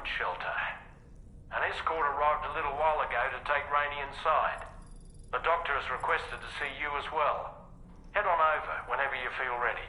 neighborhood shelter. An escort arrived a little while ago to take Rainey inside. The doctor has requested to see you as well. Head on over whenever you feel ready.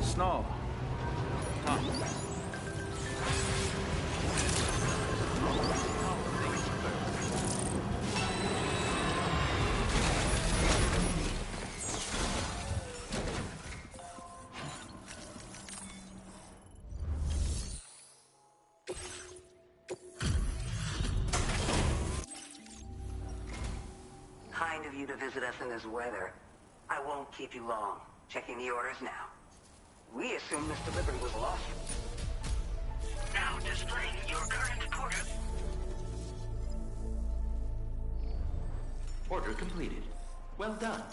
Snow. Tom. Kind of you to visit us in this weather. I won't keep you long. Checking the orders now. We assume this delivery was lost. Now displaying your current order. Order completed. Well done.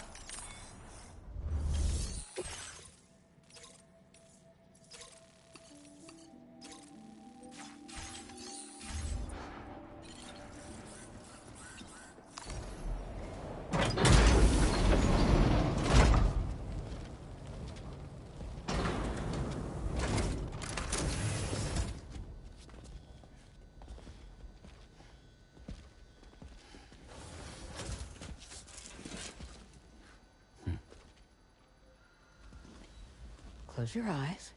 Close your eyes.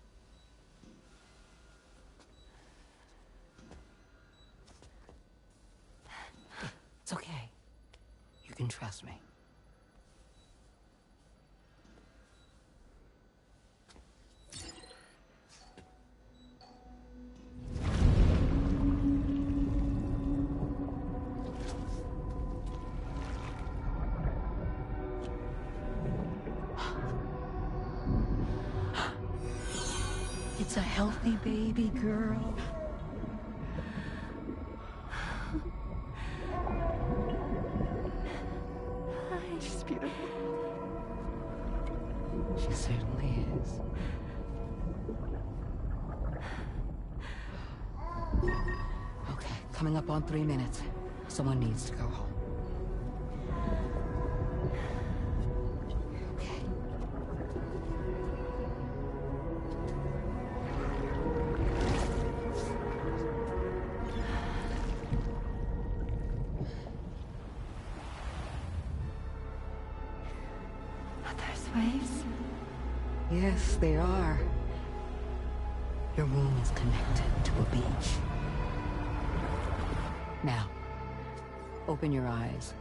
It's okay. You can trust me. It's a healthy baby girl. She's beautiful. She certainly is. Okay, coming up on 3 minutes. Someone needs to go home. Waves? Yes, they are. Your womb is connected to a beach. Now, open your eyes.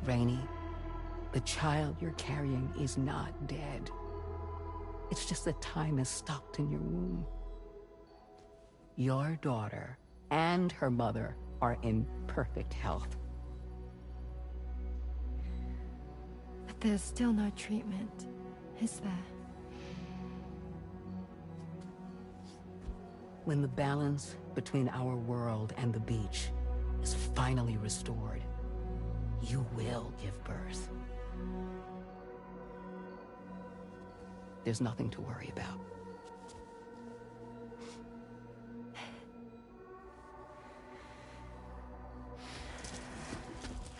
Rainey, the child you're carrying is not dead. It's just that time has stopped in your womb. Your daughter and her mother are in perfect health. But there's still no treatment, is there? When the balance between our world and the beach is finally restored, you will give birth. There's nothing to worry about.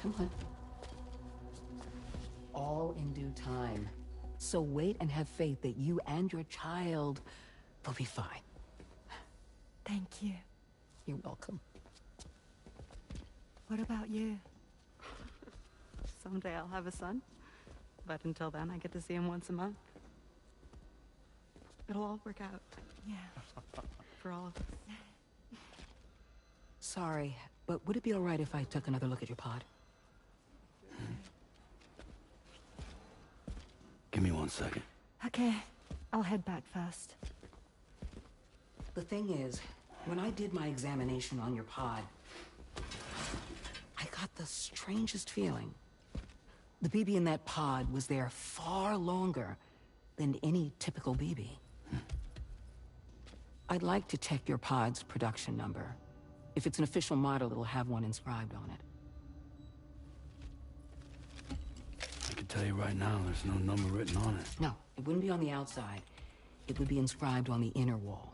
Come on. All in due time. So wait and have faith that you and your child will be fine. Thank you. You're welcome. What about you? Someday I'll have a son, but until then I get to see him once a month. It'll all work out. Yeah. For all of us. Sorry, but would it be all right if I took another look at your pod? Give me 1 second. Okay, I'll head back first. The thing is, when I did my examination on your pod, I got the strangest feeling. The BB in that pod was there far longer than any typical BB. I'd like to check your pod's production number. If it's an official model, it'll have one inscribed on it. I can tell you right now, there's no number written on it. No, it wouldn't be on the outside. It would be inscribed on the inner wall.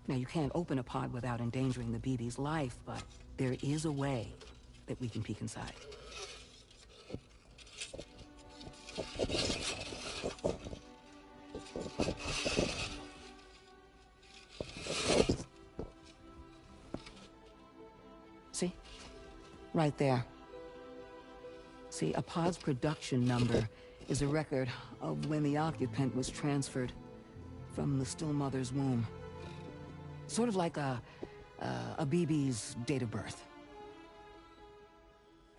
Now, you can't open a pod without endangering the BB's life, but there is a way that we can peek inside. See? Right there. See, a pod's production number is a record of when the occupant was transferred from the still mother's womb. Sort of like a BB's date of birth.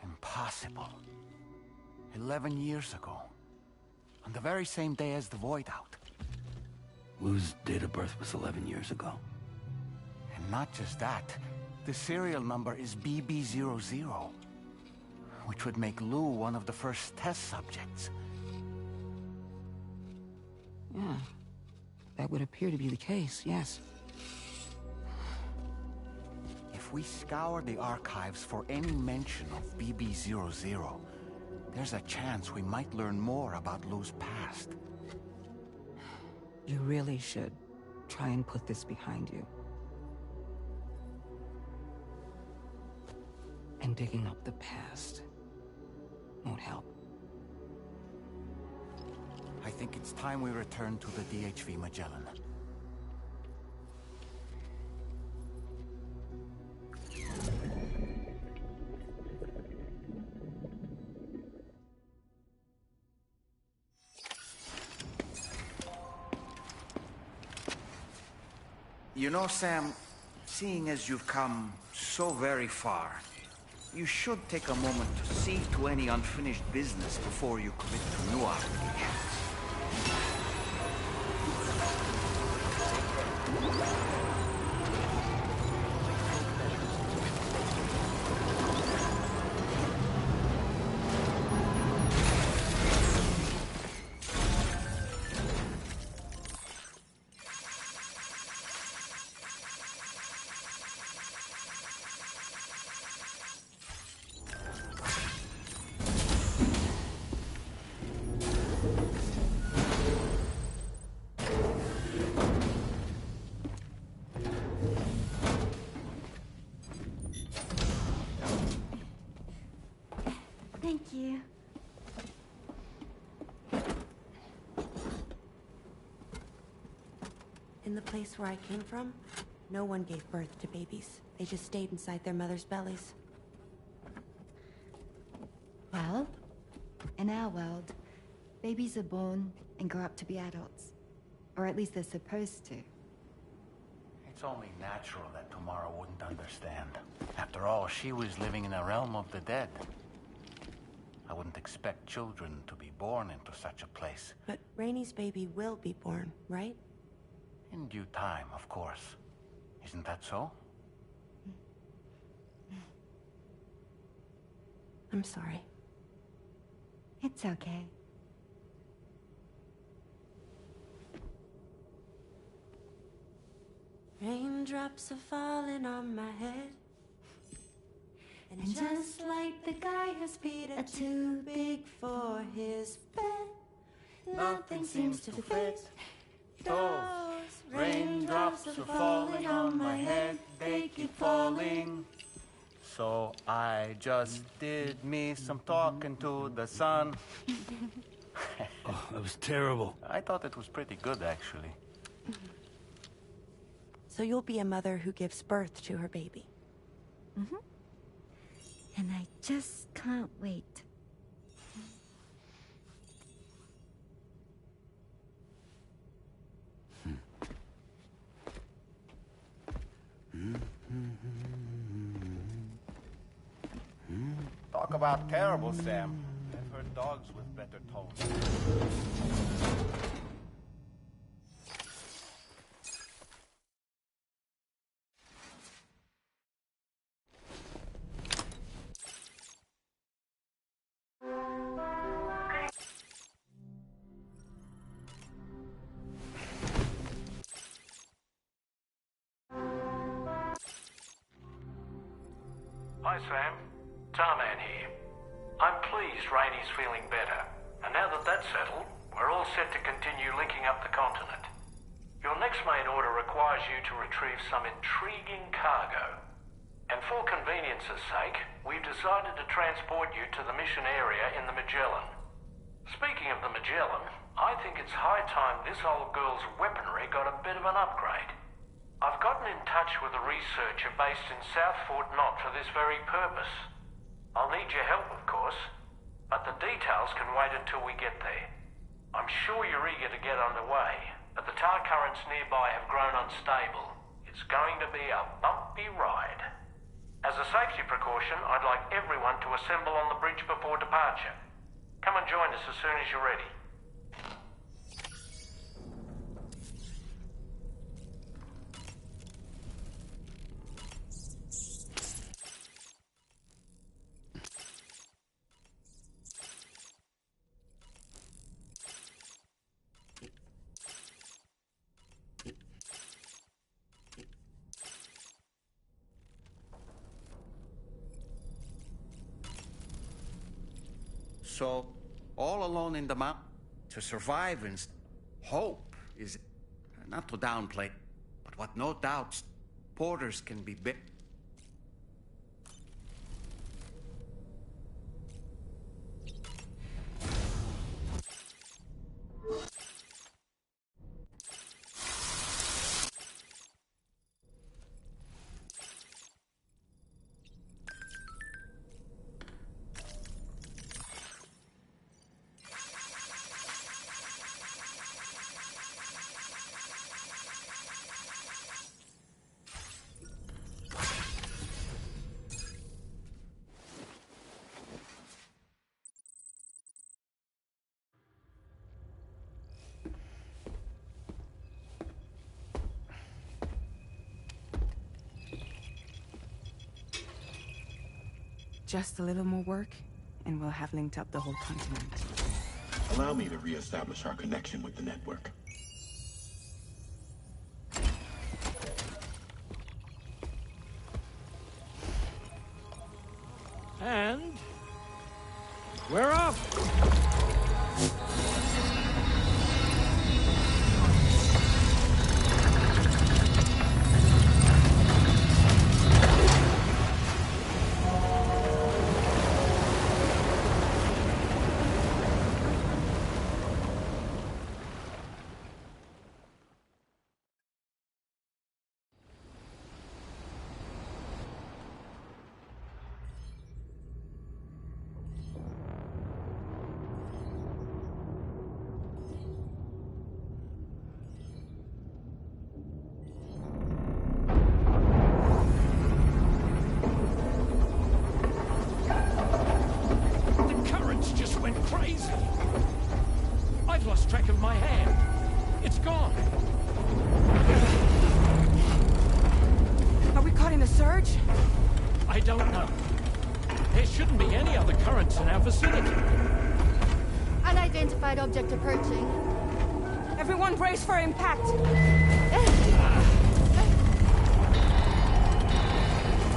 Impossible. 11 years ago. On the very same day as the Void Out. Lou's date of birth was 11 years ago. And not just that, the serial number is BB00, which would make Lou one of the first test subjects. Yeah, that would appear to be the case, yes. If we scour the archives for any mention of BB00, there's a chance we might learn more about Lou's past. You really should try and put this behind you. And digging up the past won't help. I think it's time we return to the DHV Magellan. You know, Sam, seeing as you've come so very far, you should take a moment to see to any unfinished business before you commit to new obligations. Thank you. In the place where I came from, no one gave birth to babies. They just stayed inside their mother's bellies. Well, in our world, babies are born and grow up to be adults. Or at least they're supposed to. It's only natural that Tamara wouldn't understand. After all, she was living in a realm of the dead. I wouldn't expect children to be born into such a place. But Rainey's baby will be born, right? In due time, of course. Isn't that so? I'm sorry. It's okay. Raindrops are falling on my head. And just like the guy whose feet are too big for his bed, nothing seems to fit. Those raindrops are falling on my head, they keep falling. So I just did me some talking to the sun. Oh, that was terrible. I thought it was pretty good, actually. So you'll be a mother who gives birth to her baby. Mm-hmm. And I just can't wait. about terrible, Sam. I've heard dogs with better tones. Hi, Sam. Tarman here. I'm pleased Rainey's feeling better. And now that that's settled, we're all set to continue linking up the continent. Your next main order requires you to retrieve some intriguing cargo. And for convenience's sake, we've decided to transport you to the mission area in the Magellan. Speaking of the Magellan, I think it's high time this old girl's weaponry got a bit of an upgrade. I've gotten in touch with a researcher based in South Fort Knott for this very purpose. I'll need your help, of course, but the details can wait until we get there. I'm sure you're eager to get underway, but the tar currents nearby have grown unstable. It's going to be a bumpy ride. As a safety precaution, I'd like everyone to assemble on the bridge before departure. Come and join us as soon as you're ready. So, all alone in the mountain, to survive and hope is, not to downplay, but what no doubt porters can be big. Just a little more work, and we'll have linked up the whole continent. Allow me to reestablish our connection with the network. And we're off! Crazy! I've lost track of my hand. It's gone. Are we caught in a surge? I don't know. There shouldn't be any other currents in our vicinity. Unidentified object approaching. Everyone brace for impact.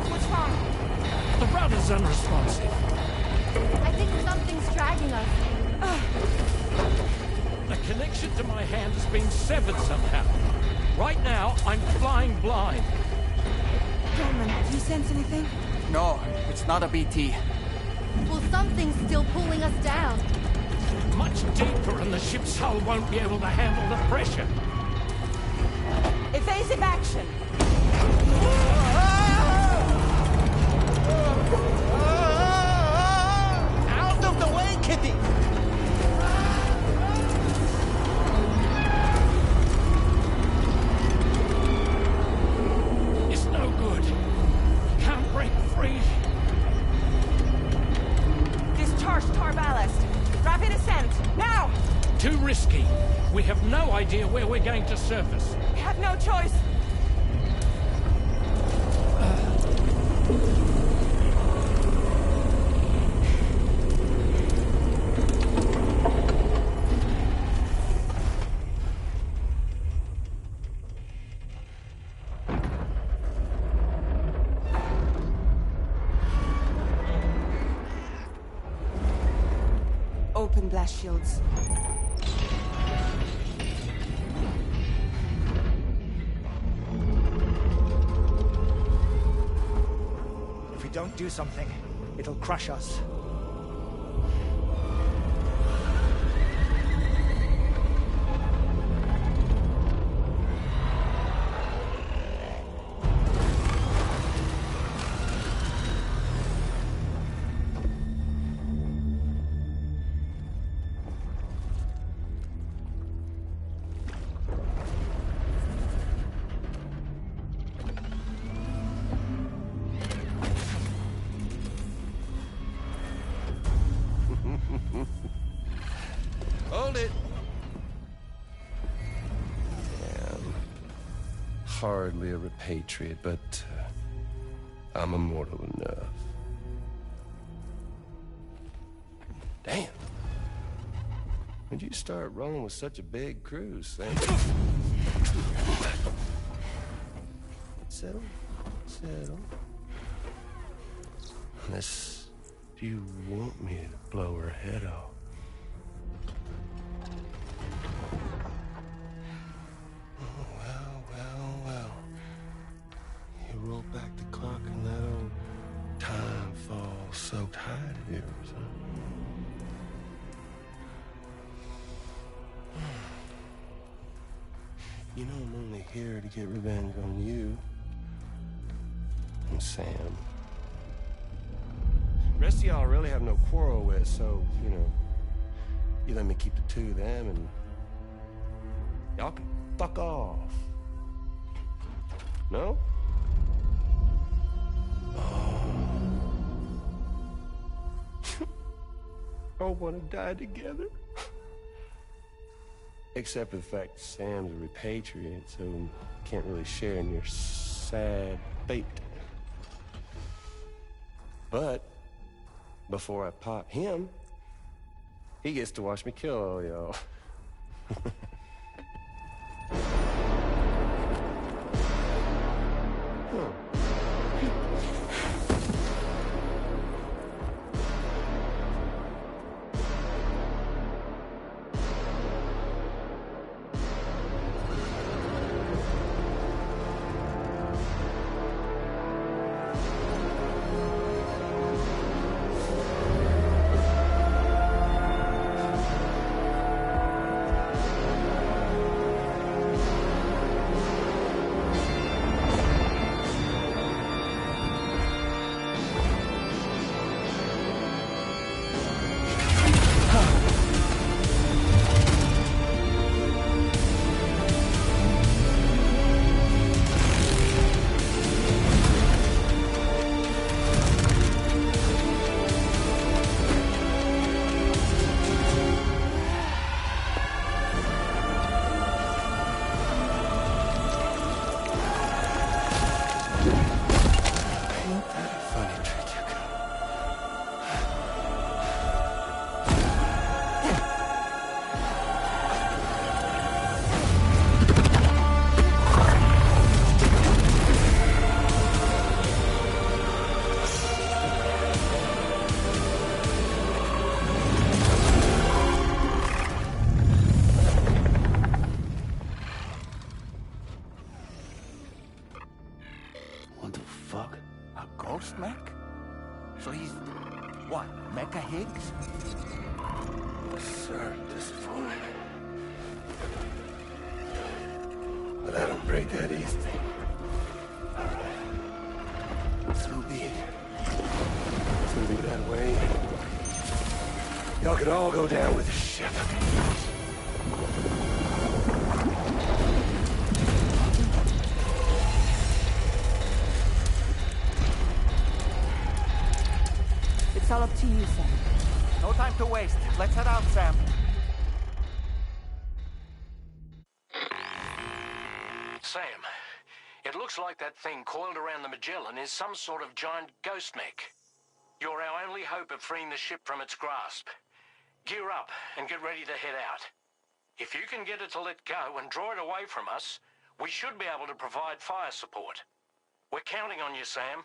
What's wrong? The router's unresponsive. I think something's dragging us. The connection to my hand has been severed somehow. Right now, I'm flying blind. Gentlemen, do you sense anything? No, it's not a BT. Well, something's still pulling us down. Much deeper, and the ship's hull won't be able to handle the pressure. Evasive action! Out of the way, Kitty! It's no good. Can't break free. idea where we're going to surface. We have no choice. Open blast shields. If we don't do something, it'll crush us. Hold it. Damn. Hardly a repatriate, but I'm immortal enough. Damn. When'd you start rolling with such a big crew, Sam? Settle. Settle. Unless you want me to blow her head off. Well. You roll back the clock and that old time fall soaked hide of yours, huh? You know I'm only here to get revenge on you. And Sam. The rest of y'all I really have no quarrel with, so, you know, you let me keep the two of them and y'all can fuck off. No? Oh. All want to die together. Except for the fact Sam's a repatriate, so can't really share in your sad fate. But before I pop him, he gets to watch me kill all y'all. What the fuck? A ghost mech? So he's, what, Mecha Higgs? Sorry, disappointed. But I don't break that easy. So be it. It's gonna be that way. Y'all could all go down with the ship. It's all up to you, Sam. No time to waste. Let's head out, Sam. Sam, it looks like that thing coiled around the Magellan is some sort of giant ghost mech. You're our only hope of freeing the ship from its grasp. Gear up and get ready to head out. If you can get it to let go and draw it away from us, we should be able to provide fire support. We're counting on you, Sam.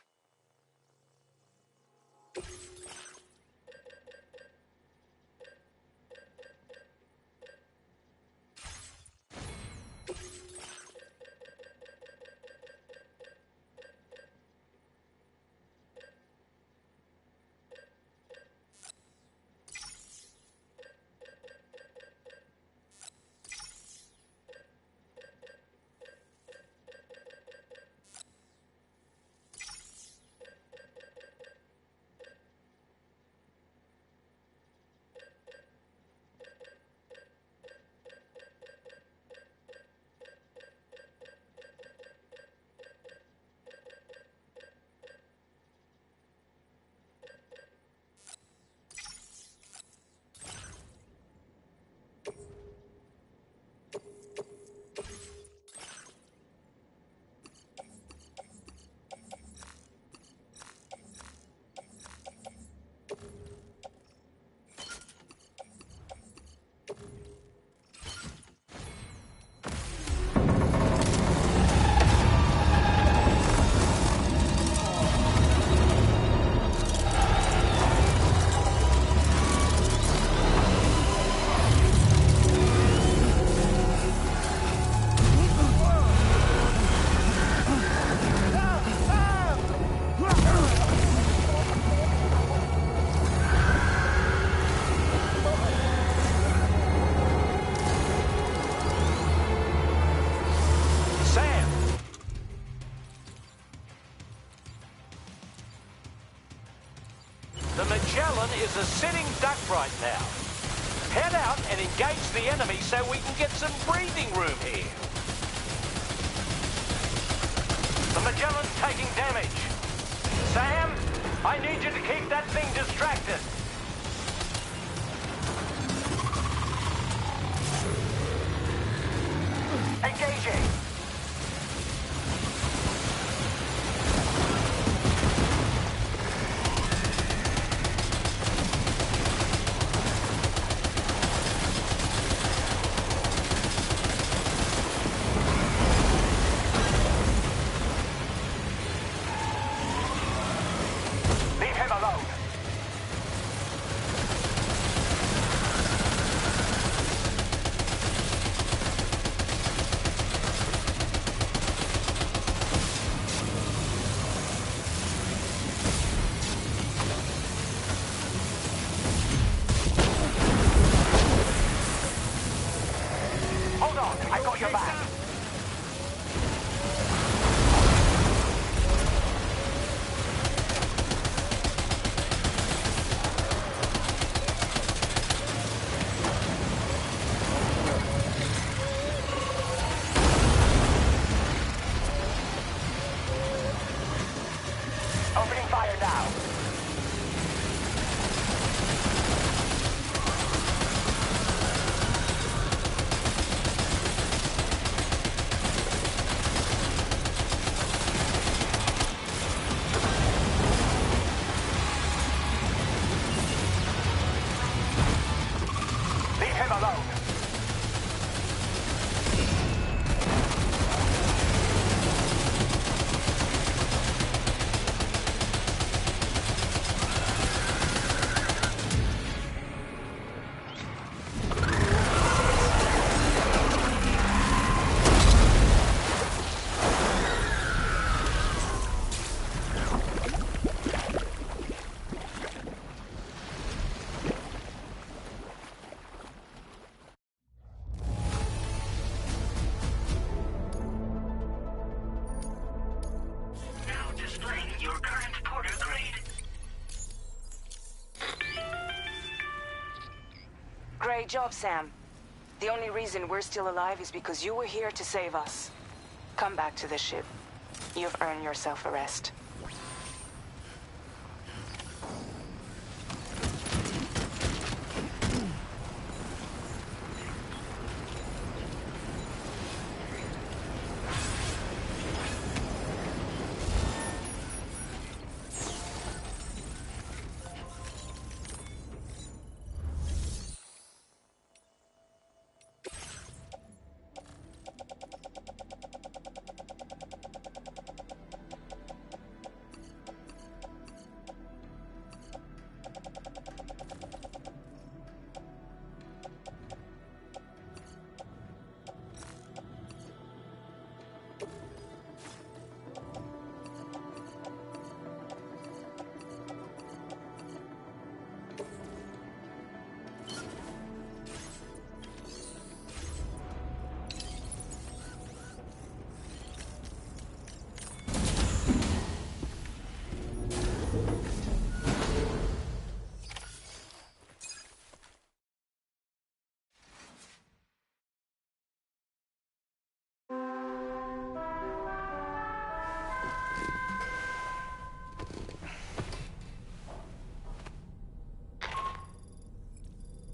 The Magellan is a sitting duck right now. Head out and engage the enemy so we can get some breathing room here. The Magellan's taking damage. Sam, I need you to keep that thing distracted. Engaging. Great job, Sam. The only reason we're still alive is because you were here to save us. Come back to the ship. You've earned yourself a rest.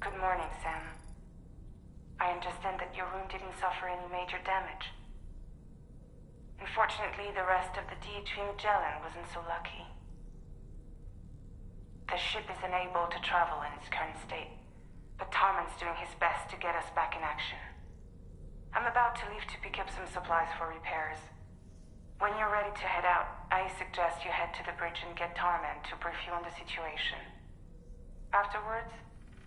Good morning, Sam. I understand that your room didn't suffer any major damage. Unfortunately, the rest of the DHV Magellan wasn't so lucky. The ship is unable to travel in its current state, but Tarman's doing his best to get us back in action. I'm about to leave to pick up some supplies for repairs. When you're ready to head out, I suggest you head to the bridge and get Tarman to brief you on the situation. Afterwards,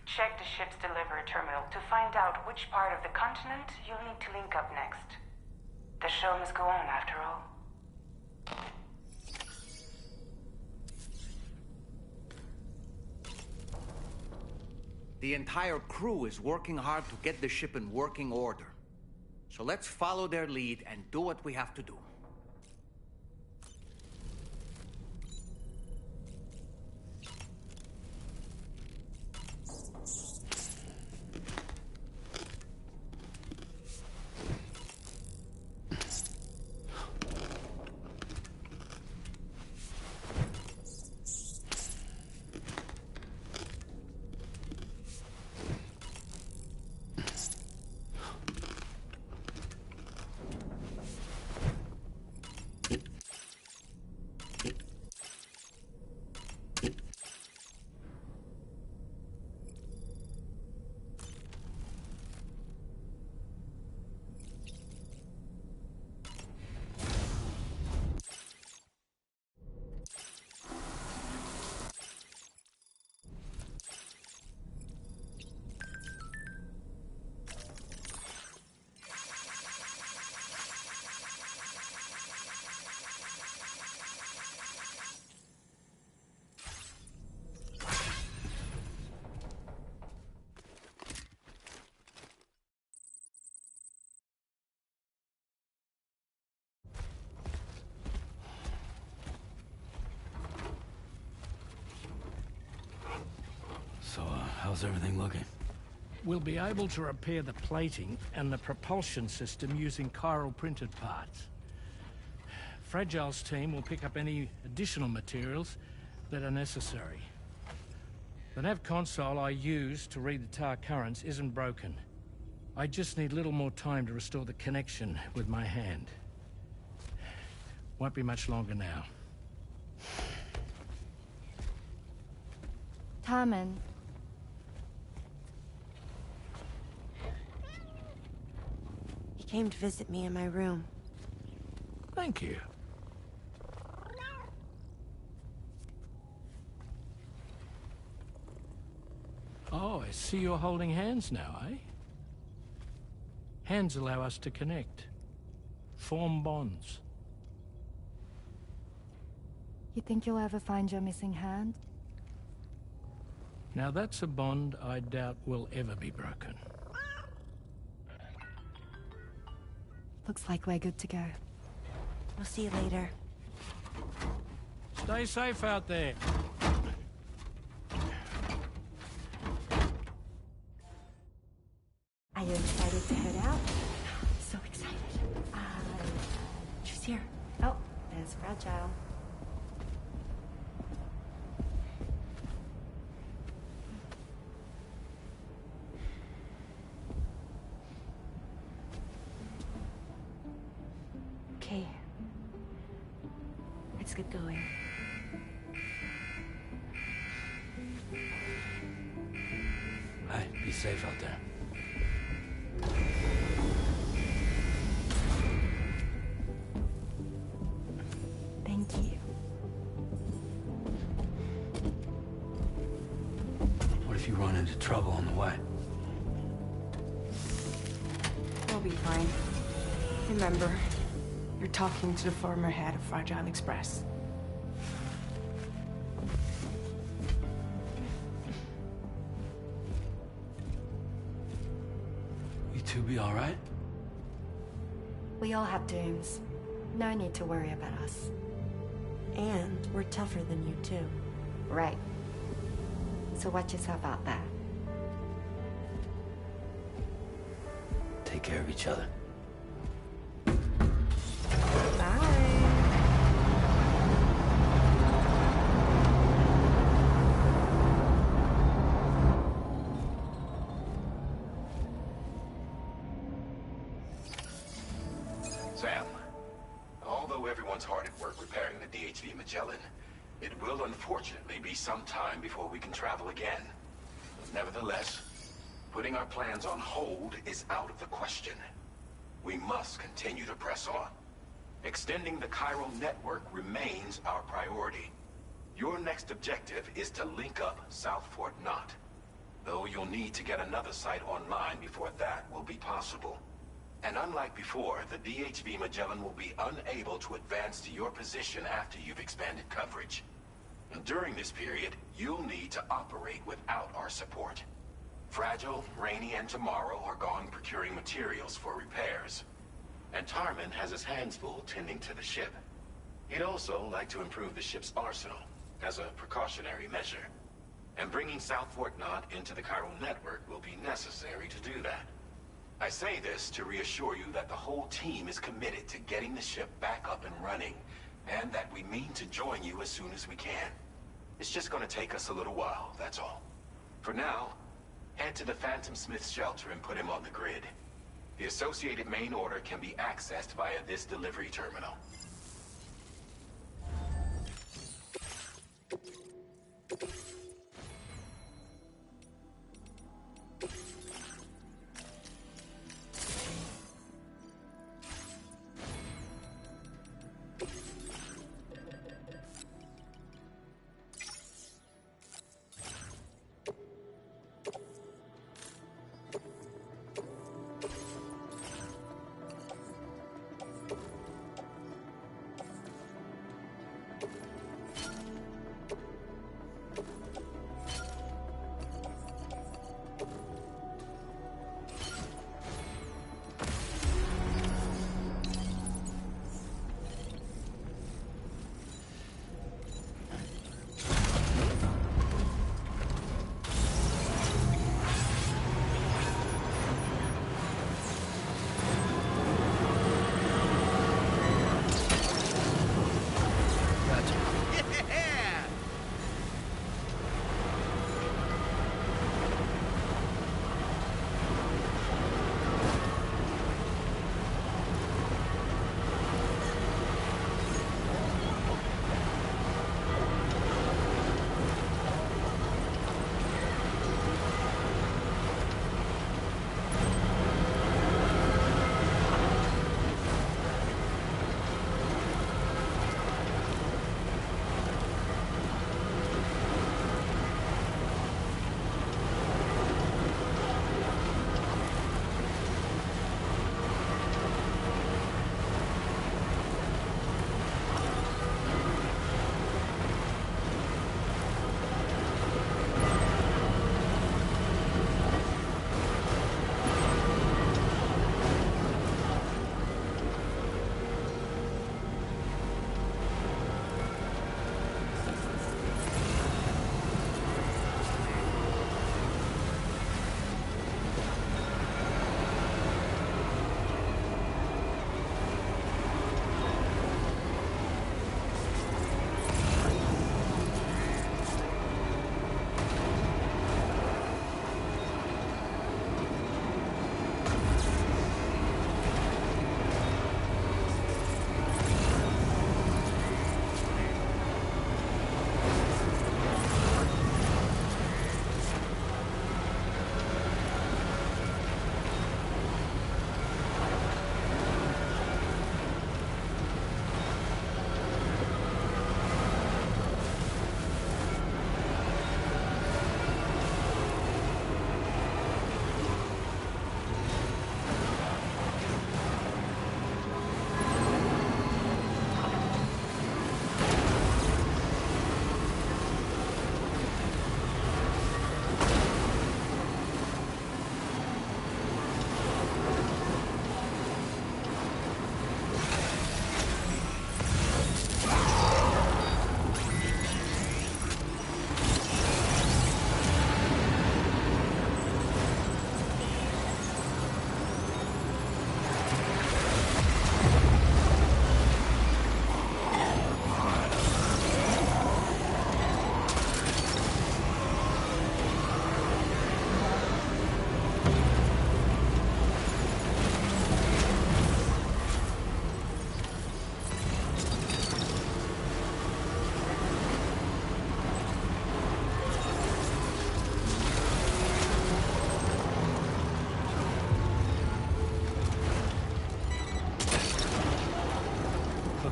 check the ship's delivery terminal to find out which part of the continent you'll need to link up next. The show must go on, after all. The entire crew is working hard to get the ship in working order. So let's follow their lead and do what we have to do. So, how's everything looking? We'll be able to repair the plating and the propulsion system using chiral printed parts. Fragile's team will pick up any additional materials that are necessary. The nav console I use to read the tar currents isn't broken. I just need a little more time to restore the connection with my hand. Won't be much longer now. Tarman. He came to visit me in my room. Thank you. Oh, I see you're holding hands now, eh? Hands allow us to connect. Form bonds. You think you'll ever find your missing hand? Now that's a bond I doubt will ever be broken. Looks like we're good to go. We'll see you later. Stay safe out there. Are you excited to head out? So excited. She's here. Oh, there's Fragile. Okay. Let's get going. Hey, be safe out there. Thank you. What if you run into trouble on the way? We'll be fine. Remember, You're talking to the former head of Fragile Express. You two be all right? We all have dooms. No need to worry about us. And we're tougher than you, too. Right. So watch yourself out there. Take care of each other. Sam, although everyone's hard at work repairing the DHV Magellan, it will unfortunately be some time before we can travel again. Nevertheless, putting our plans on hold is out of the question. We must continue to press on. Extending the chiral network remains our priority. Your next objective is to link up South Fort Knot. Though you'll need to get another site online before that will be possible. And unlike before, the DHV Magellan will be unable to advance to your position after you've expanded coverage. And during this period, you'll need to operate without our support. Fragile, Rainey, and Tomorrow are gone procuring materials for repairs. And Tarman has his hands full tending to the ship. He'd also like to improve the ship's arsenal, as a precautionary measure. And bringing South Fort Knot into the chiral network will be necessary to do that. I say this to reassure you that the whole team is committed to getting the ship back up and running, and that we mean to join you as soon as we can. It's just gonna take us a little while, that's all. For now, head to the Phantom Smith's shelter and put him on the grid. The associated main order can be accessed via this delivery terminal.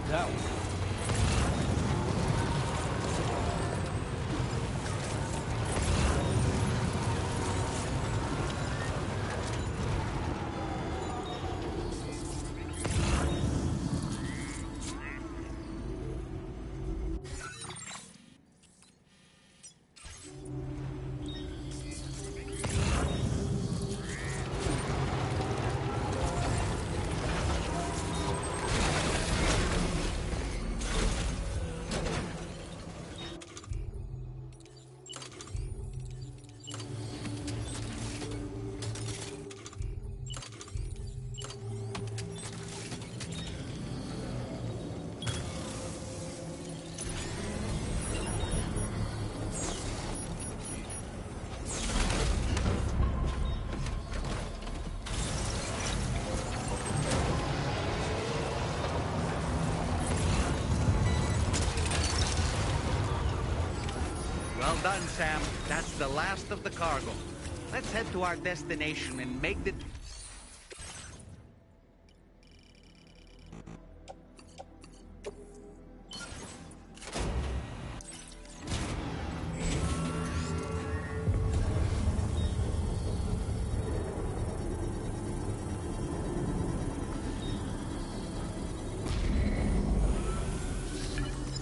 doubt. Well done, Sam. That's the last of the cargo. Let's head to our destination and make the...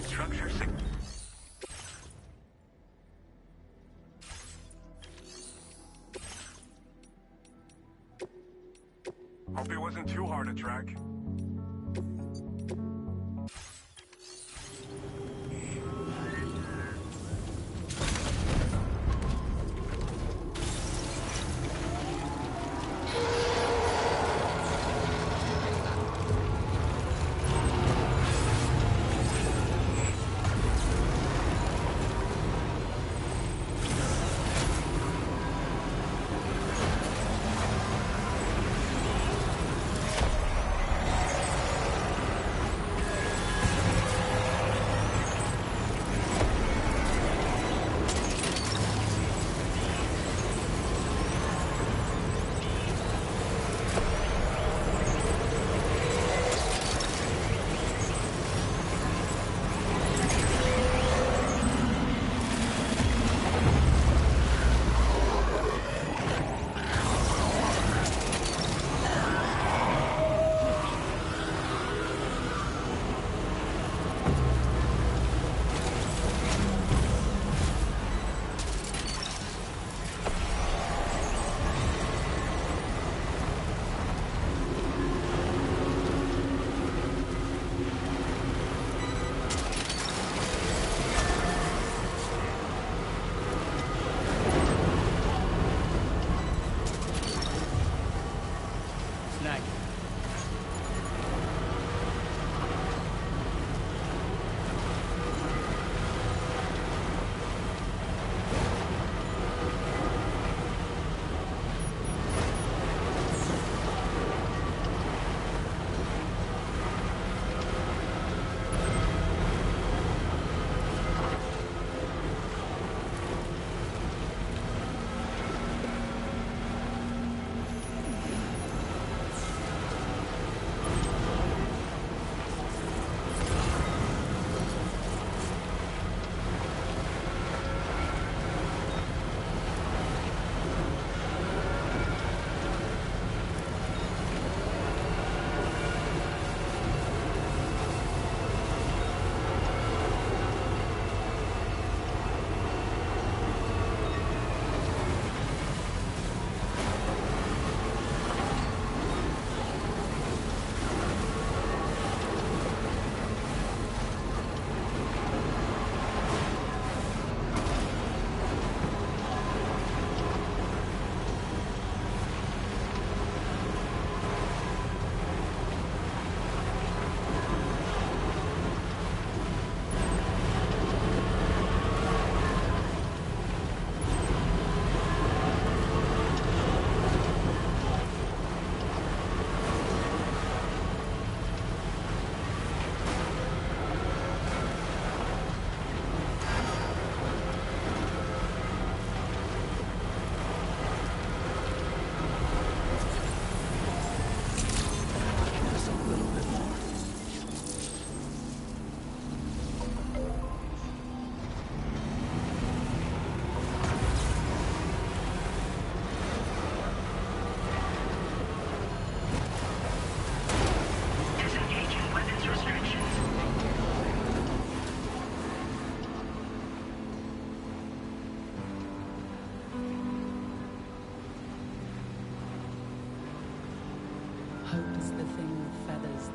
Structure six. Hope it wasn't too hard to track.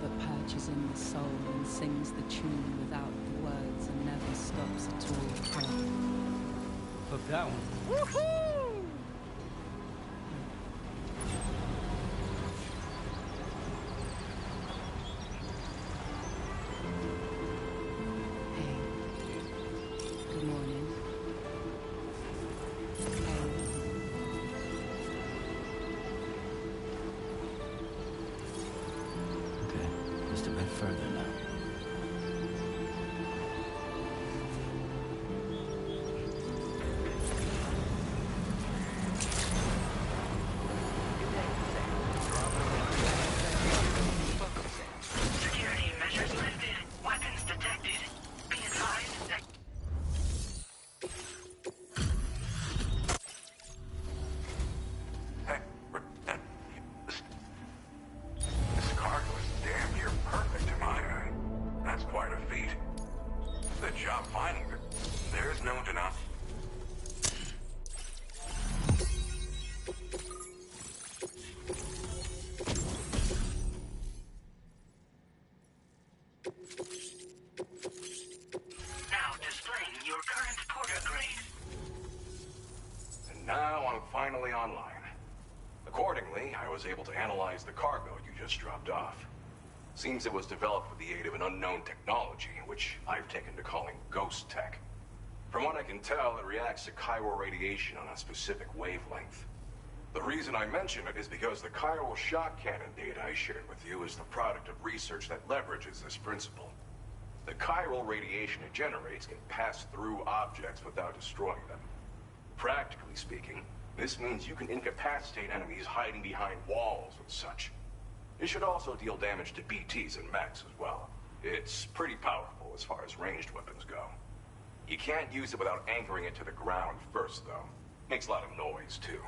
that perches in the soul and sings the tune without the words and never stops at all. Hook that one. Woohoo! Hey. Good morning. Just a bit further now. Security measures lifted. Weapons detected. Be advised that... This cargo is damn near perfect in my eye. That's quite a feat. Good job finding it. There's no denying. Now displaying your current porter grade. And now I'm finally online. Accordingly, I was able to analyze the cargo you just dropped off. Seems it was developed with the aid of an unknown technology, which I've taken to calling ghost tech. From what I can tell, it reacts to chiral radiation on a specific wavelength. The reason I mention it is because the chiral shock cannon data I shared with you is the product of research that leverages this principle. The chiral radiation it generates can pass through objects without destroying them. Practically speaking, this means you can incapacitate enemies hiding behind walls and such. It should also deal damage to BTs and mechs as well. It's pretty powerful as far as ranged weapons go. You can't use it without anchoring it to the ground first, though. Makes a lot of noise, too.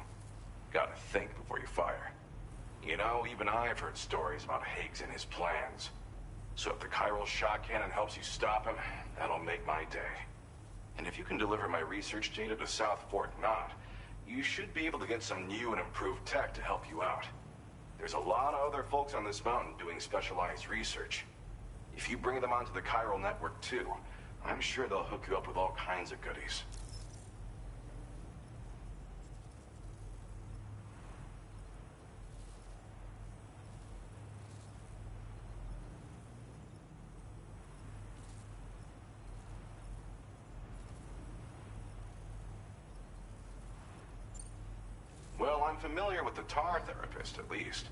Gotta think before you fire. You know, even I've heard stories about Higgs and his plans. So if the chiral shock cannon helps you stop him, that'll make my day. And if you can deliver my research data to South Fort Knott, you should be able to get some new and improved tech to help you out. There's a lot of other folks on this mountain doing specialized research. If you bring them onto the chiral network too, I'm sure they'll hook you up with all kinds of goodies. Well, I'm familiar with the tar therapist, at least.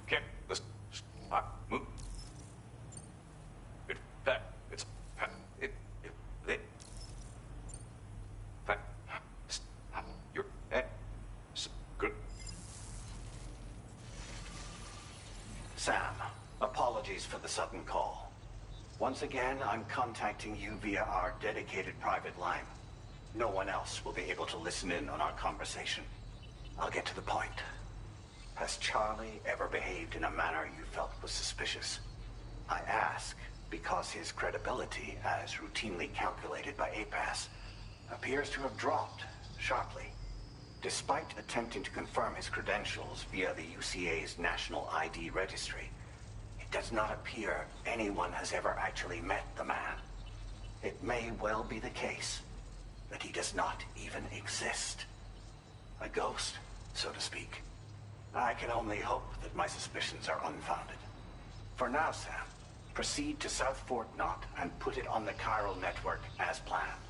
Okay, listen. Move. You're good. Sam, apologies for the sudden call. Once again, I'm contacting you via our dedicated private line. No one else will be able to listen in on our conversation. I'll get to the point. Has Charlie ever behaved in a manner you felt was suspicious? I ask because his credibility, as routinely calculated by APAS, appears to have dropped sharply. Despite attempting to confirm his credentials via the UCA's National ID Registry, it does not appear anyone has ever actually met the man. It may well be the case that he does not even exist. A ghost, so to speak. I can only hope that my suspicions are unfounded. For now, Sam, proceed to South Fort Knott and put it on the chiral network as planned.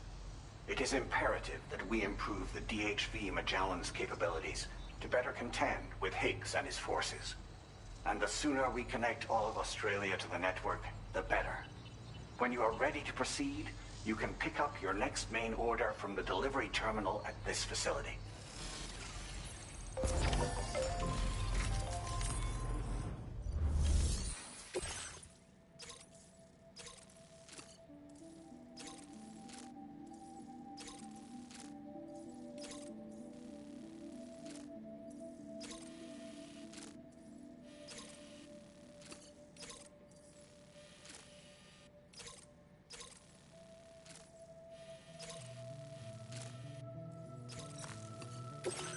It is imperative that we improve the DHV Magellan's capabilities to better contend with Higgs and his forces. And the sooner we connect all of Australia to the network, the better. When you are ready to proceed, you can pick up your next main order from the delivery terminal at this facility.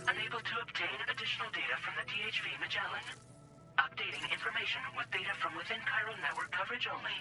Unable to obtain obtain additional data from the DHV Magellan. Updating information with data from within chiral network coverage only.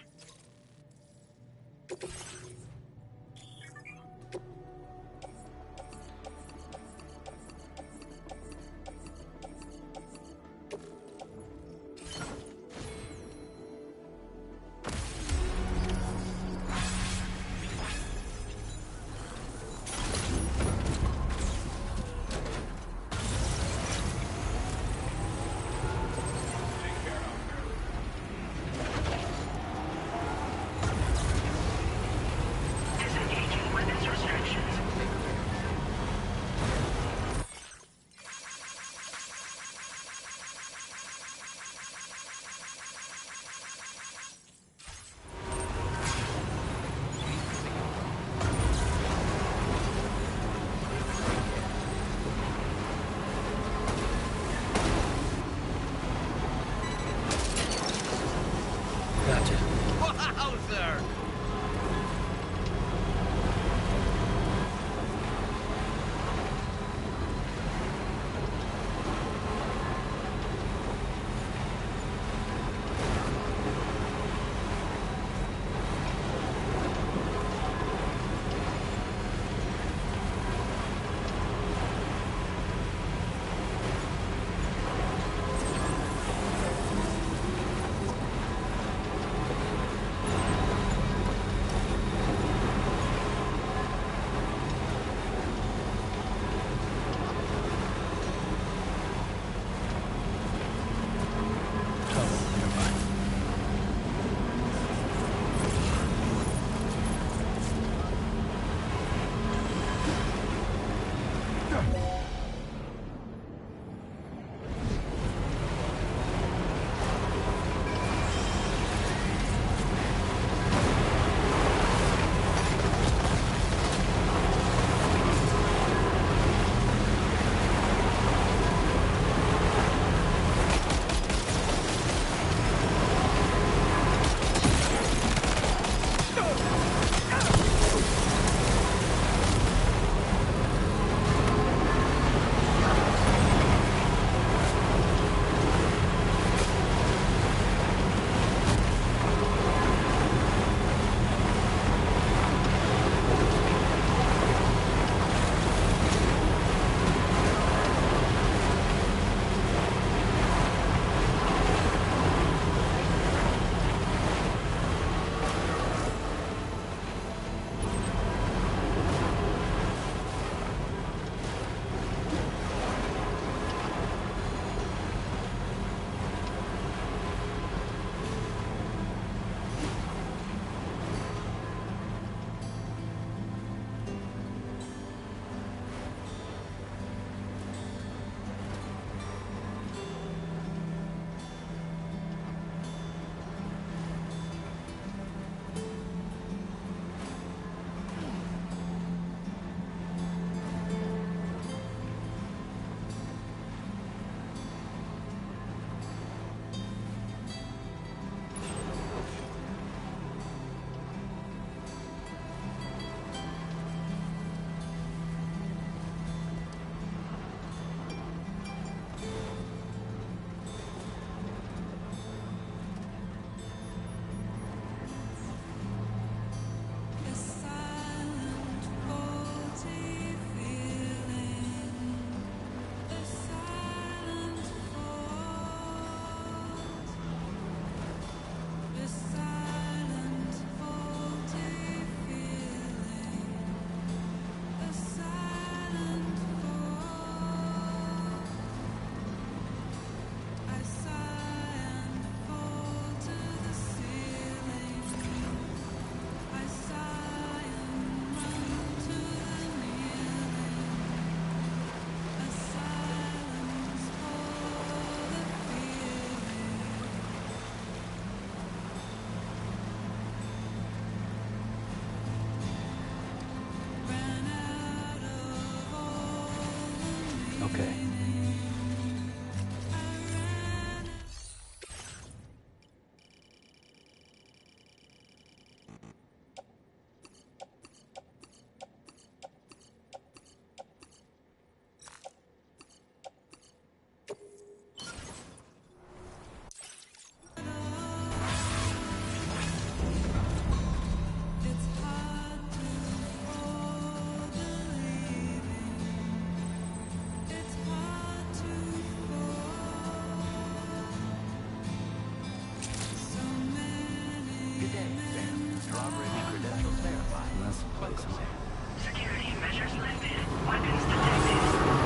Security measures lifted. Weapons detected.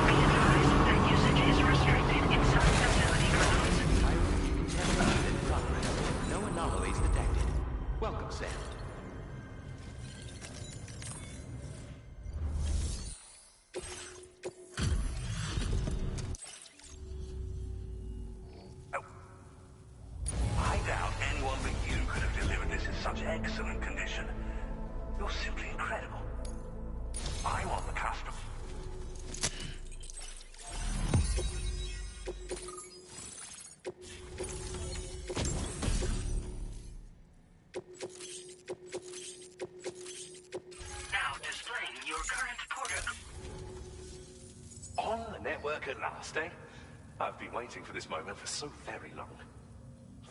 Be advised that usage is restricted inside facility grounds. Contamination in progress. No anomalies detected. Welcome, Sam. I doubt anyone but you could have delivered this in such excellent condition. You're simply incredible. I want the custom. Now displaying your current port. On the network at last, eh? I've been waiting for this moment for so very long.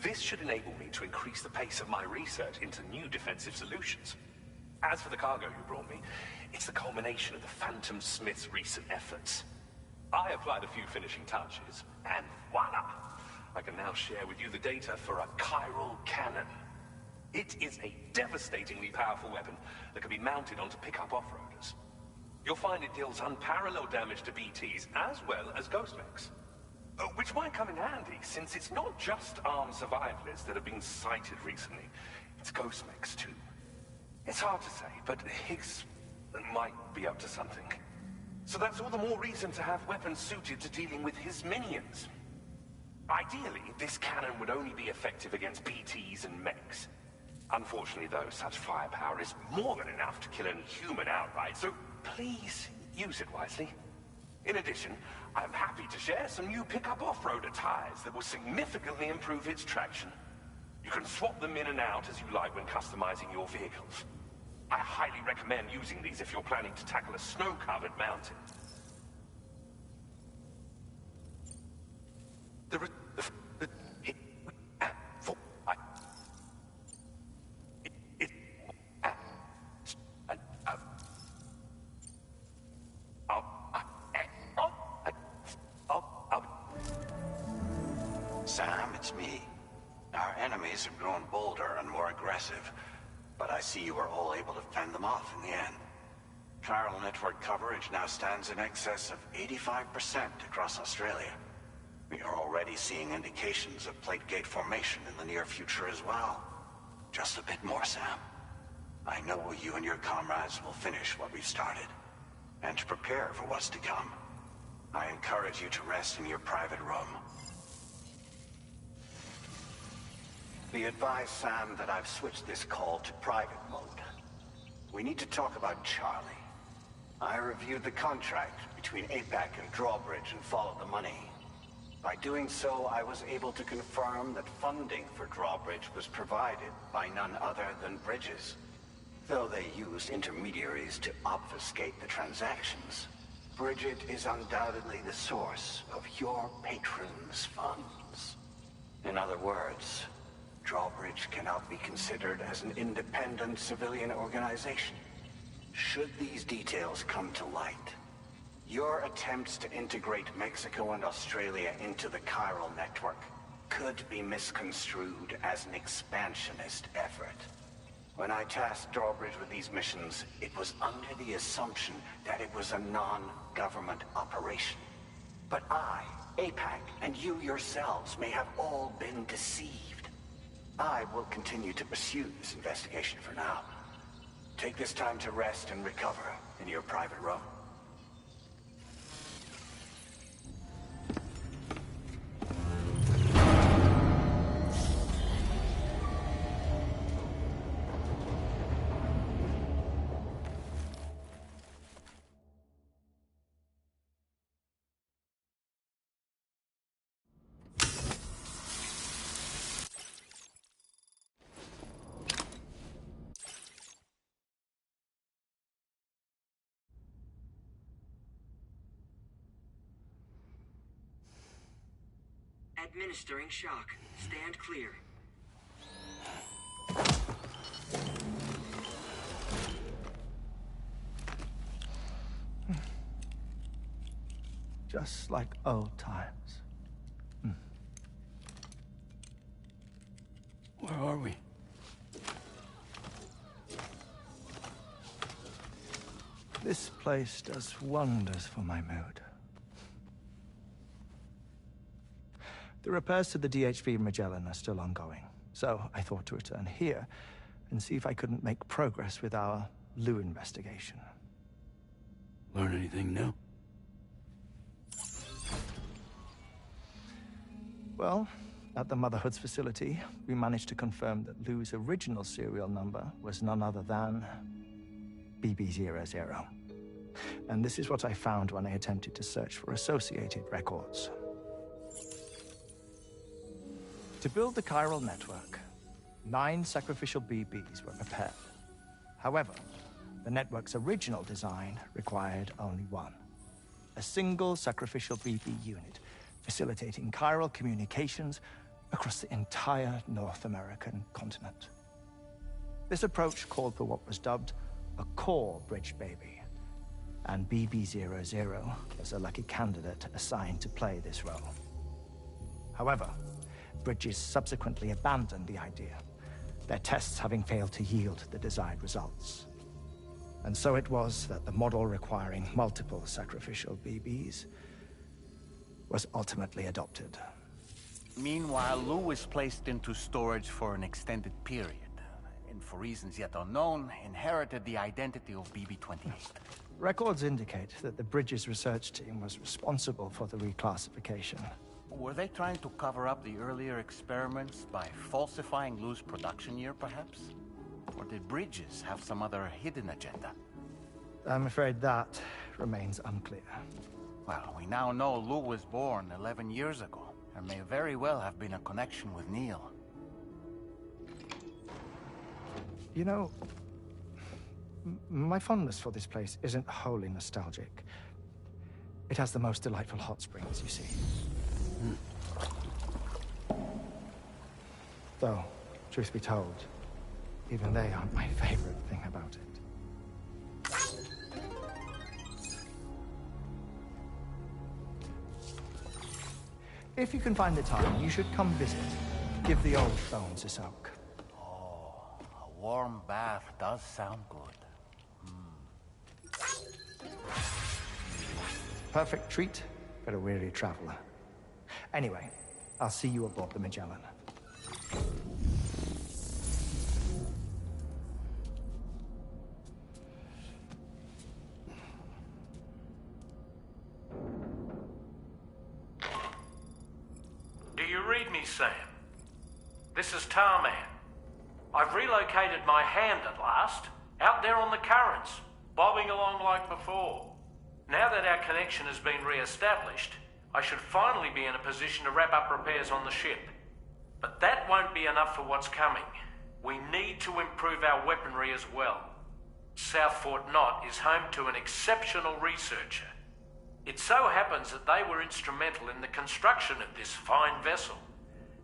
This should enable me to increase the pace of my research into new defensive solutions. As for the cargo you brought me, it's the culmination of the Phantom Smith's recent efforts. I applied a few finishing touches, and voila! I can now share with you the data for a chiral cannon. It is a devastatingly powerful weapon that can be mounted onto pickup off-roaders. You'll find it deals unparalleled damage to BTs as well as ghost mechs. Which might come in handy, since it's not just armed survivalists that have been sighted recently. It's ghost mechs too. It's hard to say, but Higgs might be up to something. So that's all the more reason to have weapons suited to dealing with his minions. Ideally, this cannon would only be effective against BTs and mechs. Unfortunately, though, such firepower is more than enough to kill a human outright, so please use it wisely. In addition, I'm happy to share some new pickup off-roader tires that will significantly improve its traction. You can swap them in and out as you like when customizing your vehicles. I highly recommend using these if you're planning to tackle a snow-covered mountain. Sam, it's me. Our enemies have grown bolder and more aggressive, but I see you were all able to fend them off in the end. Chiral network coverage now stands in excess of 85% across Australia. We are already seeing indications of plate gate formation in the near future as well. Just a bit more, Sam. I know you and your comrades will finish what we've started, and to prepare for what's to come. I encourage you to rest in your private room. Be advised, Sam, that I've switched this call to private mode. We need to talk about Charlie. I reviewed the contract between APAC and Drawbridge and followed the money. By doing so, I was able to confirm that funding for Drawbridge was provided by none other than Bridges. Though they used intermediaries to obfuscate the transactions, Bridget is undoubtedly the source of your patron's funds. In other words, Drawbridge cannot be considered as an independent civilian organization. Should these details come to light, your attempts to integrate Mexico and Australia into the chiral network could be misconstrued as an expansionist effort. When I tasked Drawbridge with these missions, it was under the assumption that it was a non-government operation. But I, APAC, and you yourselves may have all been deceived. I will continue to pursue this investigation for now. Take this time to rest and recover in your private room. Administering shock. Stand clear. Just like old times. Where are we? This place does wonders for my mood. The repairs to the DHV Magellan are still ongoing, so I thought to return here and see if I couldn't make progress with our Lou investigation. Learn anything new? Well, at the Motherhood's facility, we managed to confirm that Lou's original serial number was none other than BB00. And this is what I found when I attempted to search for associated records. To build the chiral network, 9 sacrificial BBs were prepared. However, the network's original design required only 1. A single sacrificial BB unit, facilitating chiral communications across the entire North American continent. This approach called for what was dubbed a core bridge baby, and BB00 was a lucky candidate assigned to play this role. However, Bridges subsequently abandoned the idea, their tests having failed to yield the desired results. And so it was that the model requiring multiple sacrificial BBs was ultimately adopted. Meanwhile, Lou was placed into storage for an extended period, and for reasons yet unknown, inherited the identity of BB-28. Records indicate that the Bridges research team was responsible for the reclassification. Were they trying to cover up the earlier experiments by falsifying Lou's production year, perhaps? Or did Bridges have some other hidden agenda? I'm afraid that remains unclear. Well, we now know Lou was born 11 years ago. There may very well have been a connection with Neil. You know, my fondness for this place isn't wholly nostalgic. It has the most delightful hot springs, you see. Though, truth be told, even they aren't my favorite thing about it. If you can find the time, you should come visit. Give the old bones a soak. Oh, a warm bath does sound good. Perfect treat for a weary traveler. Anyway, I'll see you aboard the Magellan. Do you read me, Sam? This is Tarman. I've relocated my hand at last, out there on the currents, bobbing along like before. Now that our connection has been re-established, I should finally be in a position to wrap up repairs on the ship. But that won't be enough for what's coming. We need to improve our weaponry as well. South Fort Knott is home to an exceptional researcher. It so happens that they were instrumental in the construction of this fine vessel,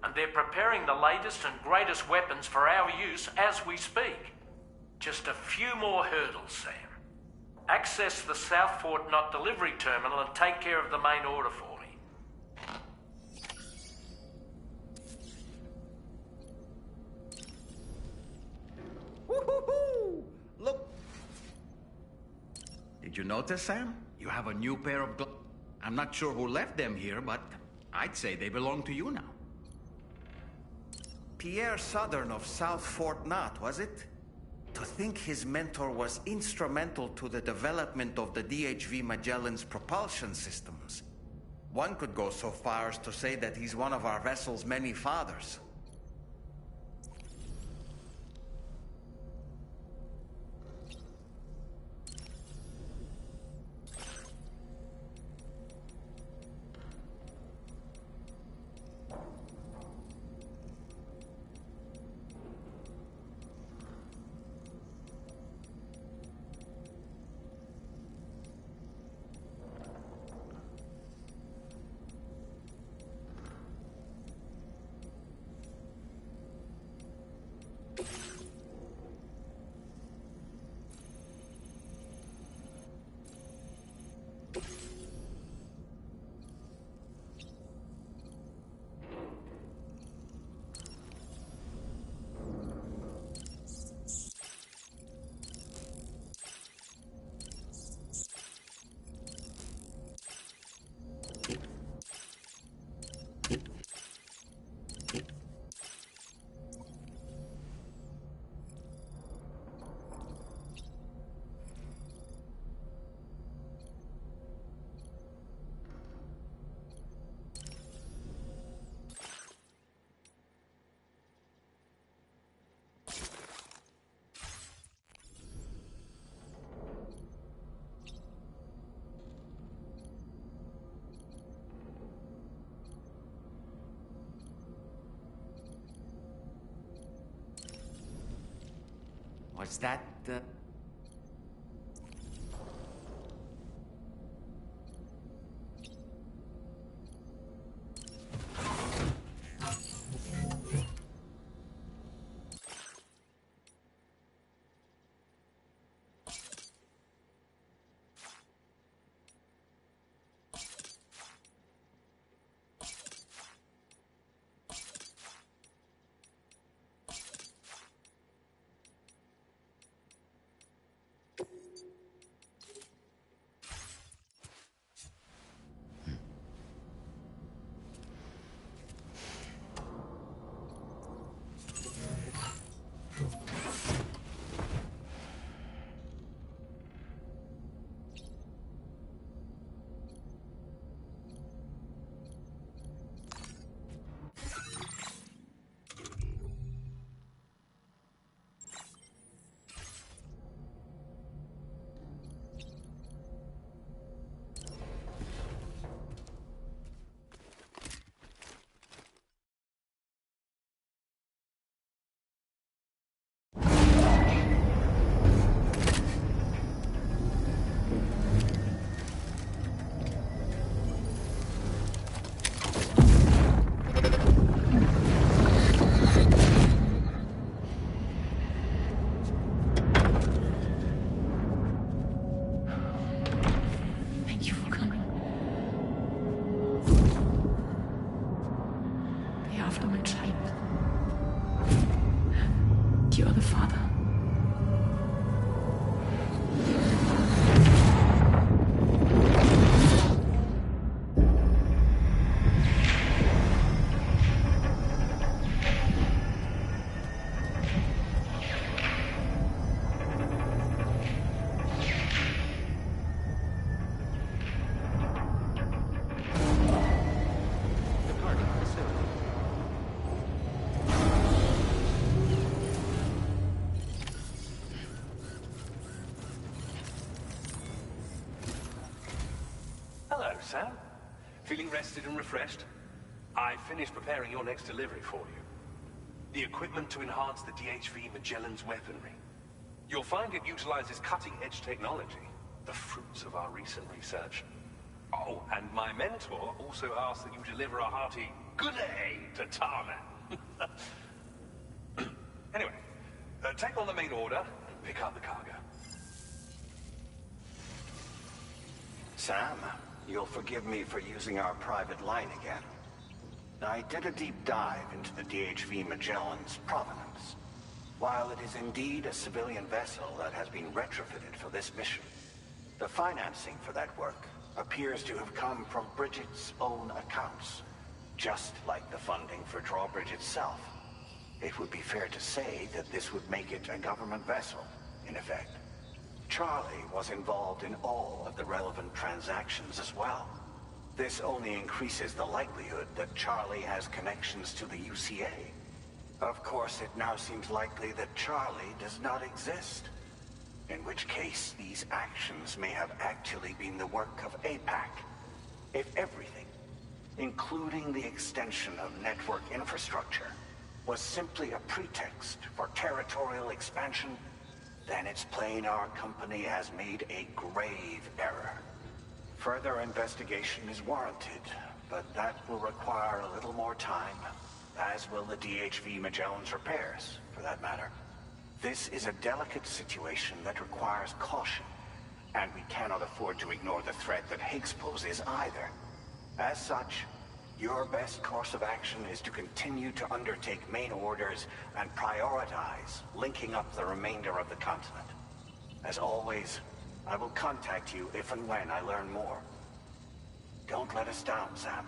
and they're preparing the latest and greatest weapons for our use as we speak. Just a few more hurdles, Sam. Access the South Fort Knott delivery terminal and take care of the main order for me. Woo-hoo-hoo! Look! Did you notice, Sam? You have a new pair of gloves. I'm not sure who left them here, but I'd say they belong to you now. Pierre Southern of South Fort Knott, was it? To think his mentor was instrumental to the development of the DHV Magellan's propulsion systems. One could go so far as to say that he's one of our vessel's many fathers. Was that... Thank you for coming. Be after my child. You're the father. Hello, Sam. Feeling rested and refreshed? I finished preparing your next delivery for you. The equipment to enhance the DHV Magellan's weaponry. You'll find it utilizes cutting-edge technology, the fruits of our recent research. Oh, and my mentor also asked that you deliver a hearty good day to Tarman. Anyway, take on the main order and pick up the cargo. Sam, you'll forgive me for using our private line again. I did a deep dive into the DHV Magellan's provenance. While it is indeed a civilian vessel that has been retrofitted for this mission, the financing for that work appears to have come from Bridget's own accounts, just like the funding for Drawbridge itself. It would be fair to say that this would make it a government vessel, in effect. Charlie was involved in all of the relevant transactions as well. This only increases the likelihood that Charlie has connections to the UCA. Of course, it now seems likely that Charlie does not exist. In which case, these actions may have actually been the work of APAC. If everything, including the extension of network infrastructure, was simply a pretext for territorial expansion, then it's plain our company has made a grave error. Further investigation is warranted, but that will require a little more time, as will the DHV Magellan's repairs, for that matter. This is a delicate situation that requires caution, and we cannot afford to ignore the threat that Higgs poses either. As such, your best course of action is to continue to undertake main orders and prioritize linking up the remainder of the continent. As always, I will contact you if and when I learn more. Don't let us down, Sam.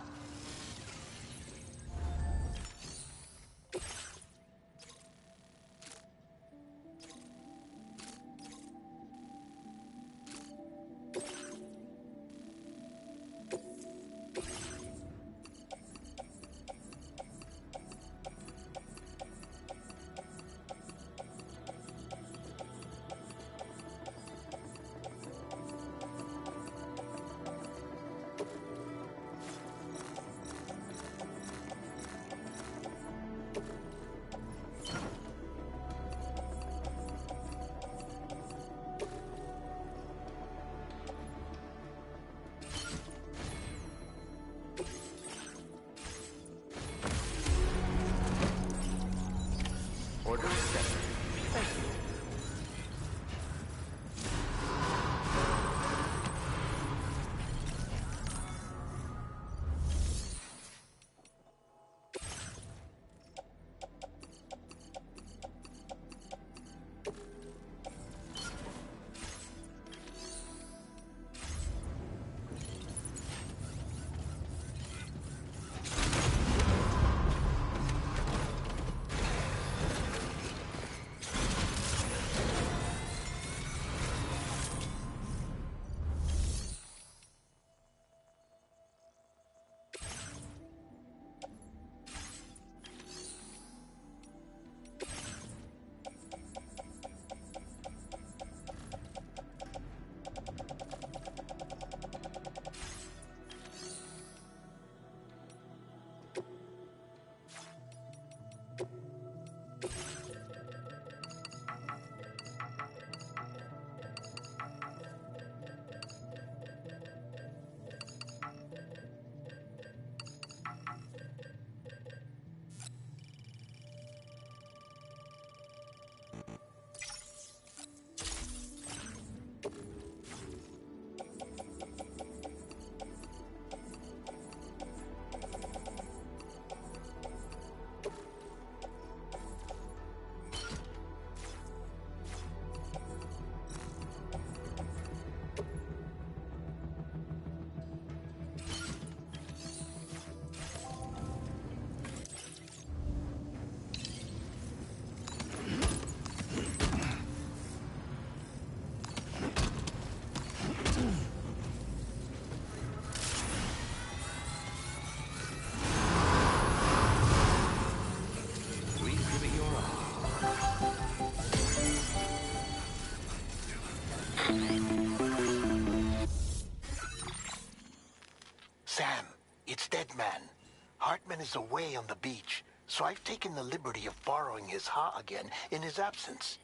is away on the beach, so I've taken the liberty of borrowing his Ha again in his absence.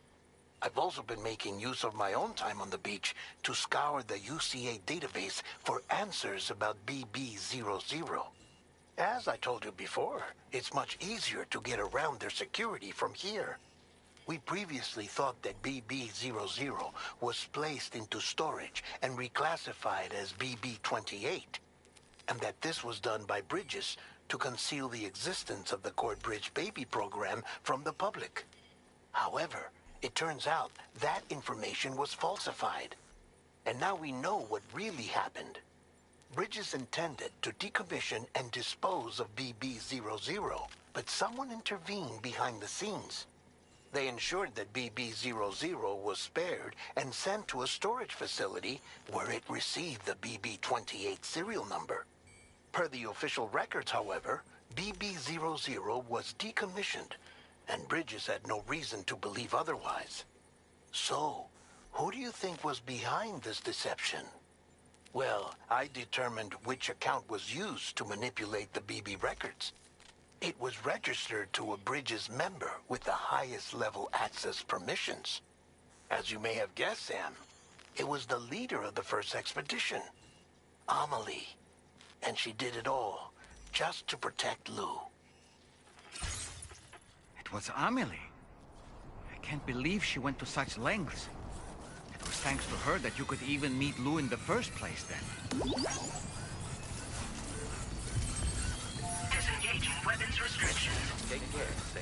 I've also been making use of my own time on the beach to scour the UCA database for answers about BB00. As I told you before, it's much easier to get around their security from here. We previously thought that BB00 was placed into storage and reclassified as BB28, and that this was done by Bridges to conceal the existence of the Court-Bridge baby program from the public. However, it turns out that information was falsified, and now we know what really happened. Bridges intended to decommission and dispose of BB00, but someone intervened behind the scenes. They ensured that BB00 was spared and sent to a storage facility where it received the BB28 serial number. Per the official records, however, BB00 was decommissioned, and Bridges had no reason to believe otherwise. So, who do you think was behind this deception? Well, I determined which account was used to manipulate the BB records. It was registered to a Bridges member with the highest level access permissions. As you may have guessed, Sam, it was the leader of the first expedition, Amelie. And she did it all just to protect Lou. It was Amelie. I can't believe she went to such lengths. It was thanks to her that you could even meet Lou in the first place, then. Disengaging weapons restrictions. Take care, Sam.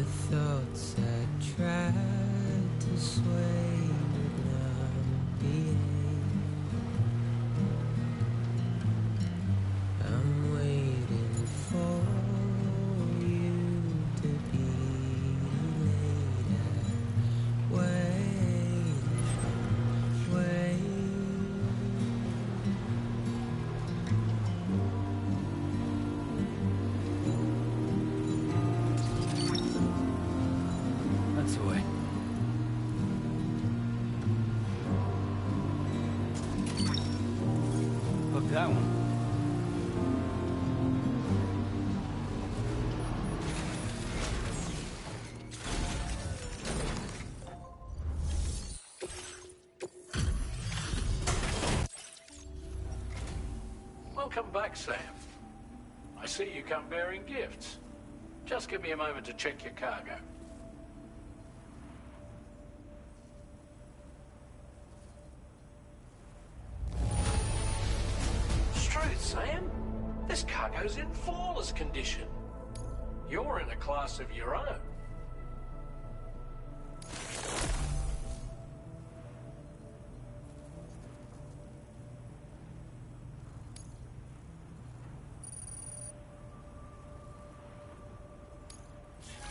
thoughts I tried to sway would not behave. I'm waiting for you to be later. Wait, wait. That's the way. Hook that one. Welcome back, Sam. I see you come bearing gifts. Just give me a moment to check your cargo. Truth, Sam. This cargo's in flawless condition. You're in a class of your own.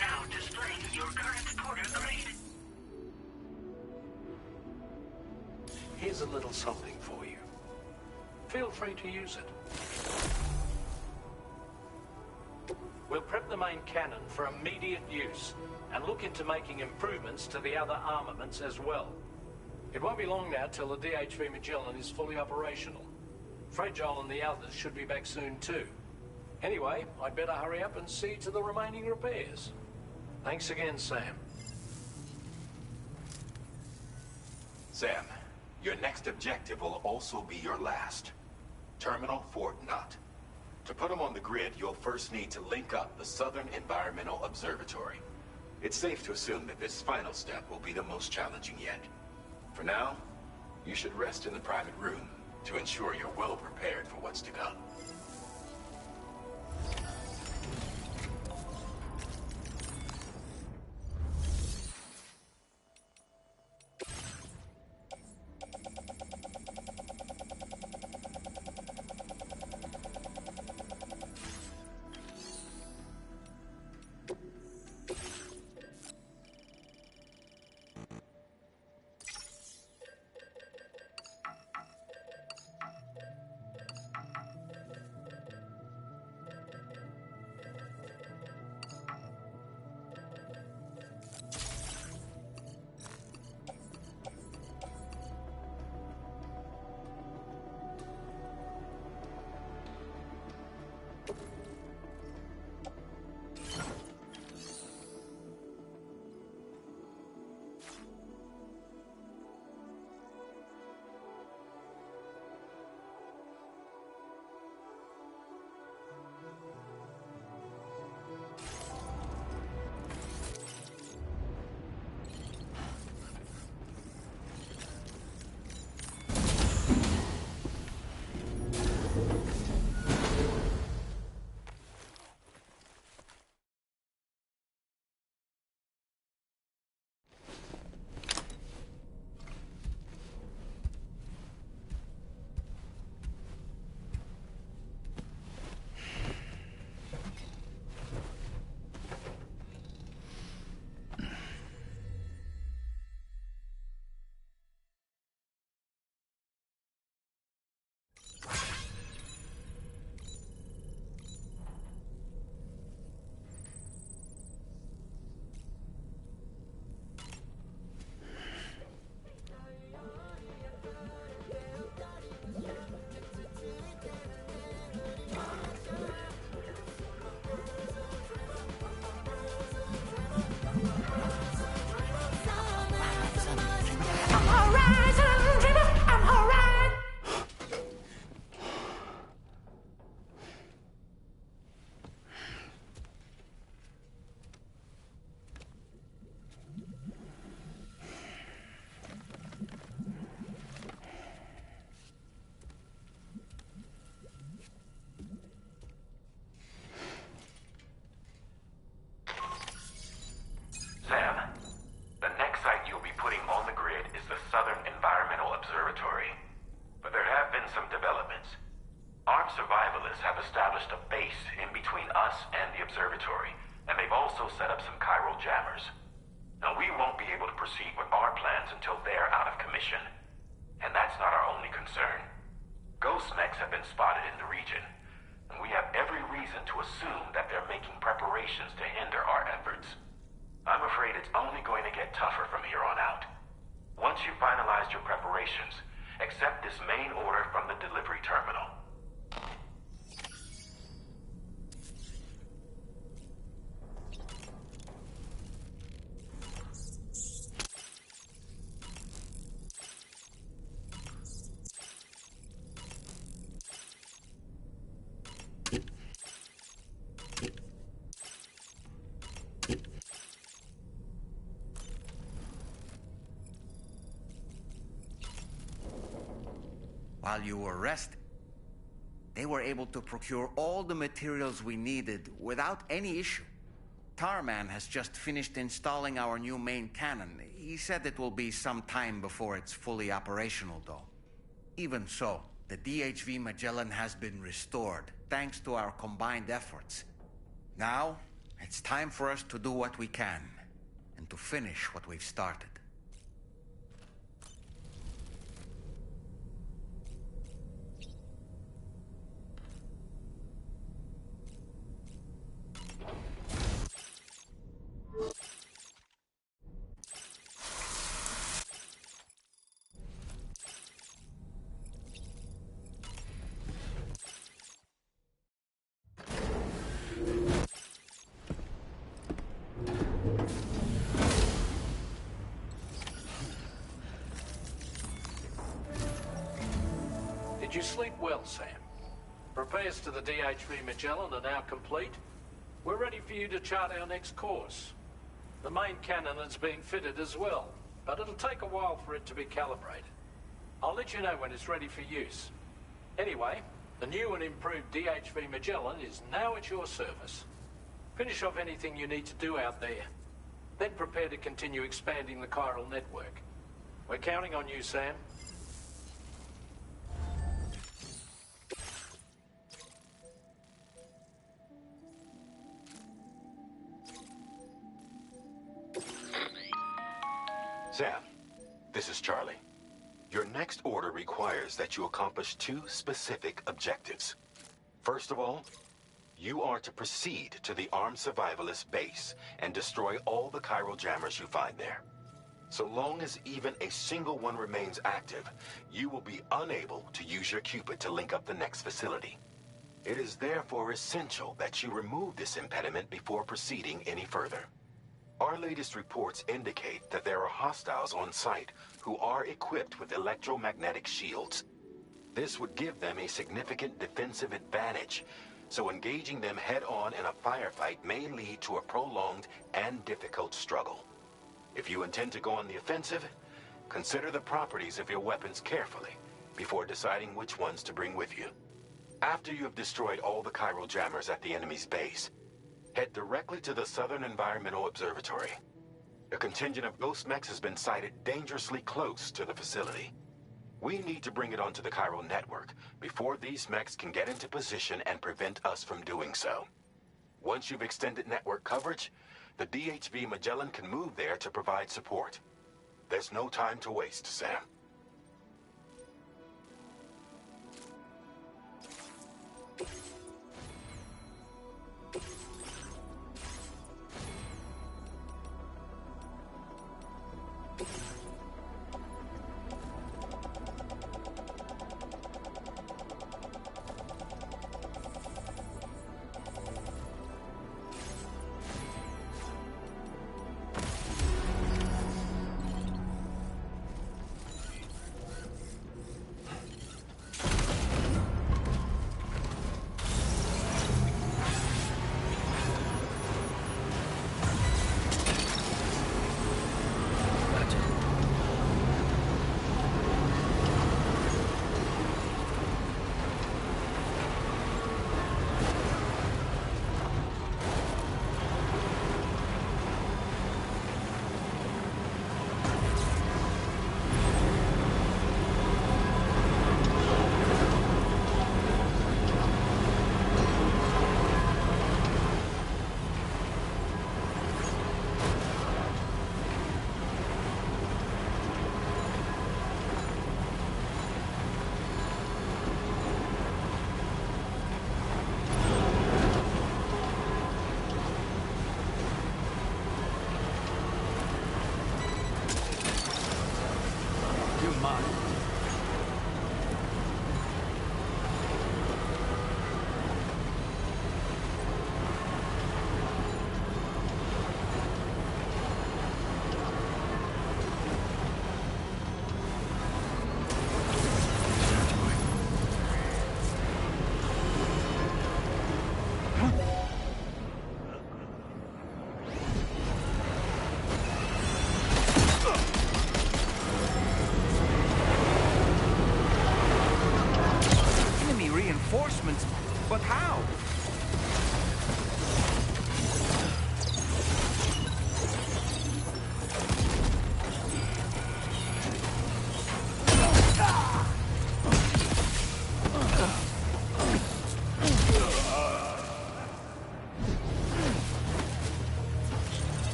Now displaying your current quarter grade. Here's a little something for you. Feel free to use it. We'll prep the main cannon for immediate use and look into making improvements to the other armaments as well. It won't be long now till the DHV Magellan is fully operational. Fragile and the others should be back soon too. Anyway, I'd better hurry up and see to the remaining repairs. Thanks again, Sam. Sam, your next objective will also be your last. Terminal Fort Knott. To put them on the grid, you'll first need to link up the Southern Environmental Observatory. It's safe to assume that this final step will be the most challenging yet. For now, you should rest in the private room to ensure you're well prepared for what's to come. us and the observatory, and they've also set up some chiral jammers. Now, we won't be able to proceed with our plans until they're out of commission. And that's not our only concern. Ghost mechs have been spotted in the region, and we have every reason to assume that they're making preparations to hinder our efforts. I'm afraid it's only going to get tougher from here on out. Once you've finalized your preparations, accept this main order from the delivery terminal. While you were resting, they were able to procure all the materials we needed without any issue. Tarman has just finished installing our new main cannon. He said it will be some time before it's fully operational, though. Even so, the DHV Magellan has been restored, thanks to our combined efforts. Now, it's time for us to do what we can, and to finish what we've started. Did you sleep well, Sam? Repairs to the DHV Magellan are now complete. We're ready for you to chart our next course. The main cannon is being fitted as well, but it'll take a while for it to be calibrated. I'll let you know when it's ready for use. Anyway, the new and improved DHV Magellan is now at your service. Finish off anything you need to do out there. Then prepare to continue expanding the chiral network. We're counting on you, Sam. Sam, this is Charlie. Your next order requires that you accomplish two specific objectives. First of all, you are to proceed to the armed survivalist base and destroy all the chiral jammers you find there. So long as even a single one remains active, you will be unable to use your Cupid to link up the next facility. It is therefore essential that you remove this impediment before proceeding any further. Our latest reports indicate that there are hostiles on site who are equipped with electromagnetic shields. This would give them a significant defensive advantage, so engaging them head-on in a firefight may lead to a prolonged and difficult struggle. If you intend to go on the offensive, consider the properties of your weapons carefully before deciding which ones to bring with you. After you have destroyed all the chiral jammers at the enemy's base, head directly to the Southern Environmental Observatory. A contingent of ghost mechs has been sighted dangerously close to the facility. We need to bring it onto the chiral network before these mechs can get into position and prevent us from doing so. Once you've extended network coverage, the DHV Magellan can move there to provide support. There's no time to waste, Sam.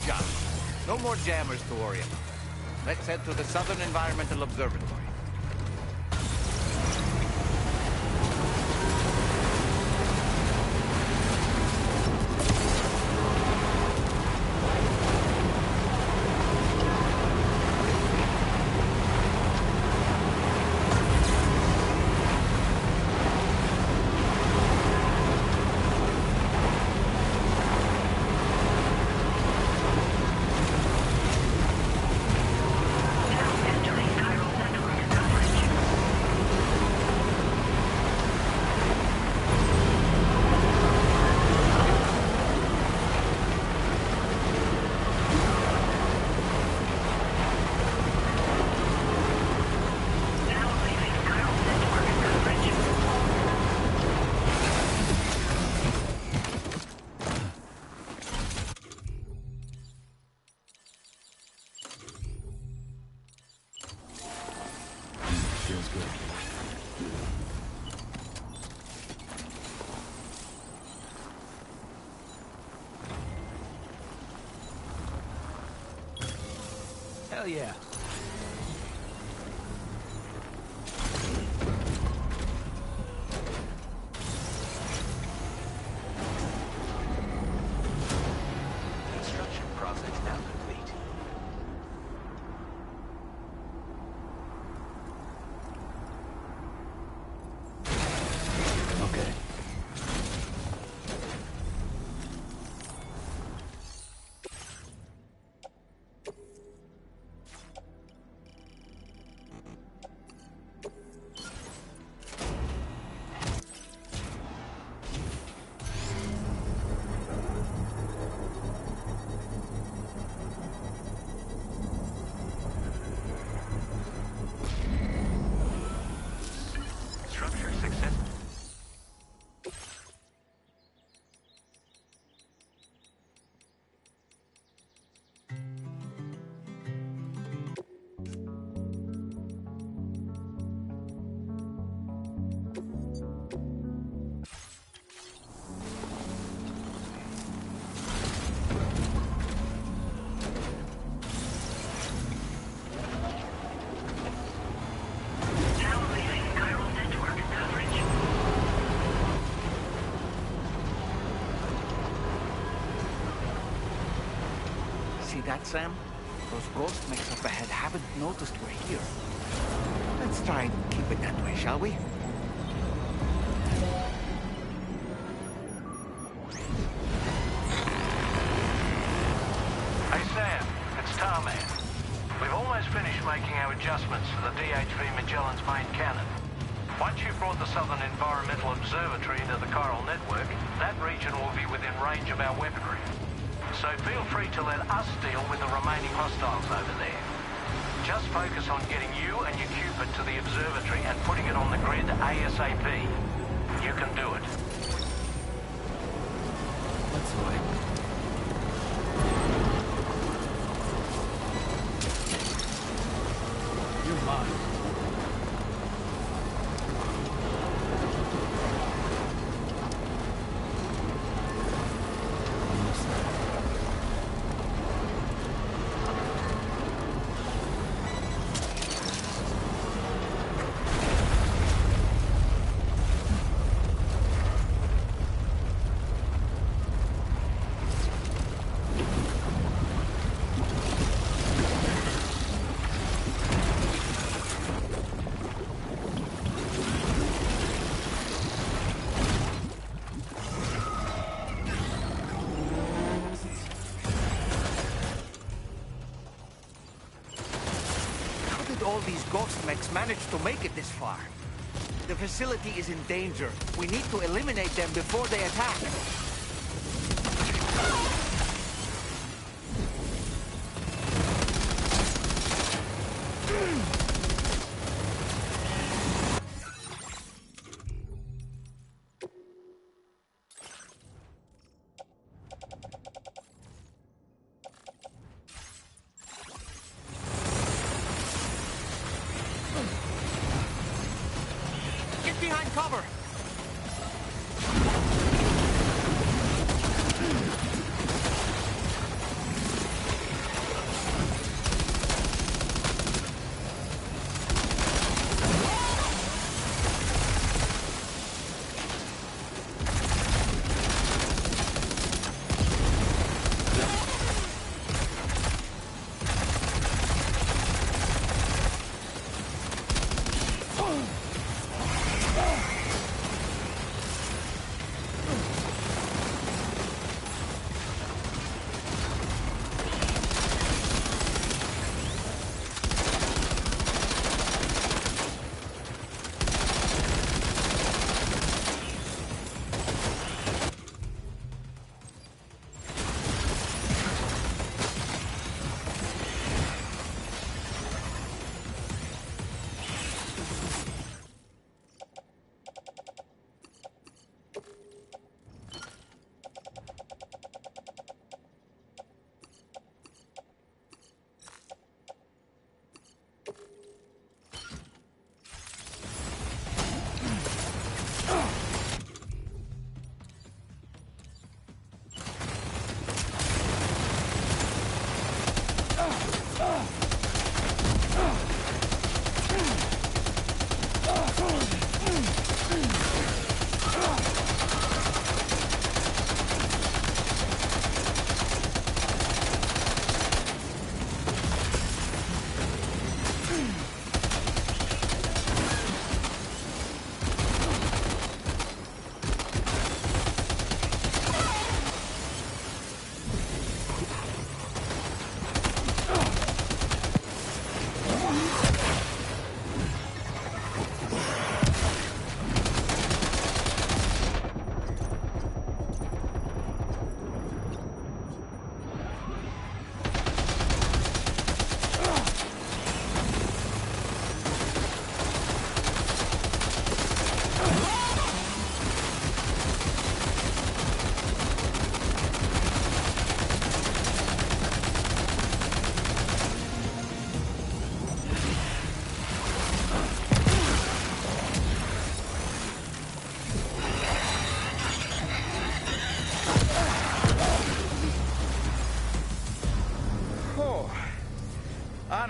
job. No more jammers to worry about. Let's head to the Southern Environmental Observatory. Feels good. Hell yeah. Construction process now complete. Okay. Structure successful. See that, Sam? Those ghost mechs up ahead haven't noticed we're here. Let's try and keep it that way, shall we? Hey Sam, it's Tarman. We've almost finished making our adjustments to the DHV Magellan's main cannon. Once you've brought the Southern Environmental Observatory into the chiral network, that region will be within range of our weaponry. So feel free to let us deal with the remaining hostiles over there. Just focus on getting you and your Cupid to the observatory and putting it on the grid ASAP. You can do it. That's the way. You're mine. How did all these ghost mechs manage to make it this far? The facility is in danger. We need to eliminate them before they attack. Get behind cover!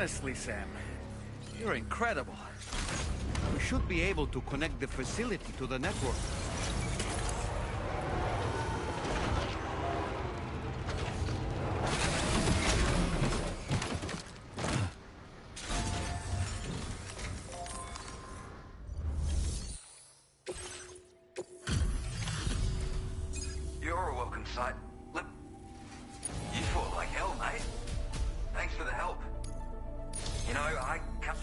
Honestly, Sam, you're incredible. We should be able to connect the facility to the network. You're a welcome sight. Look, you fought like hell, mate. Thanks for the help. You know, I can't...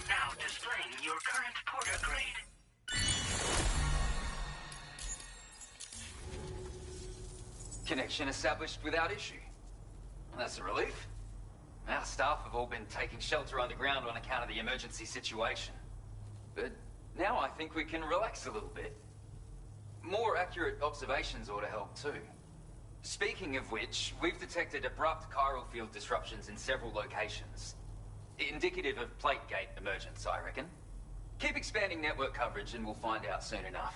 Now displaying your current porter grade. Connection established without issue. That's a relief. Our staff have all been taking shelter underground on account of the emergency situation. But now I think we can relax a little bit. More accurate observations ought to help too. Speaking of which, we've detected abrupt chiral field disruptions in several locations. Indicative of plate gate emergence, I reckon. Keep expanding network coverage and we'll find out soon enough.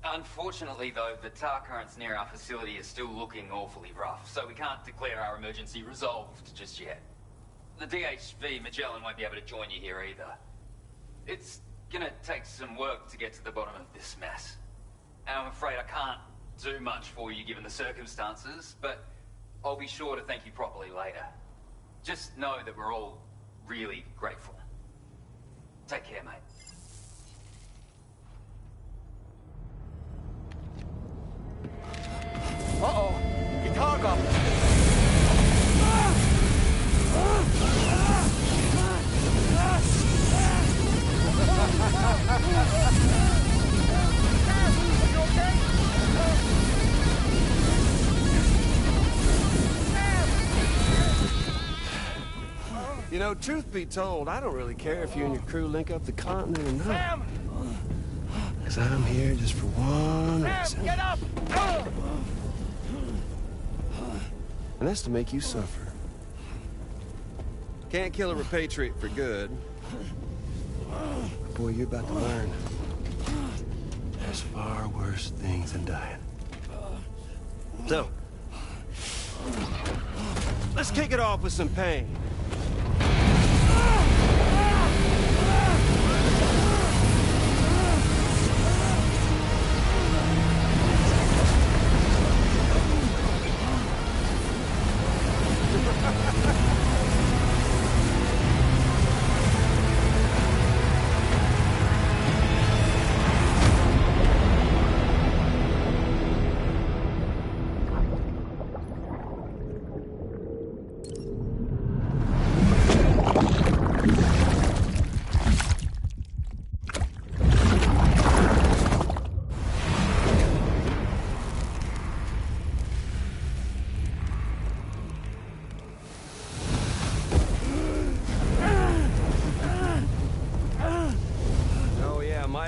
Unfortunately, though, the tar currents near our facility are still looking awfully rough, so we can't declare our emergency resolved just yet. The DHV Magellan won't be able to join you here either. It's gonna take some work to get to the bottom of this mess. And I'm afraid I can't do much for you given the circumstances, but I'll be sure to thank you properly later. Just know that we're all really grateful. Take care, mate. Uh-oh! Get cargo! You know, truth be told, I don't really care if you and your crew link up the continent or not. Because I'm here just for one reason. Get up! And that's to make you suffer. Can't kill a repatriate for good. But boy, you're about to learn. There's far worse things than dying. So, let's kick it off with some pain.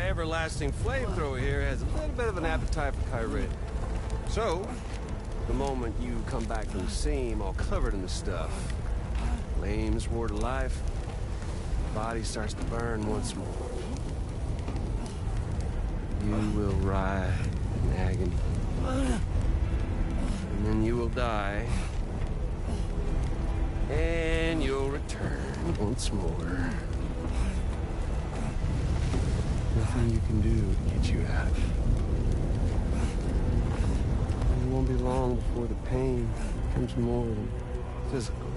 Everlasting flamethrower here has a little bit of an appetite for Kyrit. So, the moment you come back from the seam all covered in the stuff, flames roar to life, the body starts to burn once more. You will writhe in agony. And then you will die. And you'll return once more. Nothing you can do to get you out. And it won't be long before the pain becomes more than physical.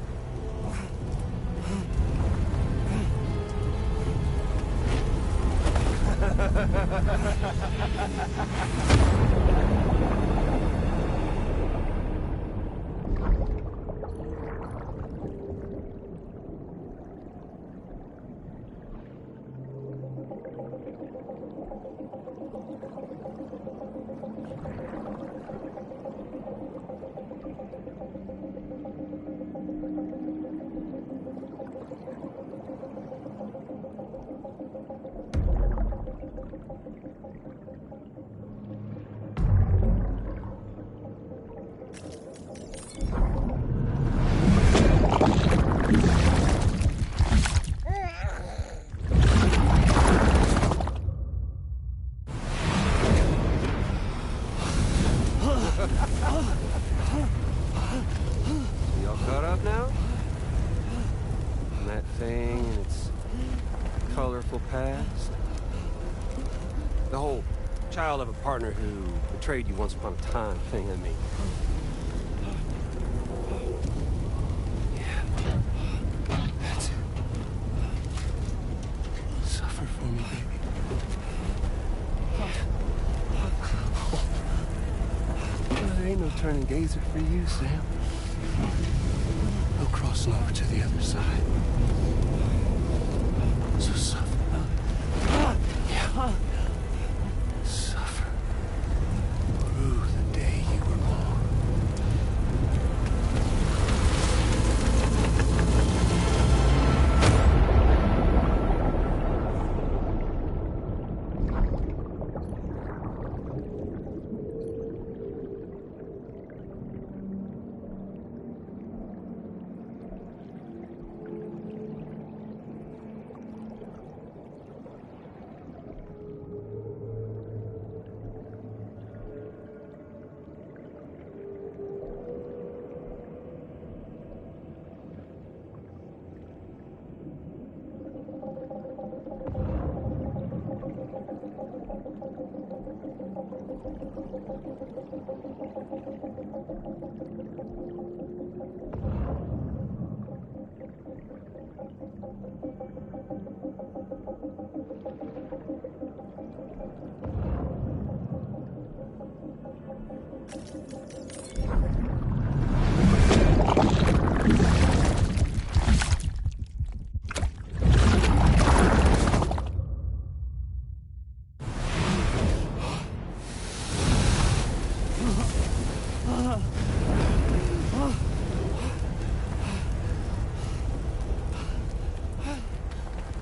and its colorful past. The whole child of a partner who betrayed you once upon a time thing, I mean. Yeah. That's it. Suffer for me, baby. There ain't no turning gazer for you, Sam. No crossing over to the other side. So suffer. Yeah. Suffer. Through the day you were born.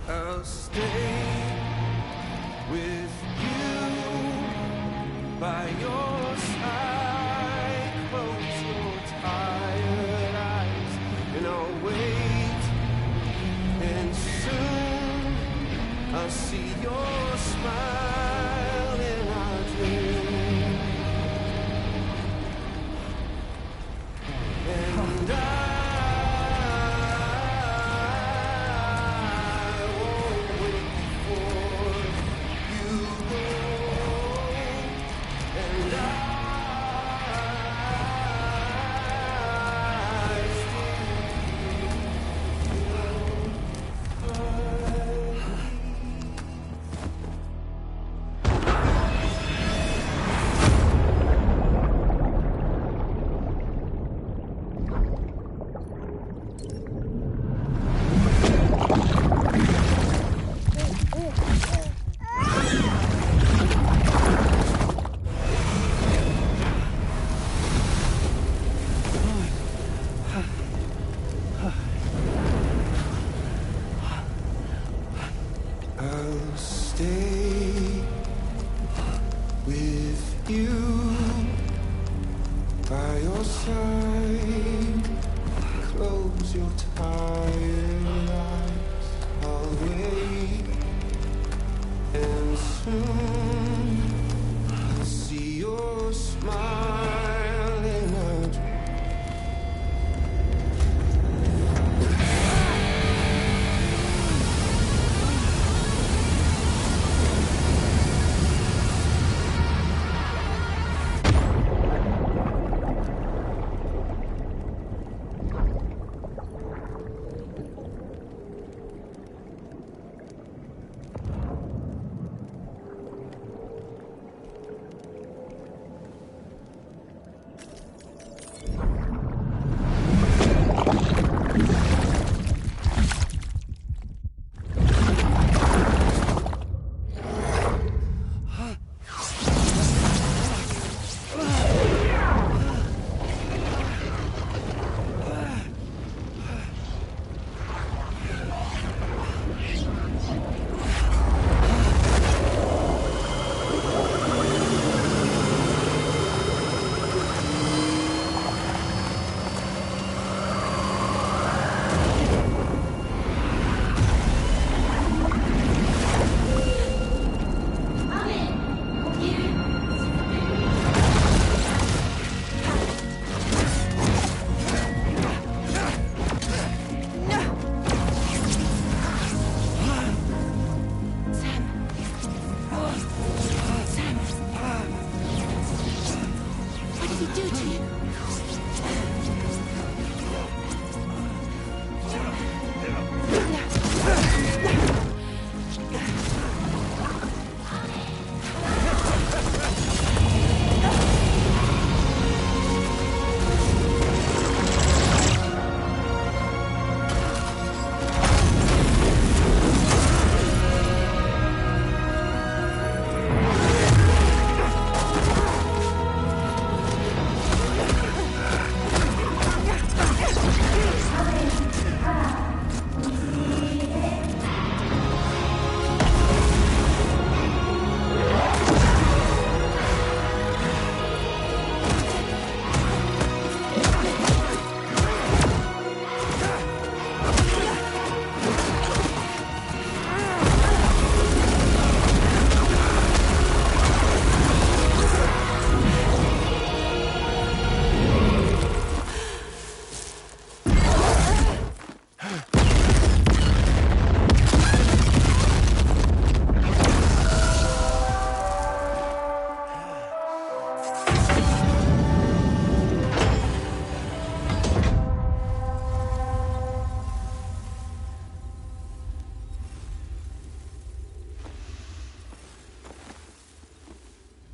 I'll stay with you by your side. Close your tired eyes and I'll wait. And soon I'll see your smile in our dream. And I'll stay with you by your side. Close your tired eyes. I'll wait, and soon I'll see your smile in a dream.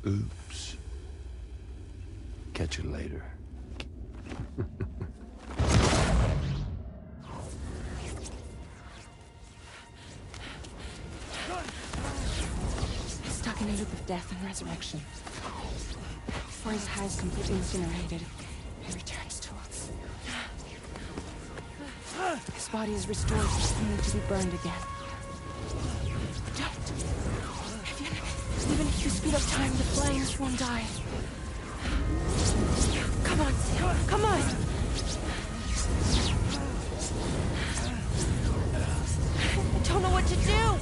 Oops. Catch you later. Stuck in a loop of death and resurrection. Before his high is completely incinerated, he returns to us. His body is restored, only to be burned again. Don't! Even if you speed up time, the flames won't die. Come on, Sam, come on! I don't know what to do!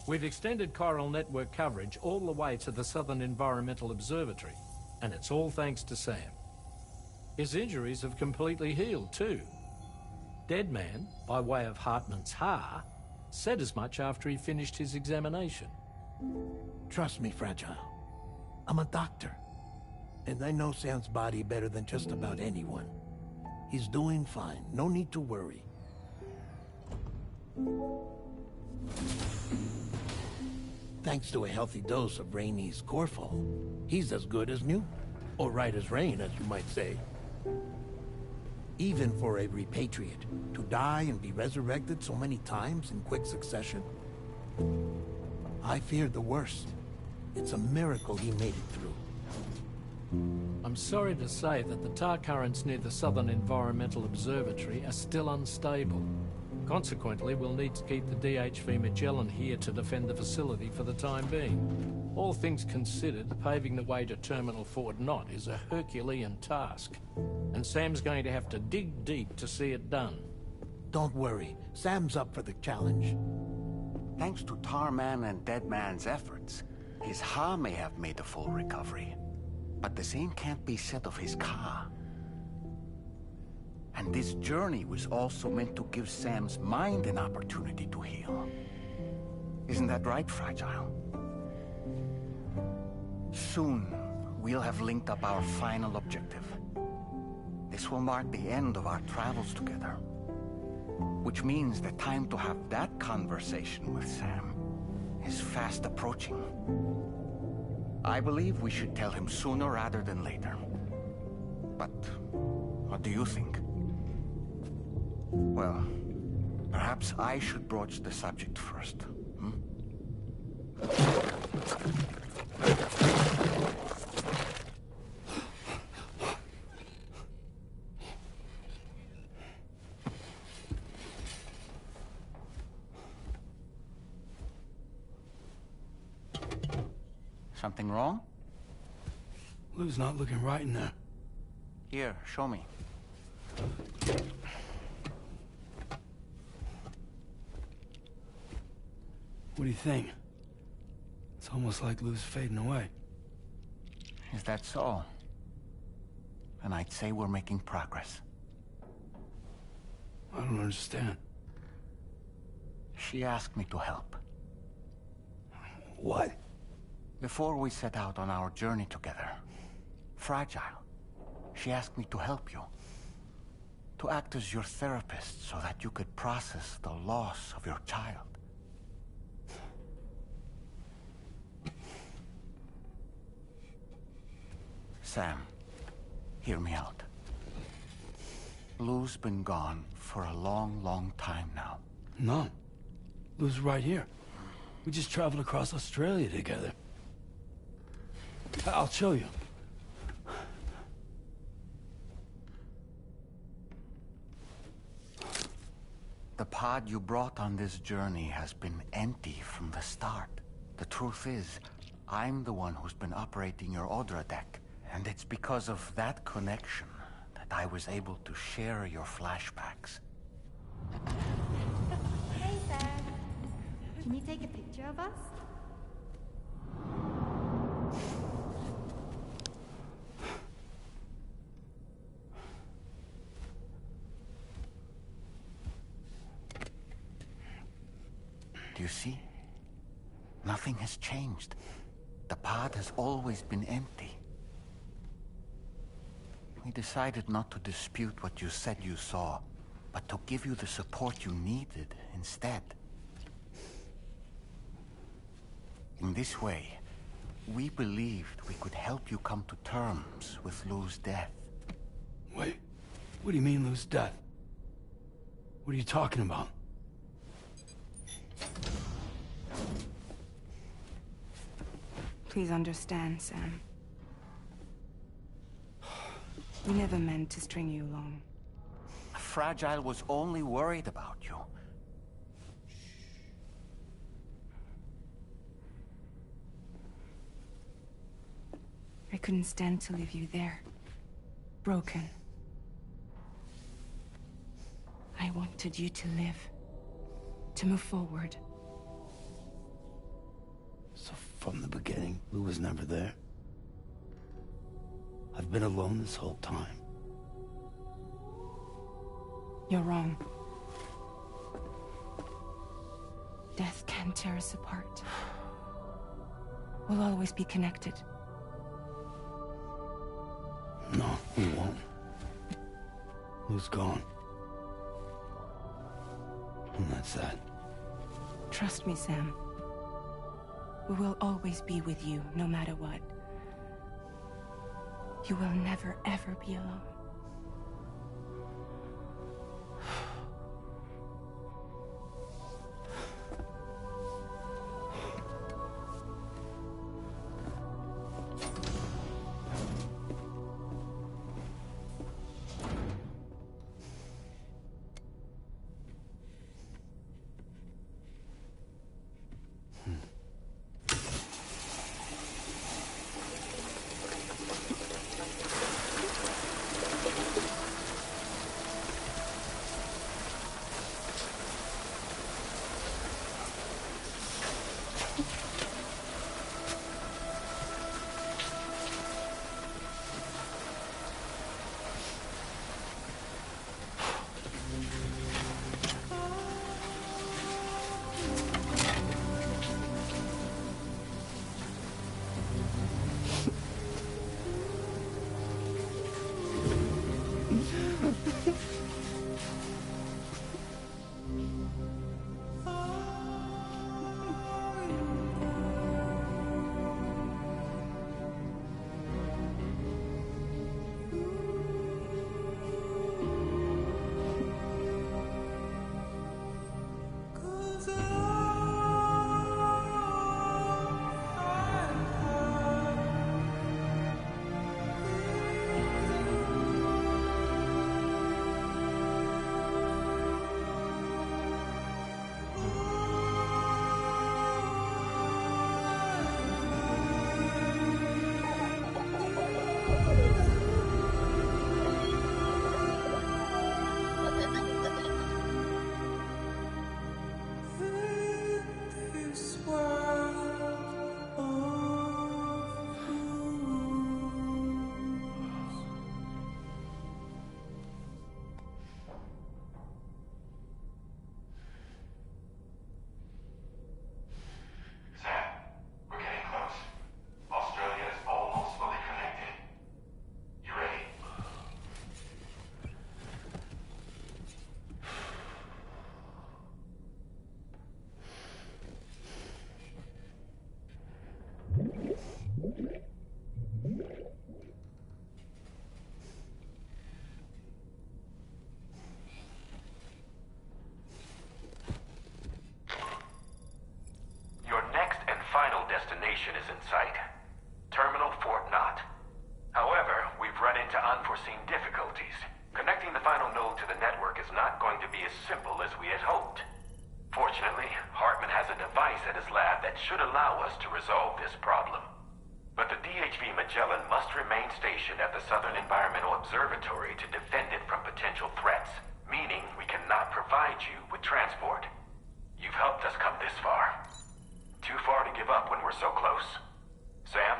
We've extended chiral network coverage all the way to the Southern Environmental Observatory, and it's all thanks to Sam. His injuries have completely healed too. Deadman, by way of Hartman's Ha, said as much after he finished his examination. Trust me, Fragile. I'm a doctor. And I know Sam's body better than just about anyone. He's doing fine. No need to worry. Thanks to a healthy dose of Rainey's Corfol, he's as good as new. Or right as rain, as you might say. Even for a repatriate, to die and be resurrected so many times in quick succession. I feared the worst. It's a miracle he made it through. I'm sorry to say that the tar currents near the Southern Environmental Observatory are still unstable. Consequently, we'll need to keep the DHV Magellan here to defend the facility for the time being. All things considered, paving the way to Terminal Fort Knott is a Herculean task. And Sam's going to have to dig deep to see it done. Don't worry. Sam's up for the challenge. Thanks to Tarman and Deadman's efforts, his Ha may have made a full recovery. But the same can't be said of his Ka. And this journey was also meant to give Sam's mind an opportunity to heal. Isn't that right, Fragile? Soon, we'll have linked up our final objective. This will mark the end of our travels together. Which means the time to have that conversation with Sam is fast approaching. I believe we should tell him sooner rather than later. But what do you think? Well, perhaps I should broach the subject first. Something wrong? Lou's not looking right in there. Here, show me. What do you think? It's almost like Lou's fading away. Is that so? And I'd say we're making progress. I don't understand. She asked me to help. What? Before we set out on our journey together, Fragile, she asked me to help you. To act as your therapist so that you could process the loss of your child. Sam, hear me out. Lou's been gone for a long, long time now. No. Lou's right here. We just traveled across Australia together. I'll show you. The pod you brought on this journey has been empty from the start. The truth is, I'm the one who's been operating your Odra deck. And it's because of that connection that I was able to share your flashbacks. Hey, Sam. Can you take a picture of us? Do you see? Nothing has changed. The pod has always been empty. We decided not to dispute what you said you saw, but to give you the support you needed instead. In this way, we believed we could help you come to terms with Lou's death. Wait, what do you mean Lou's death? What are you talking about? Please understand, Sam. We never meant to string you along. Fragile was only worried about you. I couldn't stand to leave you there. Broken. I wanted you to live. To move forward. So from the beginning, Lou was never there? I've been alone this whole time. You're wrong. Death can tear us apart. We'll always be connected. No, we won't. Lou's gone. And that's that. Trust me, Sam. We will always be with you, no matter what. You will never, ever be alone. should allow us to resolve this problem. But the DHV Magellan must remain stationed at the Southern Environmental Observatory to defend it from potential threats, meaning we cannot provide you with transport. You've helped us come this far. Too far to give up when we're so close. Sam,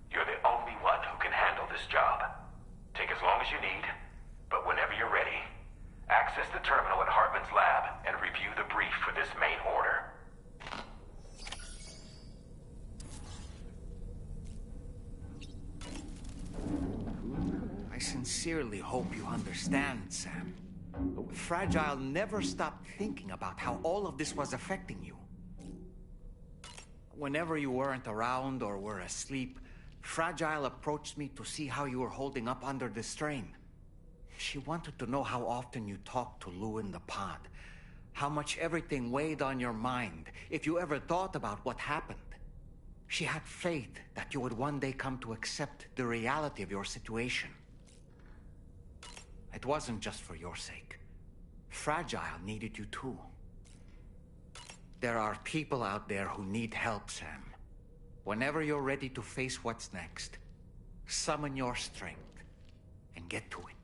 you're the only one who can handle this job. Take as long as you need, but whenever you're ready, access the terminal at Hartman's lab and review the brief for this main order. I sincerely hope you understand, Sam. Fragile never stopped thinking about how all of this was affecting you. Whenever you weren't around or were asleep, Fragile approached me to see how you were holding up under the strain. She wanted to know how often you talked to Lou in the pod, how much everything weighed on your mind, if you ever thought about what happened. She had faith that you would one day come to accept the reality of your situation. It wasn't just for your sake. Fragile needed you too. There are people out there who need help, Sam. Whenever you're ready to face what's next, summon your strength and get to it.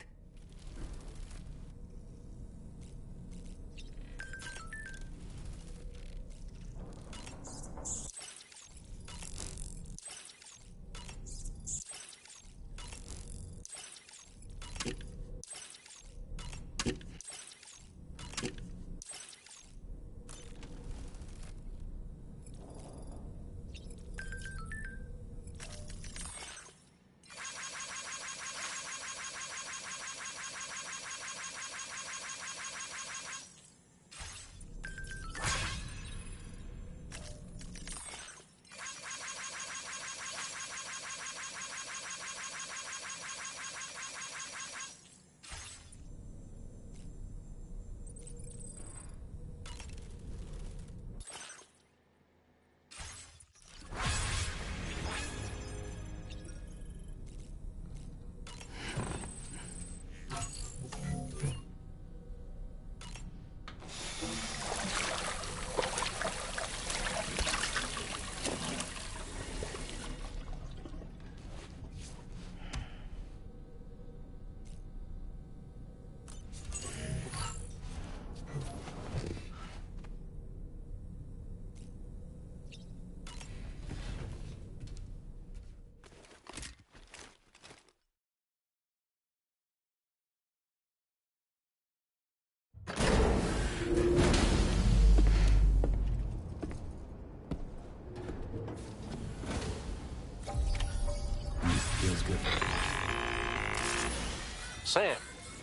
Sam,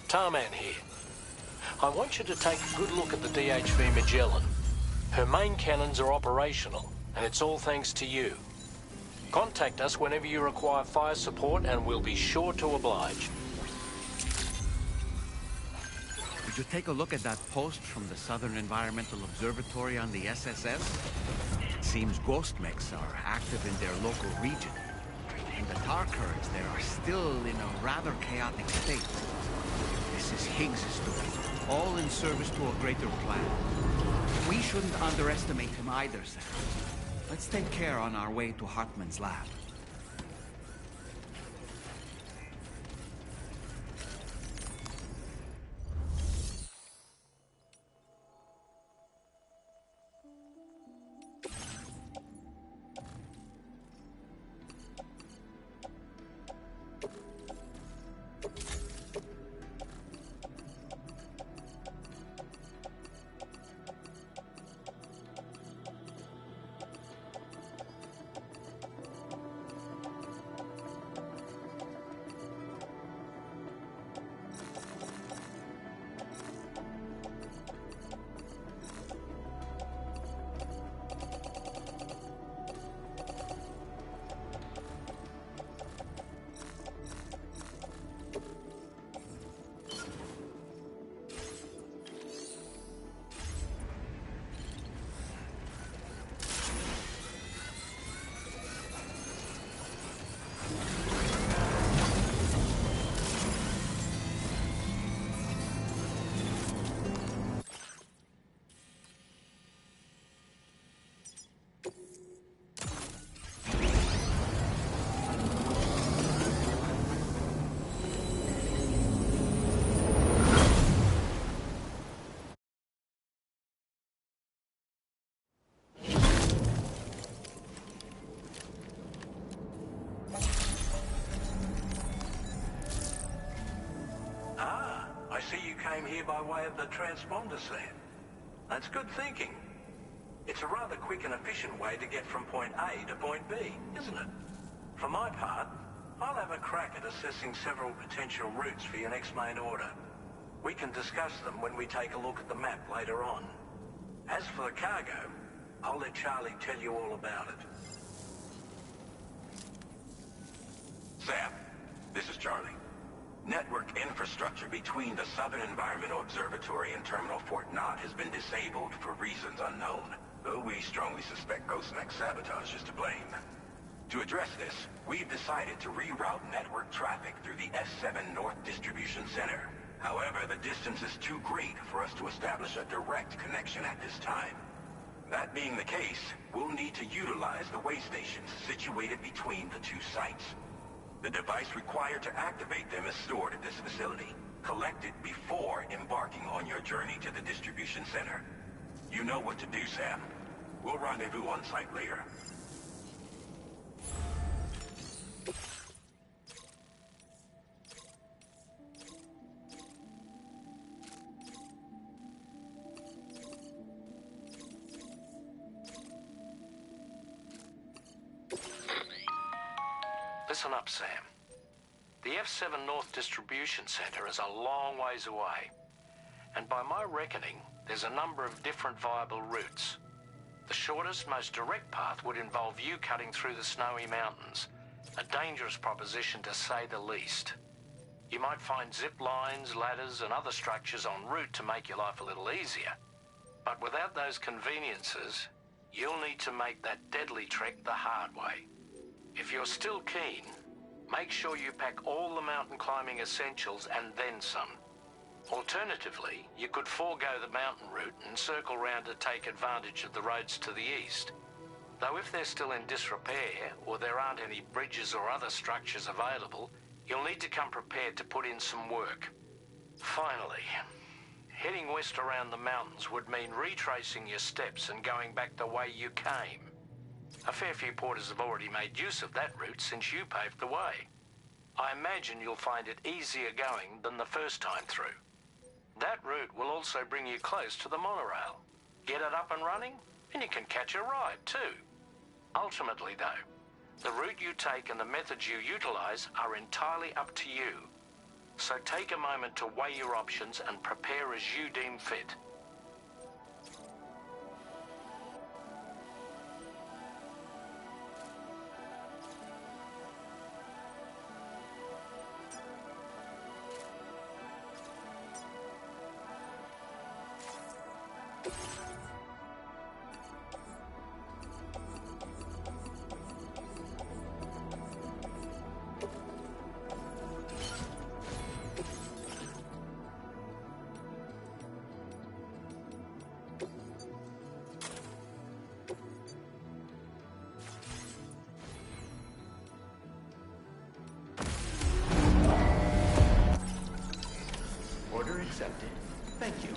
Tarman here. I want you to take a good look at the DHV Magellan. Her main cannons are operational, and it's all thanks to you. Contact us whenever you require fire support, and we'll be sure to oblige. Did you take a look at that post from the Southern Environmental Observatory on the SSS? It seems ghost mechs are active in their local region. And the tar currents there are still in a rather chaotic state. This is Higgs's doing, all in service to a greater plan. We shouldn't underestimate him either, Sam. Let's take care on our way to Hartman's lab. here by way of the transponder, Sam. That's good thinking. It's a rather quick and efficient way to get from point A to point B, isn't it? For my part, I'll have a crack at assessing several potential routes for your next main order. We can discuss them when we take a look at the map later on. As for the cargo, I'll let Charlie tell you all about it. Sam, this is Charlie. Network infrastructure between the Southern Environmental Observatory and Terminal Fort Knott has been disabled for reasons unknown, though we strongly suspect Ghostneck's sabotage is to blame. To address this, we've decided to reroute network traffic through the S7 North Distribution Center. However, the distance is too great for us to establish a direct connection at this time. That being the case, we'll need to utilize the way stations situated between the two sites. The device required to activate them is stored at this facility. Collect it before embarking on your journey to the distribution center. You know what to do, Sam. We'll rendezvous on site later. Listen up, Sam. The F7 North Distribution Center is a long ways away. And by my reckoning, there's a number of different viable routes. The shortest, most direct path would involve you cutting through the snowy mountains. A dangerous proposition, to say the least. You might find zip lines, ladders, and other structures en route to make your life a little easier. But without those conveniences, you'll need to make that deadly trek the hard way. If you're still keen, make sure you pack all the mountain climbing essentials and then some. Alternatively, you could forego the mountain route and circle round to take advantage of the roads to the east. Though if they're still in disrepair, or there aren't any bridges or other structures available, you'll need to come prepared to put in some work. Finally, heading west around the mountains would mean retracing your steps and going back the way you came. A fair few porters have already made use of that route since you paved the way. I imagine you'll find it easier going than the first time through. That route will also bring you close to the monorail. Get it up and running, and you can catch a ride too. Ultimately though, the route you take and the methods you utilize are entirely up to you. So take a moment to weigh your options and prepare as you deem fit. Order accepted. Thank you.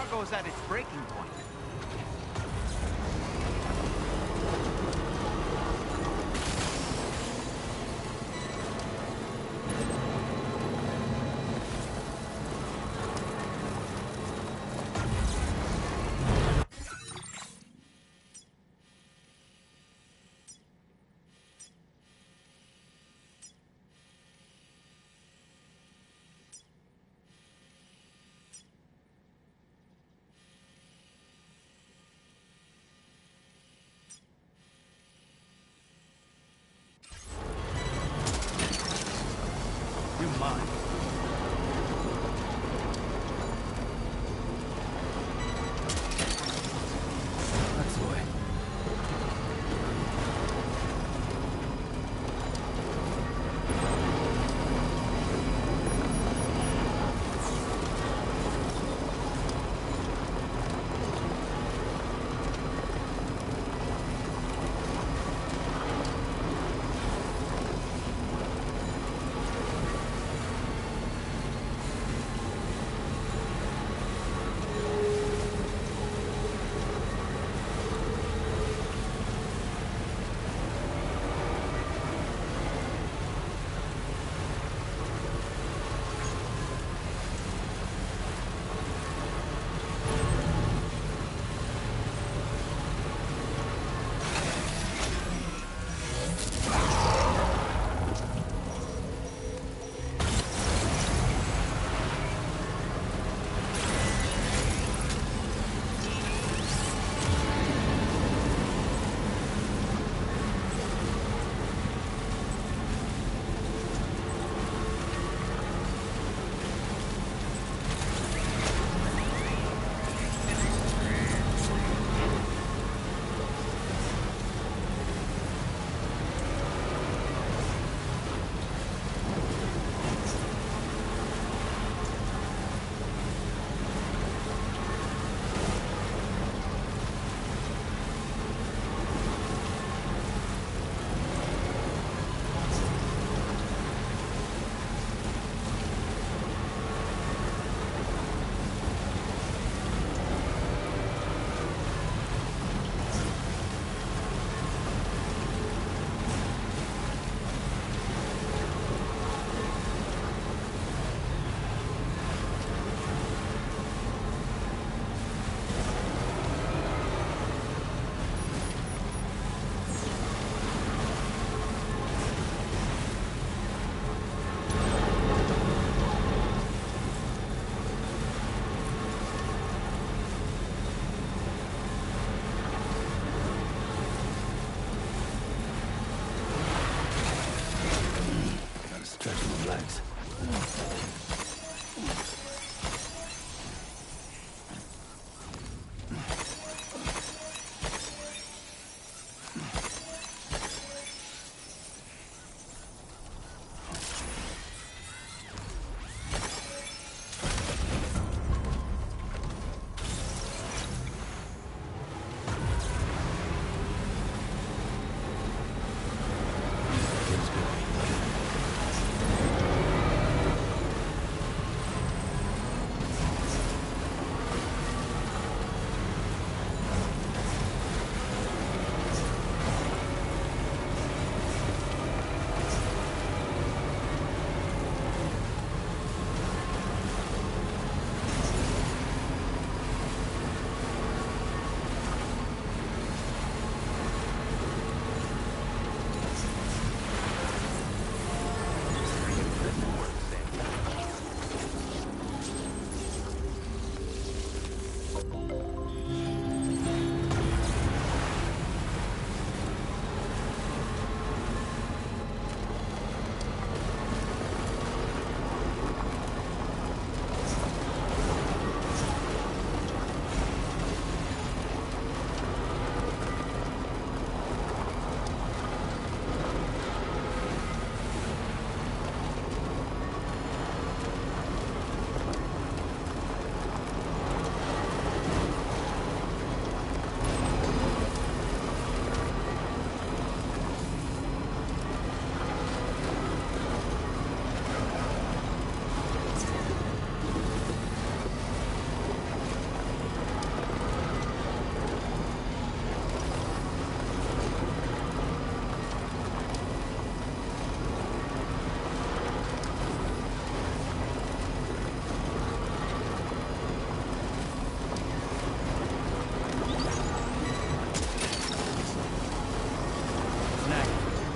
cargo's at its breaking point.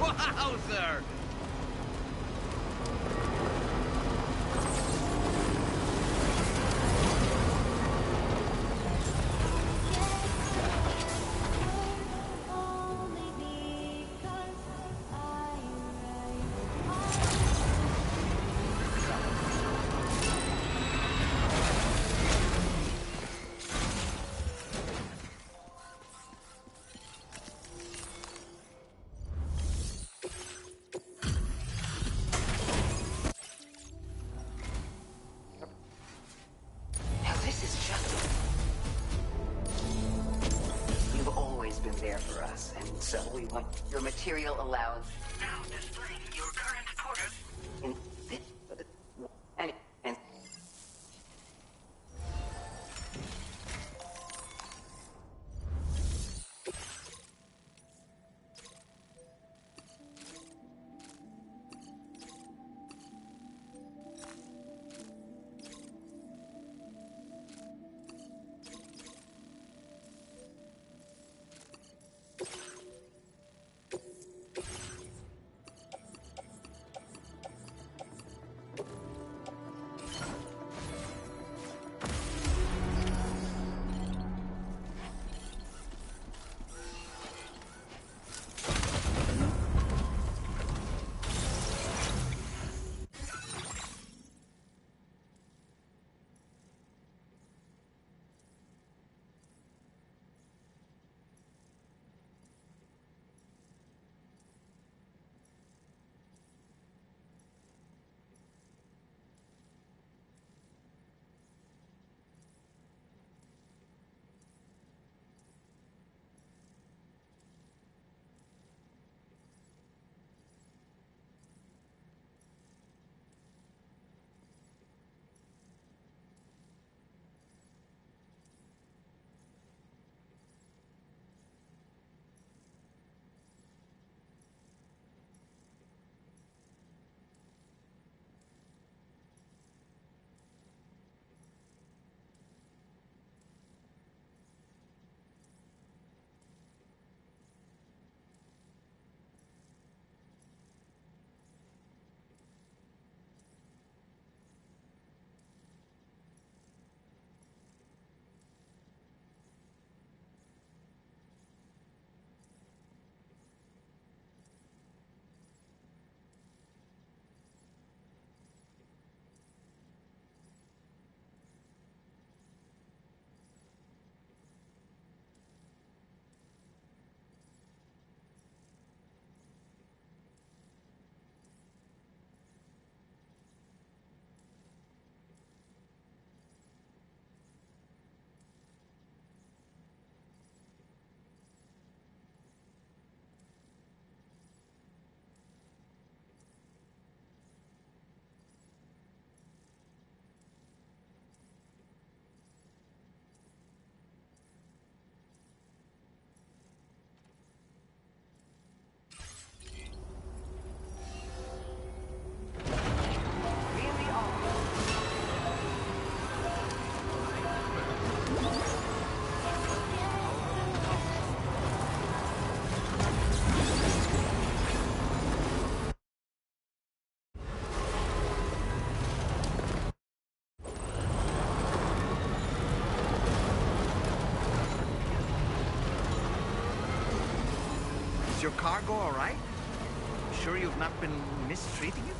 Wowzer! Now this is just... You've always been there for us, and so we want your material allowance. Now displaying your current quarters. In this... And... Is your cargo all right? Sure you've not been mistreating it?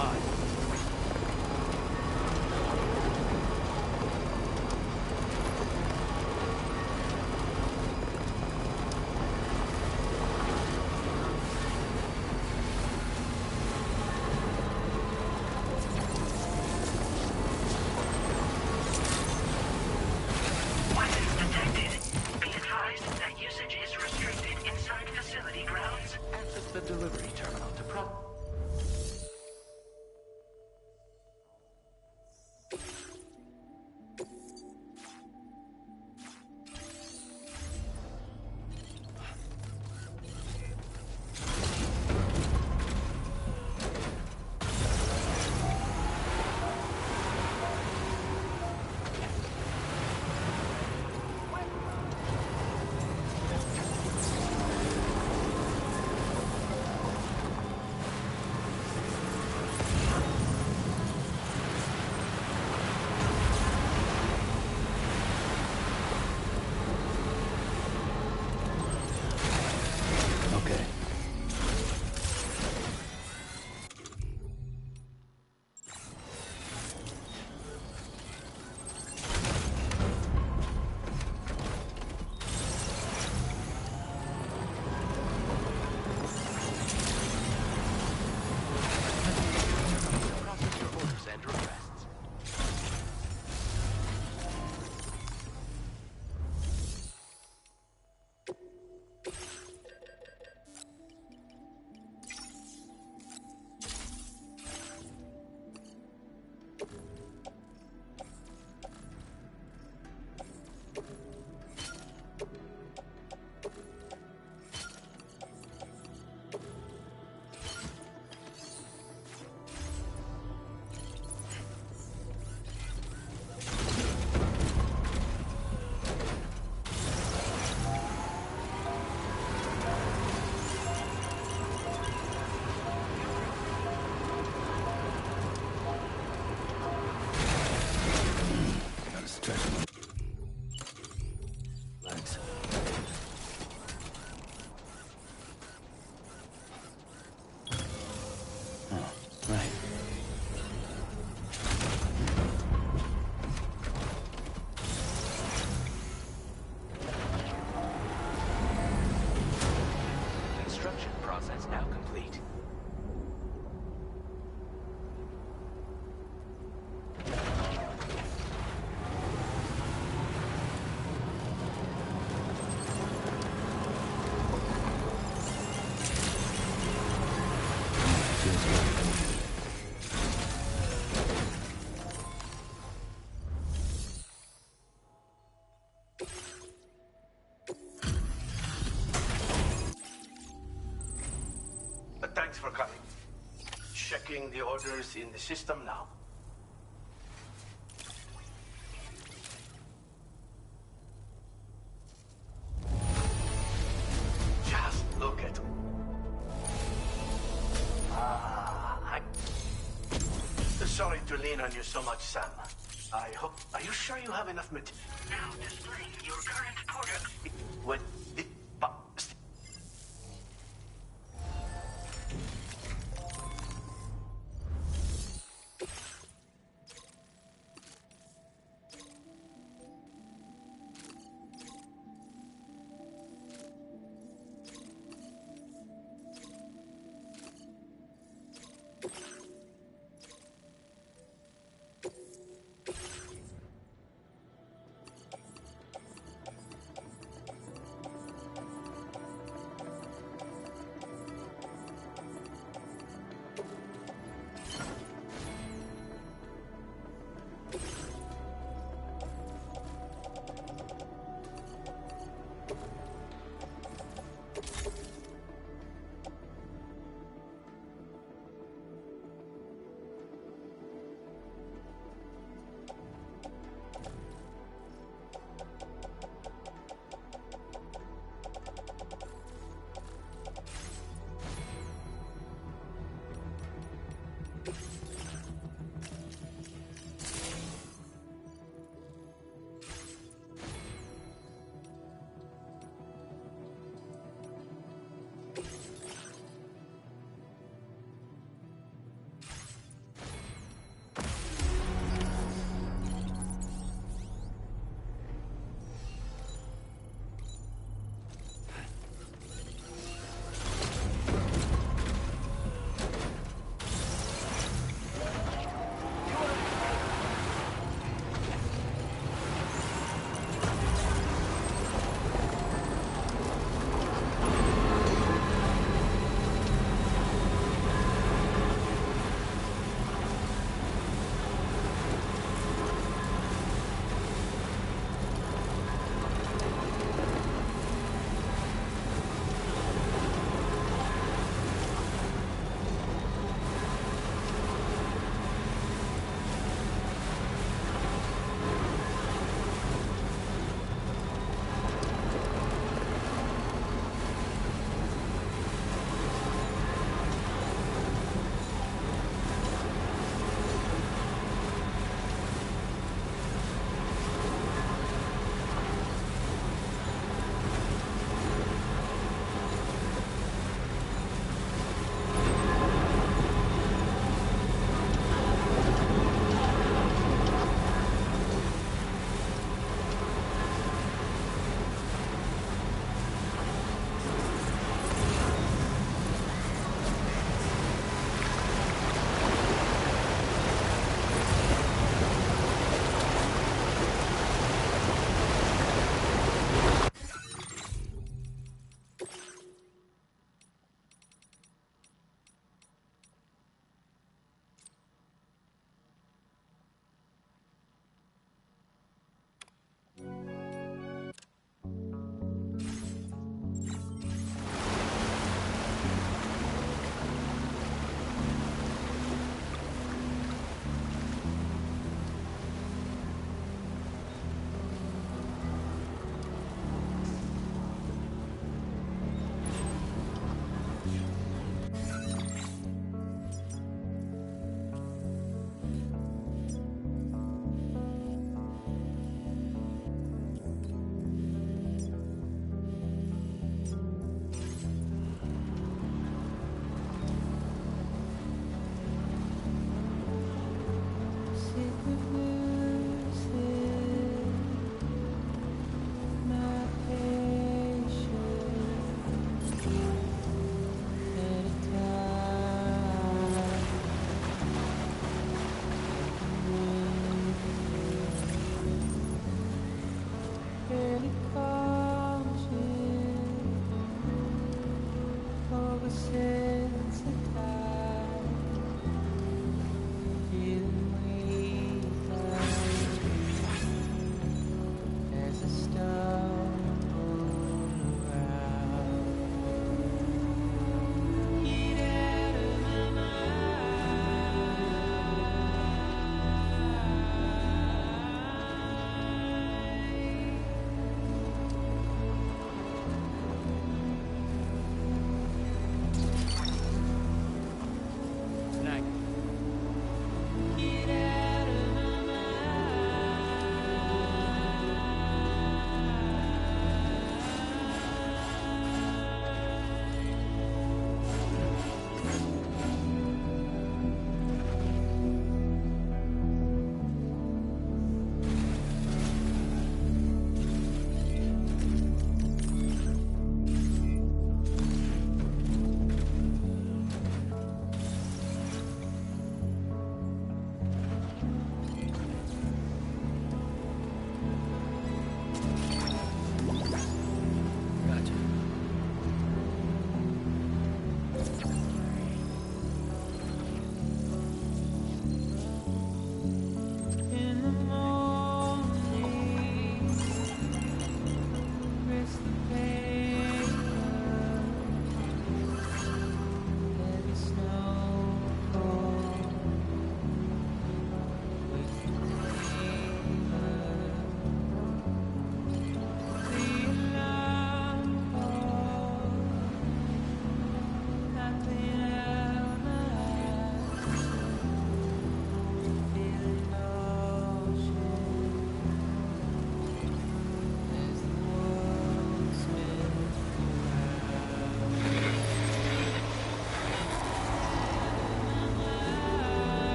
mine. Weapons detected. Be advised that usage is restricted inside facility grounds. Exit the delivery terminal to Okay. process your orders and requests. Gotta stretch my legs. Oh, right. Construction process now complete. Feels good. Thanks for coming. Checking the orders in the system now. Just look at them. I'm sorry to lean on you so much, Sam. I hope. Are you sure you have enough material? Now displaying your current product. What?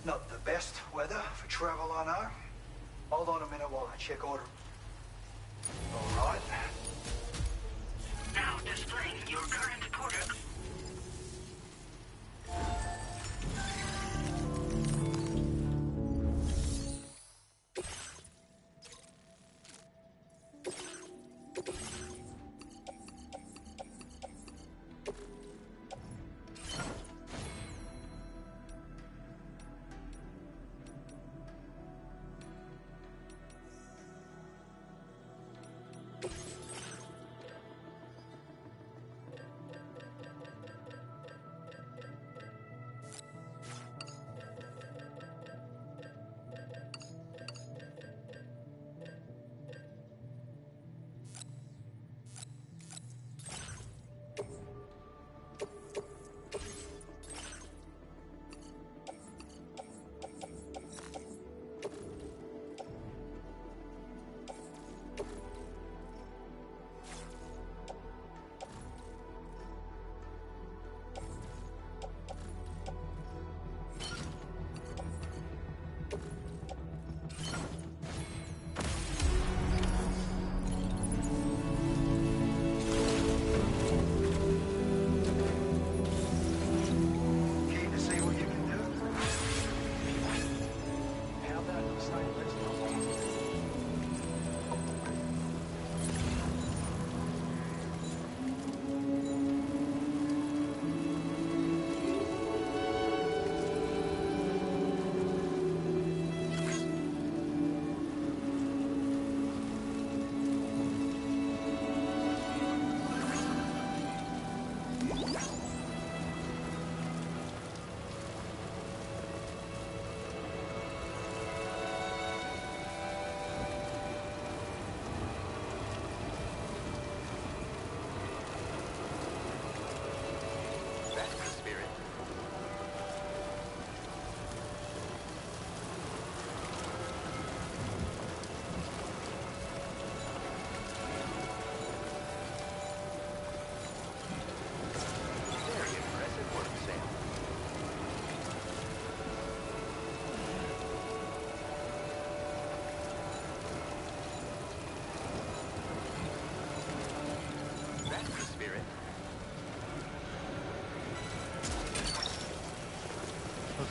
Not the best weather for travel, I know. Hold on a minute while I check order. All right. Now displaying your current order.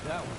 That one.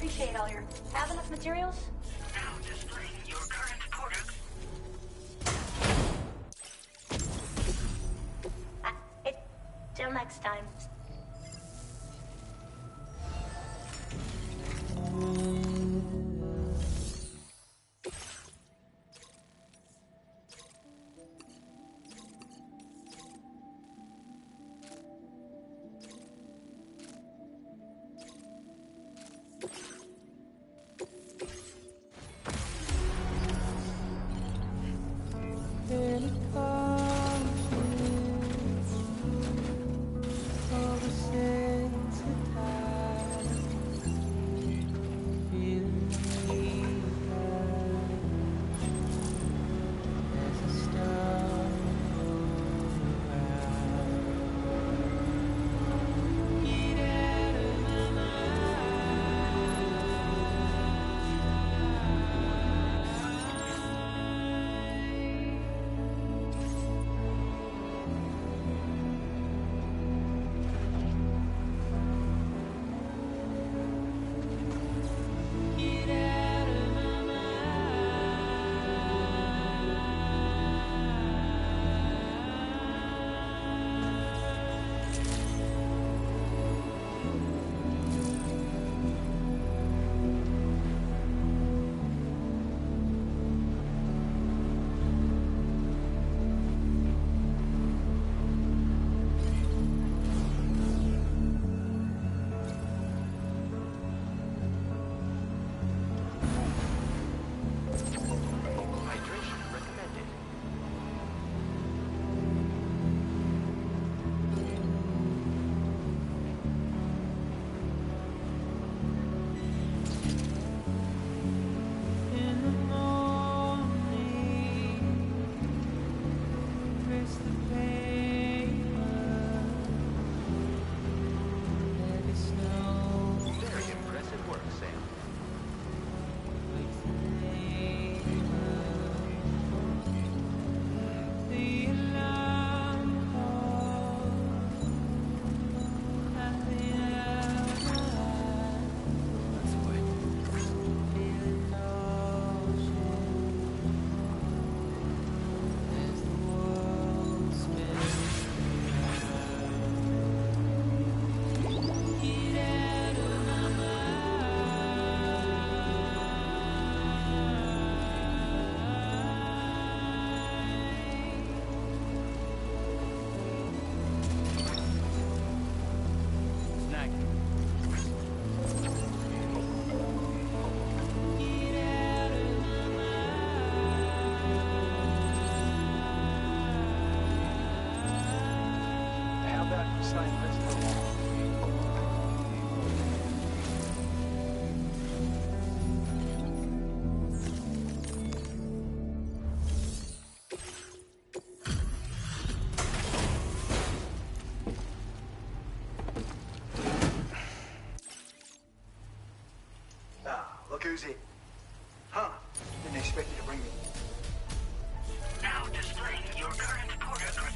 Appreciate all your... Have enough materials? Now displaying your current products. Till next time. stay in this for a while. Look who's here. Huh. Didn't expect you to bring me. Now displaying your current port address.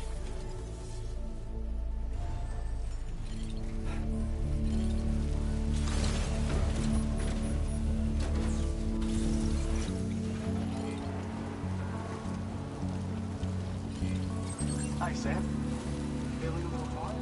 Hey, Sam. Feeling a little tired?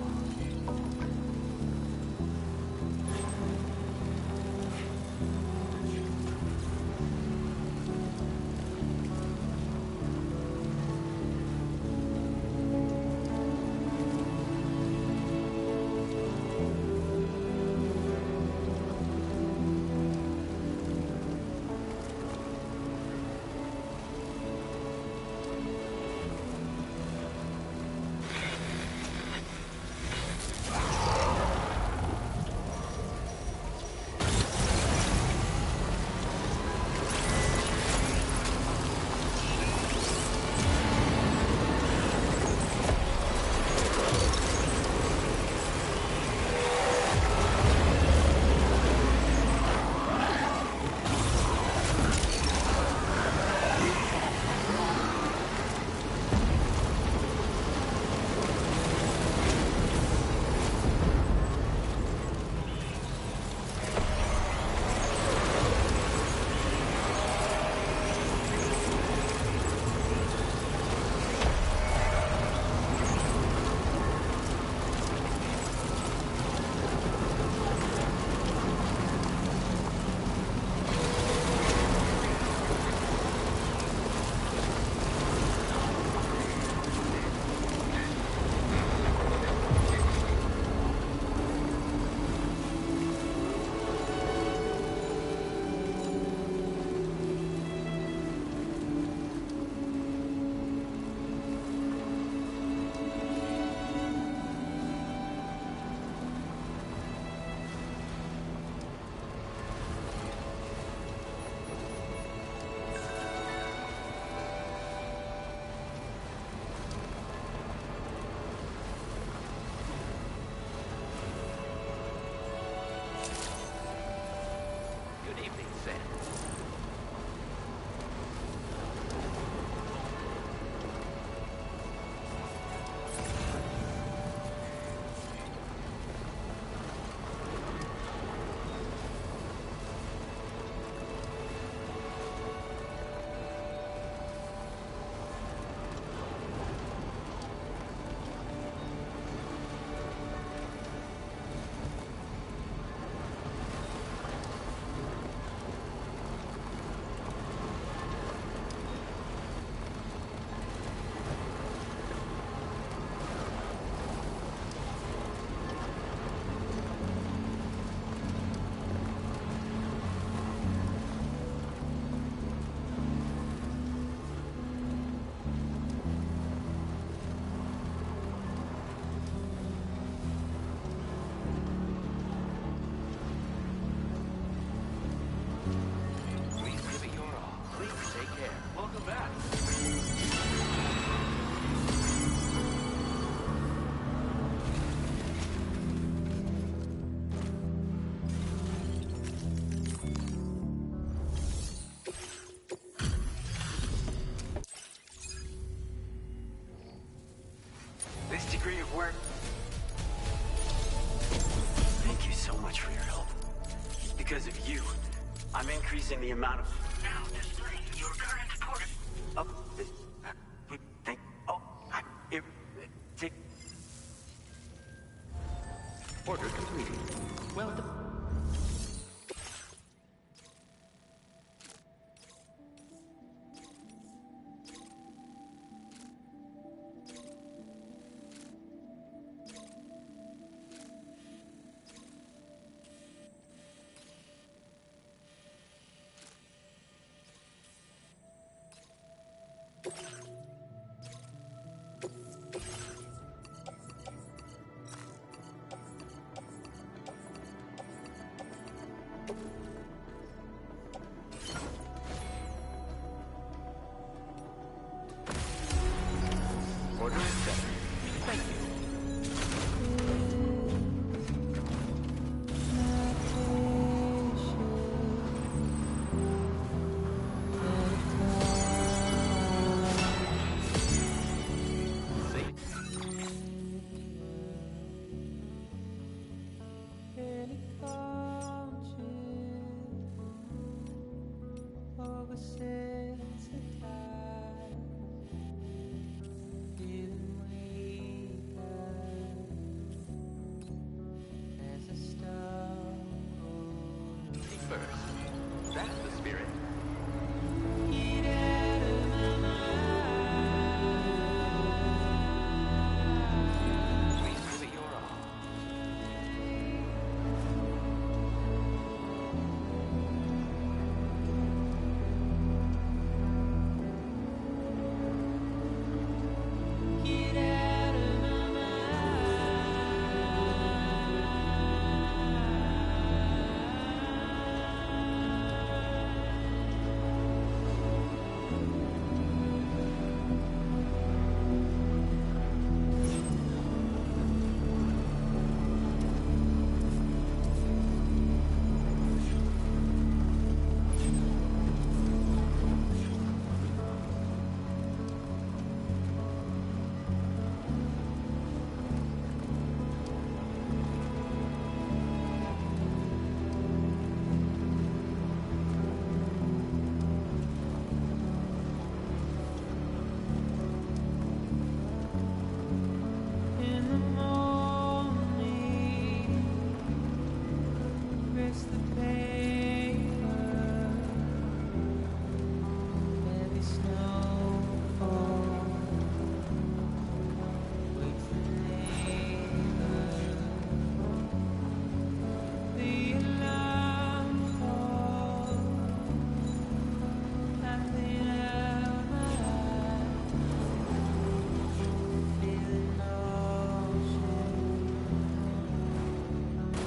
Degree of work. Thank you so much for your help. Because of you, I'm increasing the amount of... Now displaying your current port... Order completed. Well done.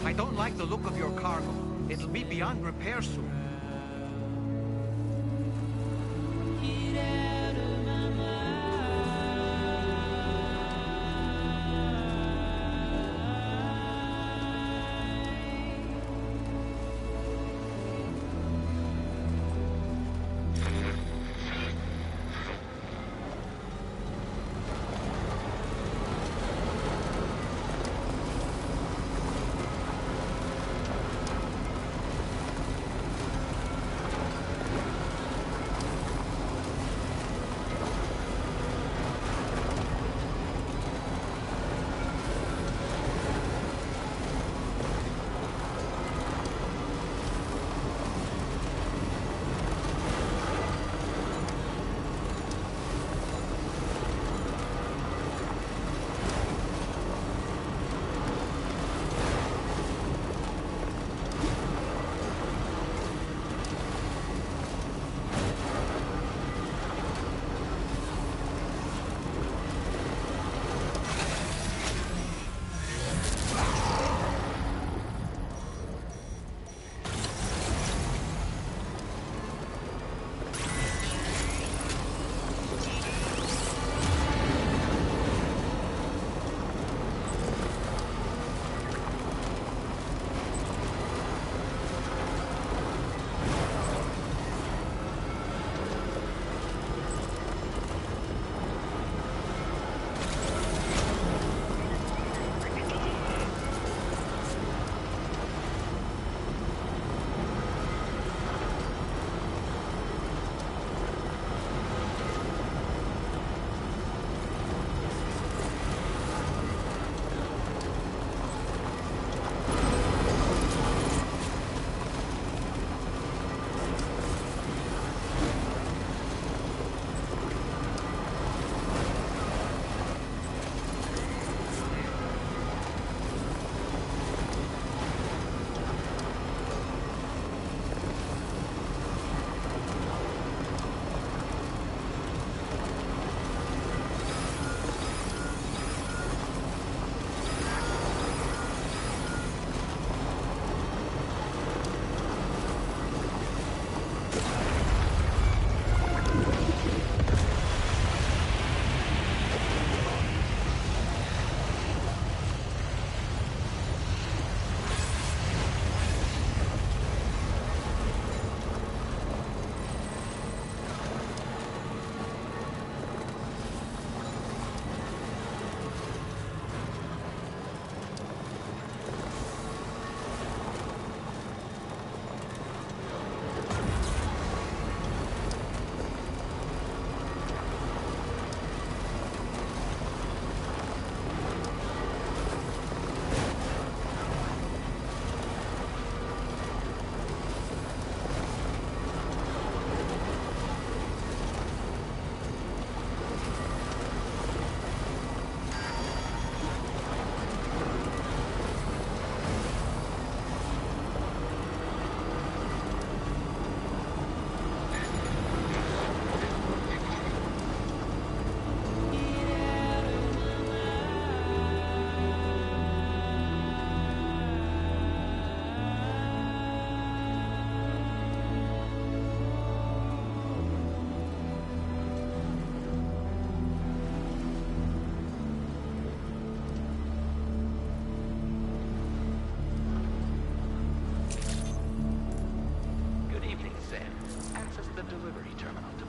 I don't like the look of your cargo. It'll be beyond repair soon.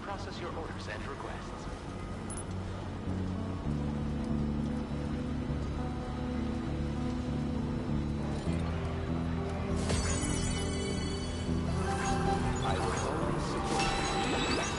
process your orders and requests. I will always support you.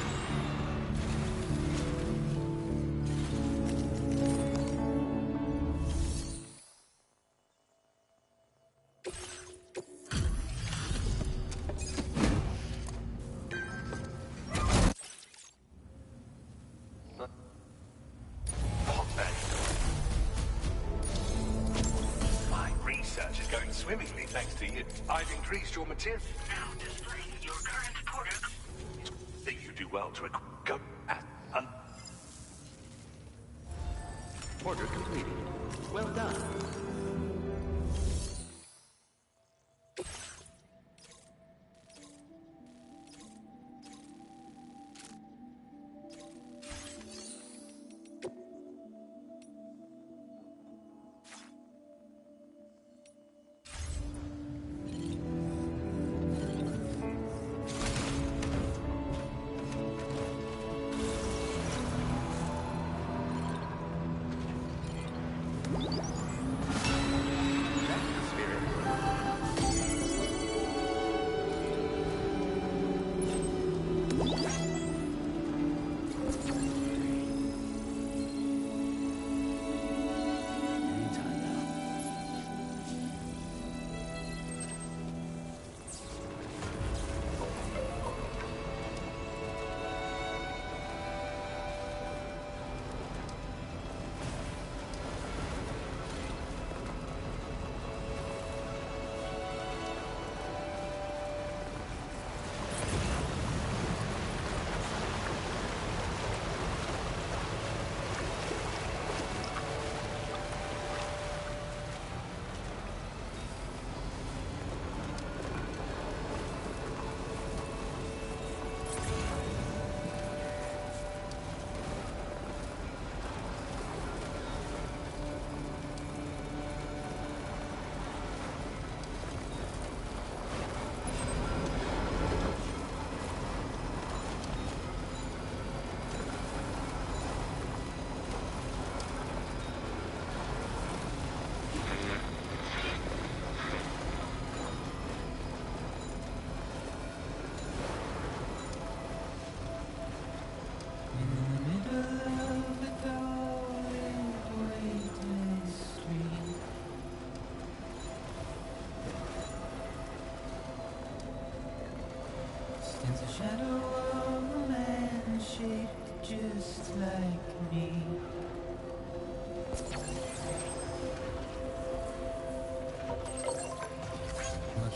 Swimmingly, thanks to you. I've increased your material. Now displaying your current product. Think you do well to go at Order completed. Well done.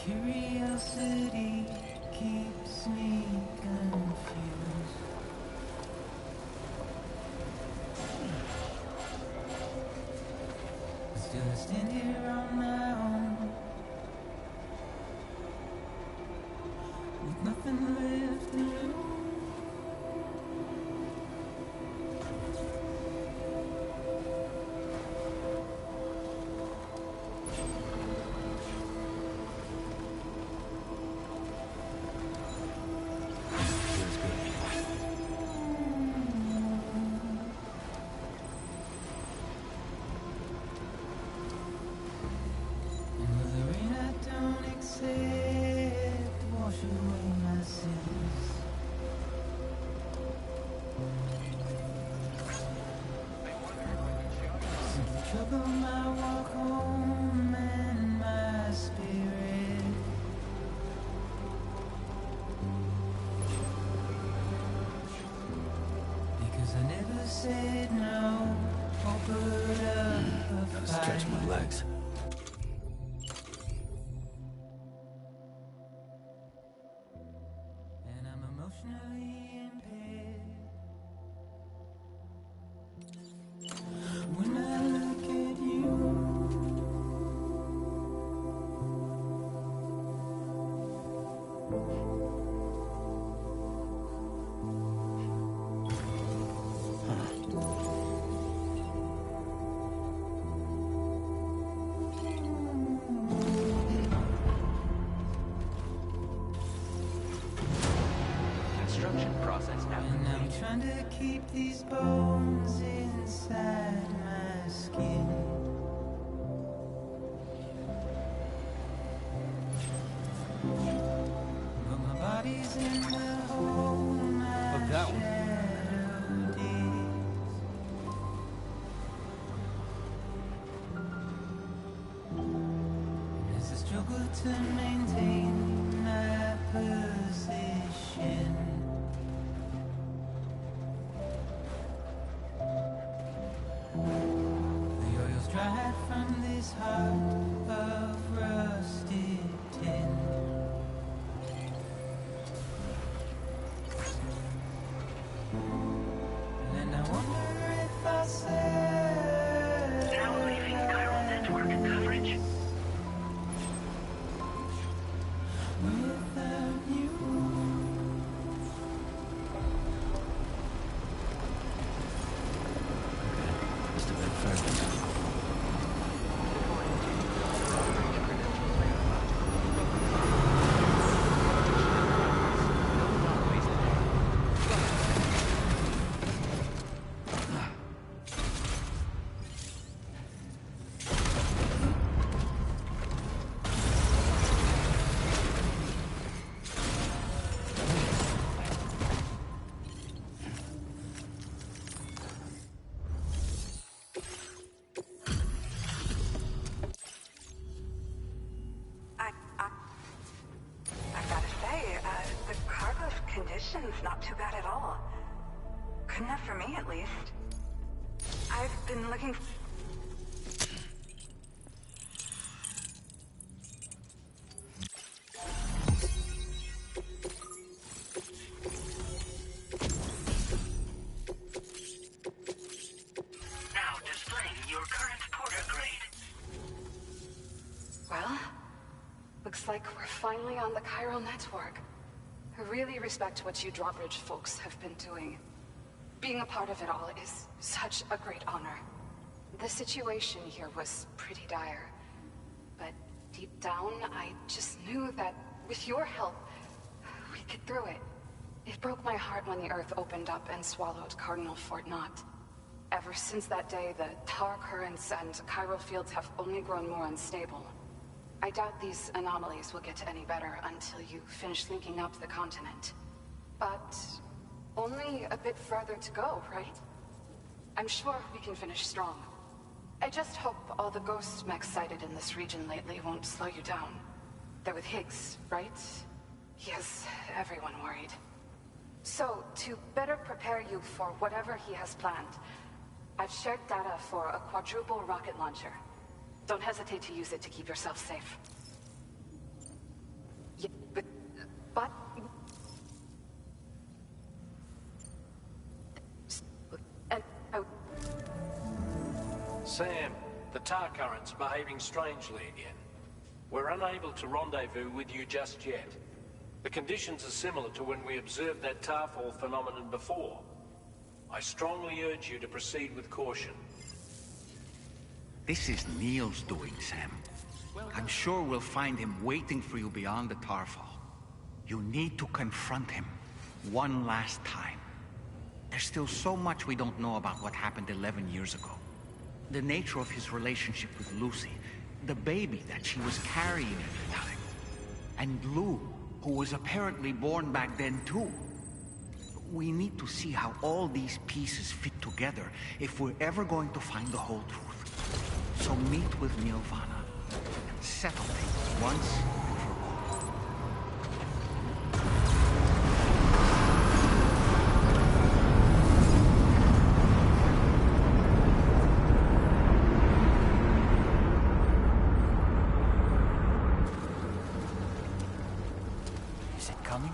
Curiosity keeps me confused. Still I stand here on my own, with nothing left to lose. Trouble my walk home and my spirit. Because I never said no or put up a fight. Stretch my legs. And I'm emotionally impaired. When I look at you, Construction process now and I'm complete. trying to keep these bones inside my skin. But my body's in the hole my that one. shadow digs. As I struggle to maintain my position. The oil's dried from this heart of rusted tin. And I wonder if I said Now leaving chiral network coverage. without you. Must have been further. I gotta say, the cargo's condition's not too bad at all. Good enough for me, at least. I've been looking. Now displaying your current porter grade. Well, looks like we're finally on the chiral network. I really respect what you drawbridge folks have been doing. Being a part of it all is such a great honor. The situation here was pretty dire, but deep down, I just knew that with your help, we'd get through it. It broke my heart when the Earth opened up and swallowed Cardinal Fort Knott. Ever since that day, the tar currents and chiral fields have only grown more unstable. I doubt these anomalies will get any better until you finish linking up the continent. But only a bit further to go, right? I'm sure we can finish strong. I just hope all the ghost mechs sighted in this region lately won't slow you down. They're with Higgs, right? He has everyone worried. So, to better prepare you for whatever he has planned, I've shared data for a quadruple rocket launcher. Don't hesitate to use it to keep yourself safe. Yeah, but... And... Sam, the tar current's behaving strangely again. We're unable to rendezvous with you just yet. The conditions are similar to when we observed that tarfall phenomenon before. I strongly urge you to proceed with caution. This is Neil's doing, Sam. I'm sure we'll find him waiting for you beyond the tarfall. You need to confront him one last time. There's still so much we don't know about what happened 11 years ago. The nature of his relationship with Lucy, the baby that she was carrying at the time, and Lou, who was apparently born back then too. We need to see how all these pieces fit together if we're ever going to find the whole truth. So meet with Nirvana and settle things once and for all. Is it coming?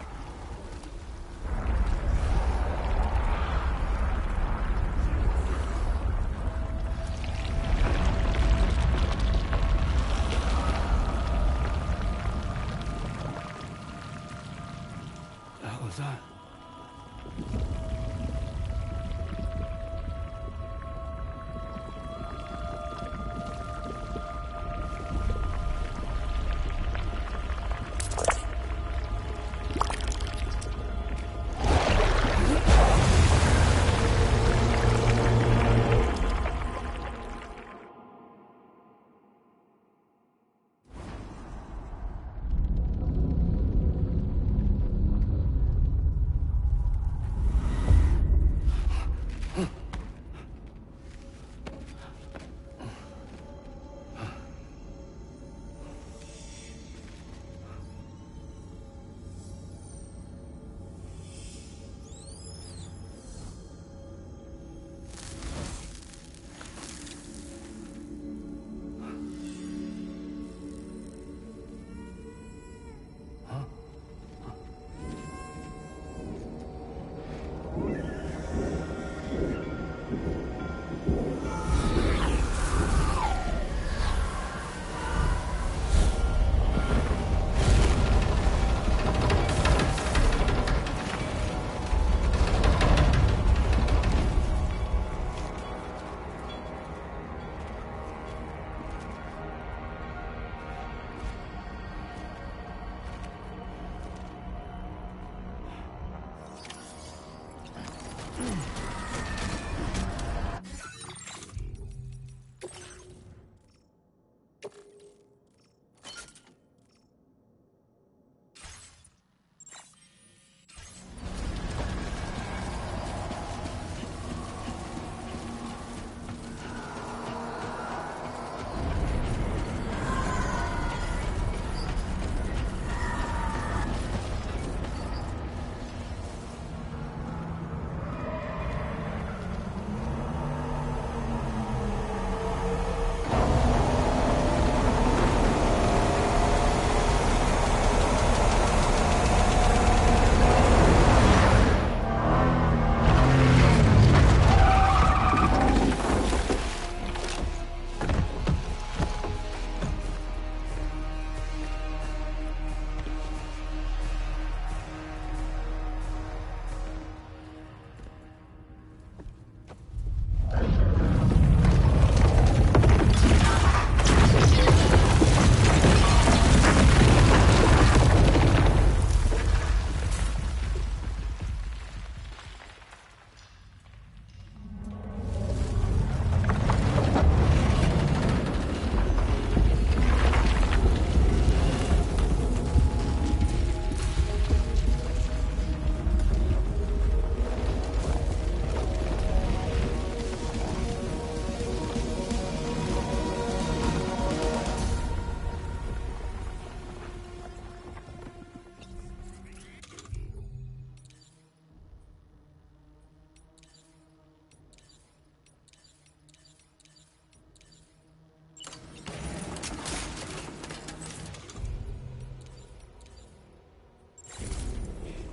The hell is that?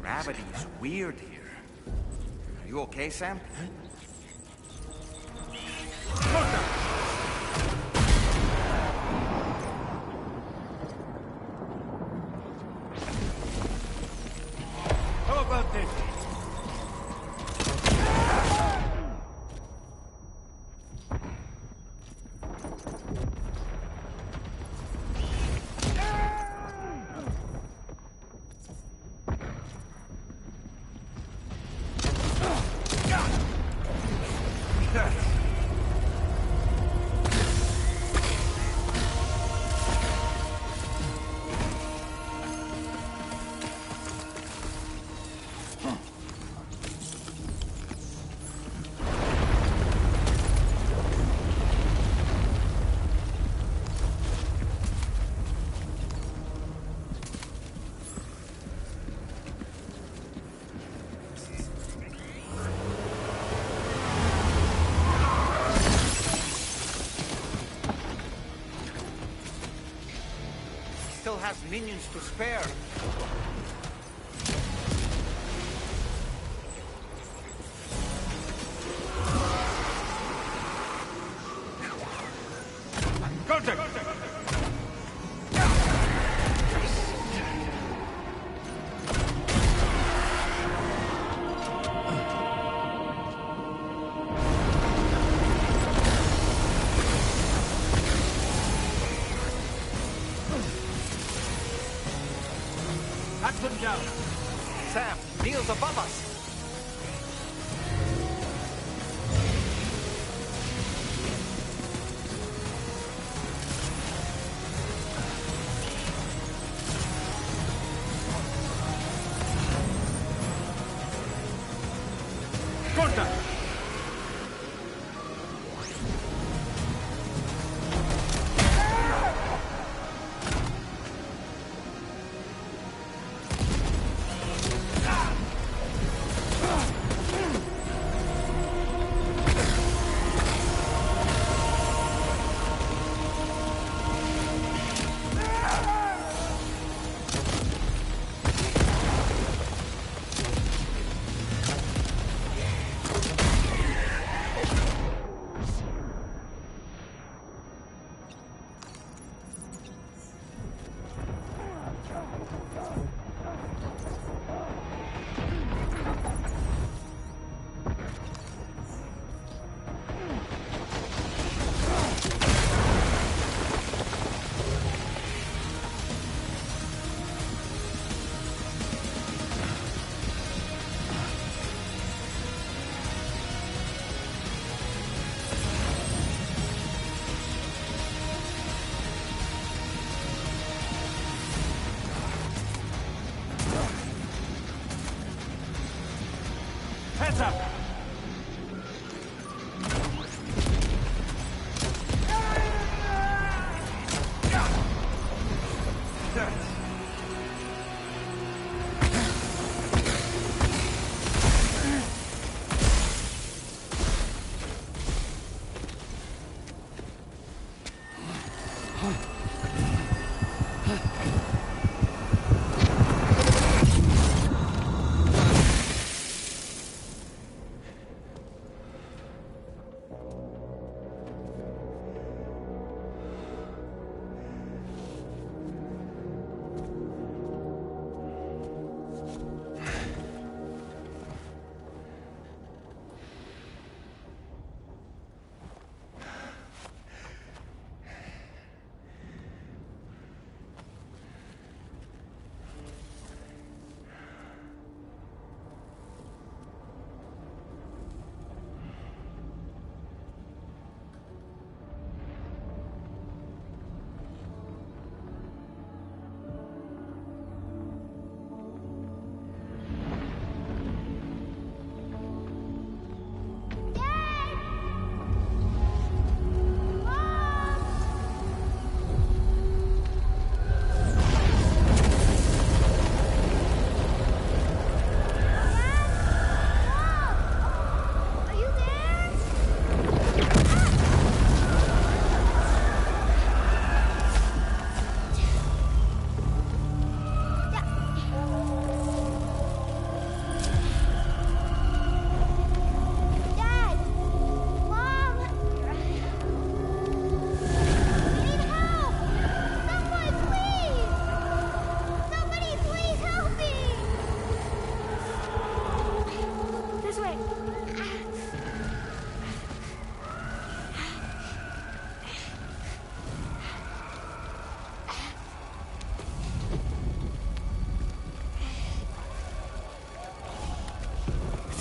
Gravity's weird here. Are you okay, Sam? How about this? Still has minions to spare. Contact! Cut them down. Sam, Neil's above us. Contact! Heads up!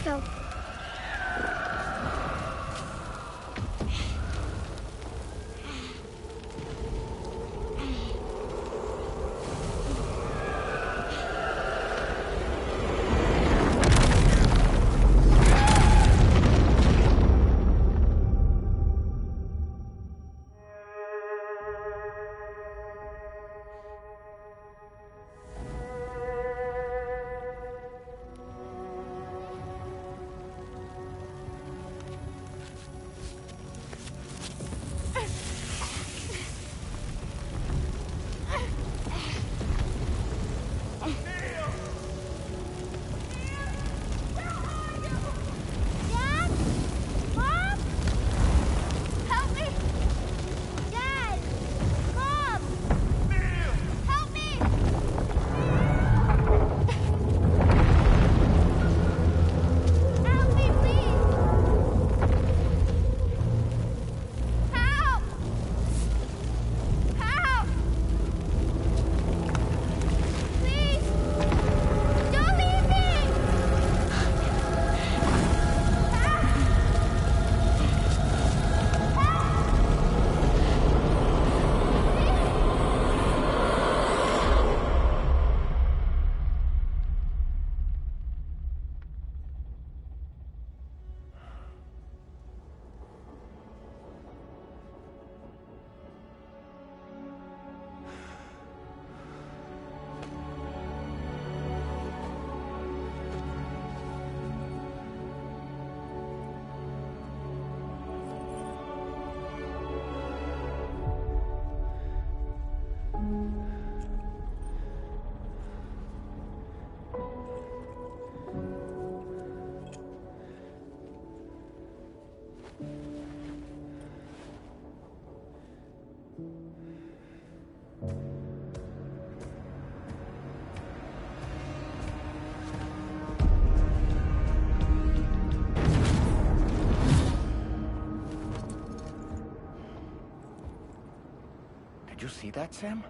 go. Did you see that, Sam?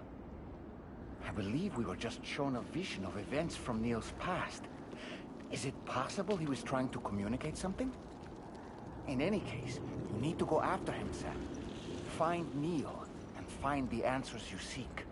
I believe we were just shown a vision of events from Neil's past. Is it possible he was trying to communicate something? In any case, you need to go after him, Sam. Find Neil, and find the answers you seek.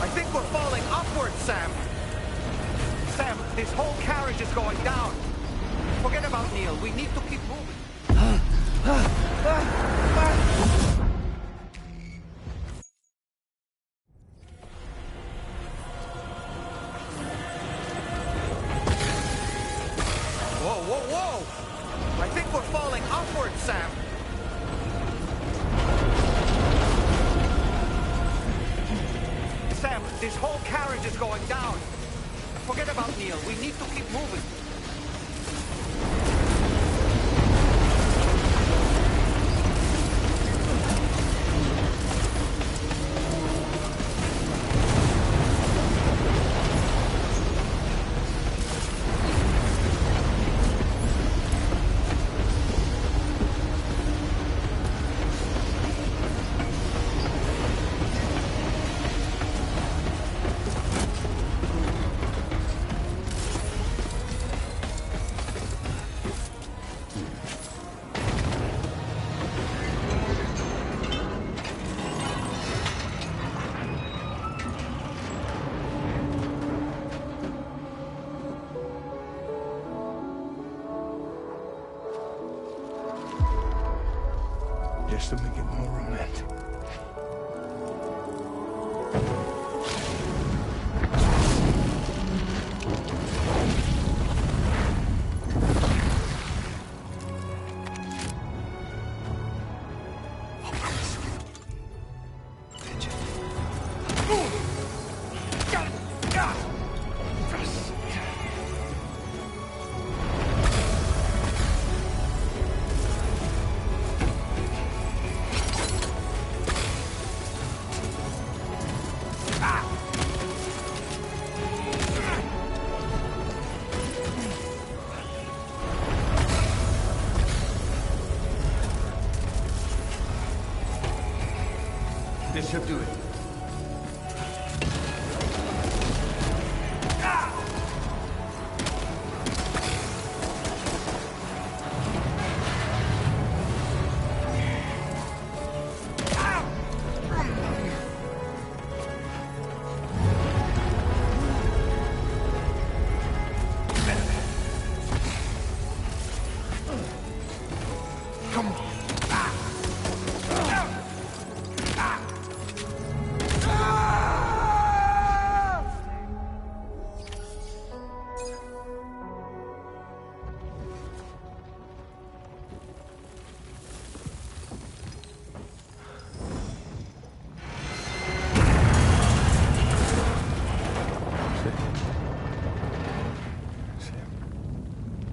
I think we're falling upwards, Sam. Sam, this whole carriage is going down. Forget about Neil. We need to keep moving. This whole carriage is going down. Forget about Neil. We need to keep moving. Just to make it more romantic. This should do it. Come on.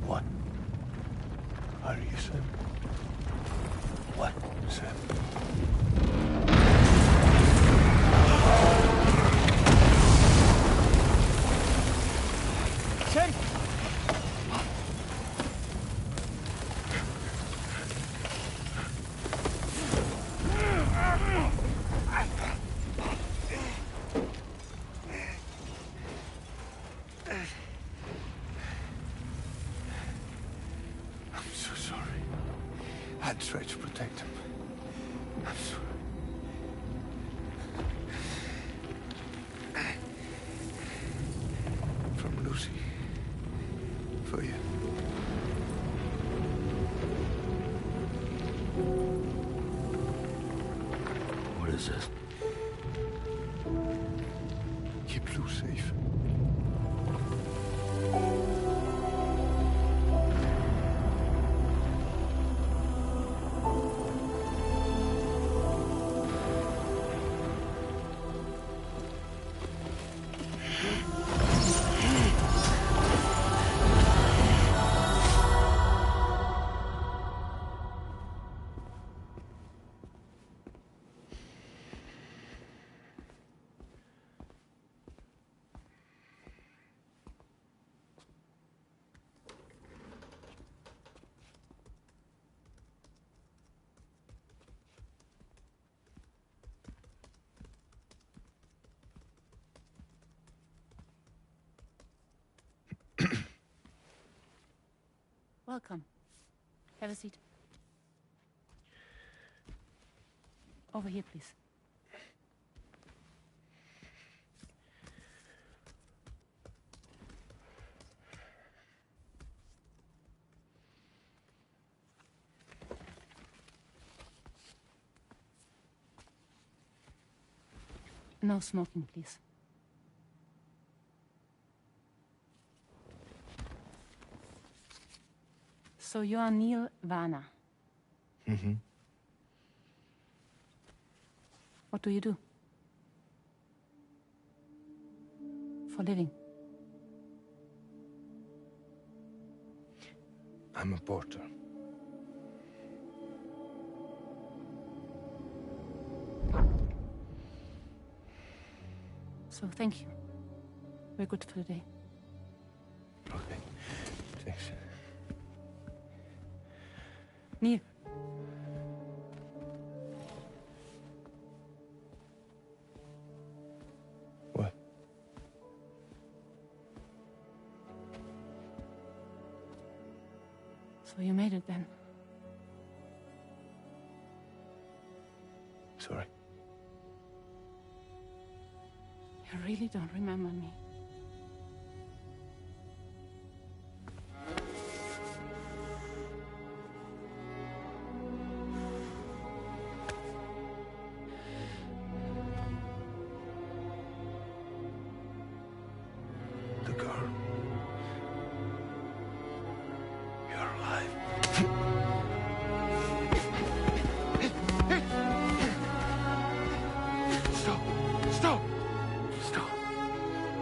What? Are you Sam? What, Sam? Sam! I'm so sorry. I tried to protect him. I'm sorry. From Lucy. For you. What is this? Keep Lou safe. Welcome. Have a seat. Over here, please. No smoking, please. So you are Neil Varner. Mm-hmm. What do you do? for a living? I'm a porter. So thank you. We're good for the day. Okay. Thanks. Neil. What? So you made it then? Sorry. You really don't remember me. The girl. You're alive. Stop! Stop! Stop!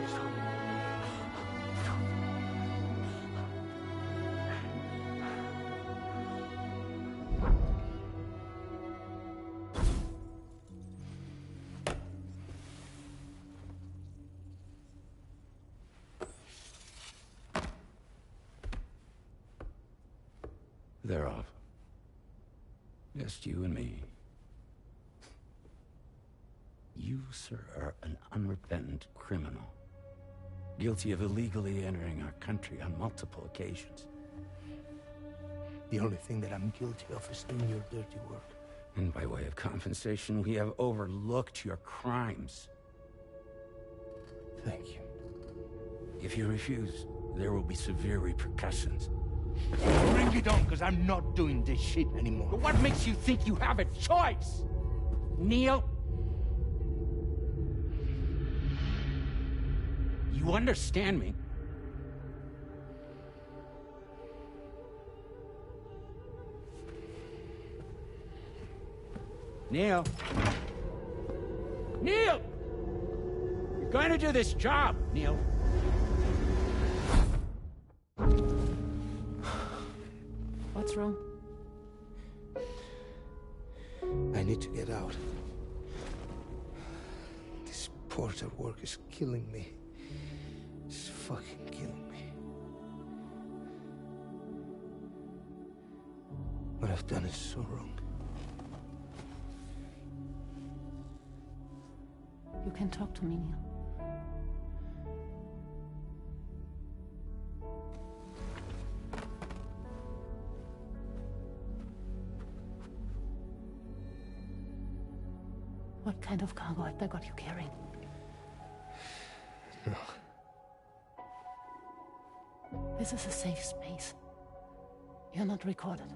Stop! They're off. Just you and me. You, sir, are an unrepentant criminal. Guilty of illegally entering our country on multiple occasions. The only thing that I'm guilty of is doing your dirty work. And by way of compensation, we have overlooked your crimes. Thank you. If you refuse, there will be severe repercussions. Bring it on, because I'm not doing this shit anymore. But what makes you think you have a choice? Neil? You understand me? Neil? Neil! You're going to do this job, Neil. What's wrong? I need to get out. This porter work is killing me. It's fucking killing me. What I've done is so wrong. You can talk to me, Neil. What kind of cargo have they got you carrying? No. This is a safe space. You're not recorded.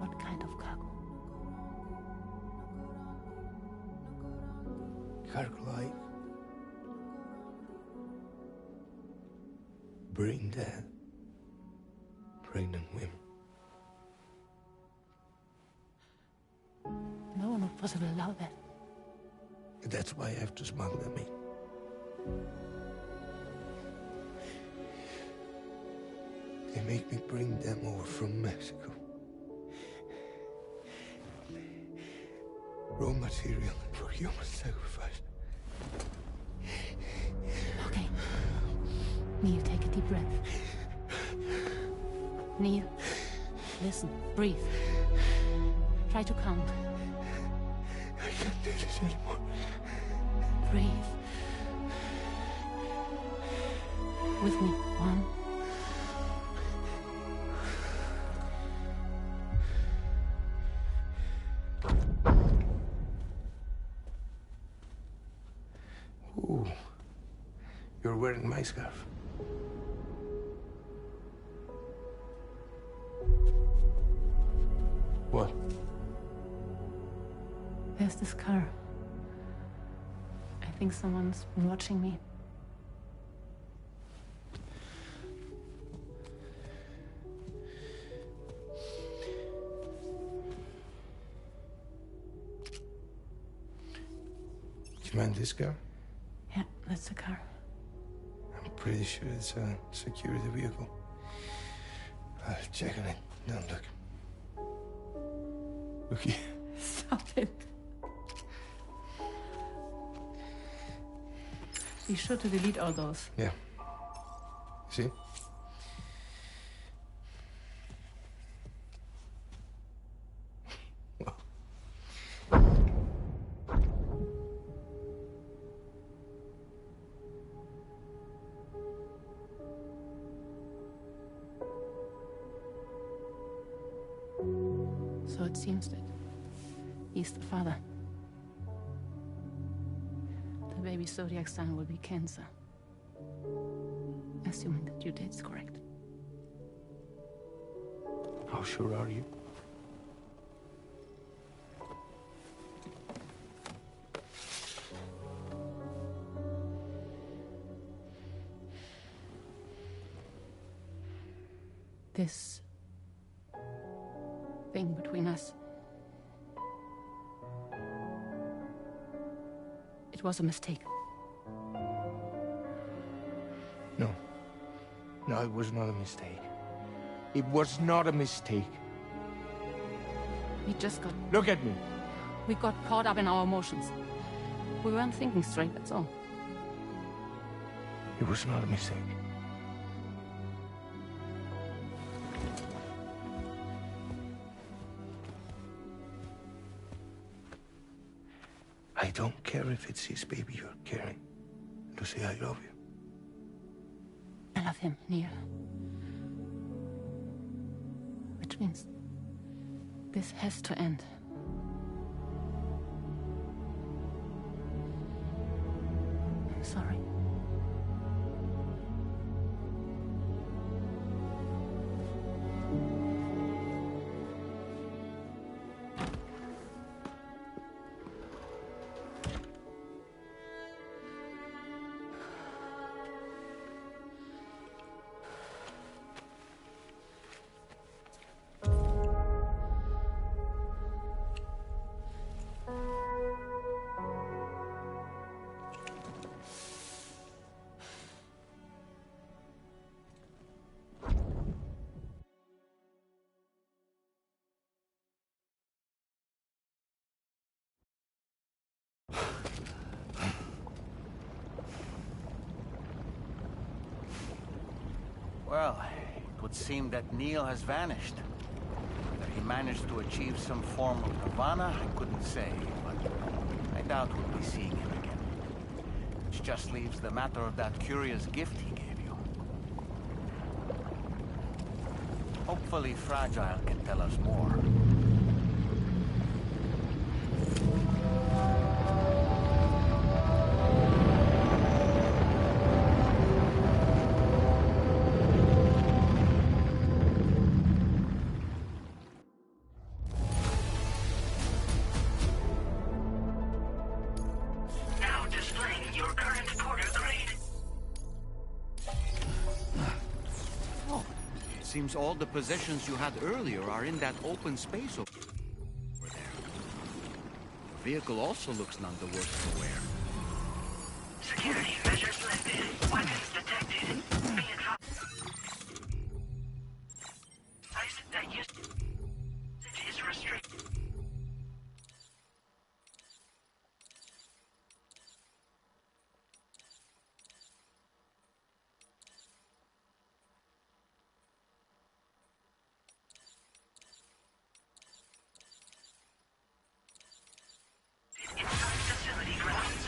What kind of cargo? Cargo like brain dead, pregnant women. No one would possibly allow that. That's why I have to smuggle them in. They make me bring them over from Mexico. Raw material for human sacrifice. Okay. Neil, take a deep breath. Neil, listen, breathe. Try to count. I can't do this anymore. Breathe. With me. 1. Ooh, you're wearing my scarf. What? There's this car. I think someone's been watching me. You find this car? Yeah, that's the car. I'm pretty sure it's a security vehicle. I'll check on it. Don't look. Look here. Stop it. Be sure to delete all those. Yeah. See? So it seems that he's the father. The baby zodiac sign will be Cancer. Assuming that due date's correct. How sure are you? This thing between us. It was a mistake. No. No, it was not a mistake. It was not a mistake. We just got... Look at me. We got caught up in our emotions. We weren't thinking straight, that's all. It was not a mistake. I don't care if it's his baby you're carrying. Lucy, I love you. I love him, Neil. Which means this has to end. I'm sorry. Well, it would seem that Neil has vanished. Whether he managed to achieve some form of nirvana, I couldn't say, but I doubt we'll be seeing him again. Which just leaves the matter of that curious gift he gave you. Hopefully Fragile can tell us more. Now displaying your current porter grade. Oh, it seems all the possessions you had earlier are in that open space over there. The vehicle also looks none the worse for wear. Security measures lifted. Weapons detected. Be advised that usage is restricted. Inside facility grounds.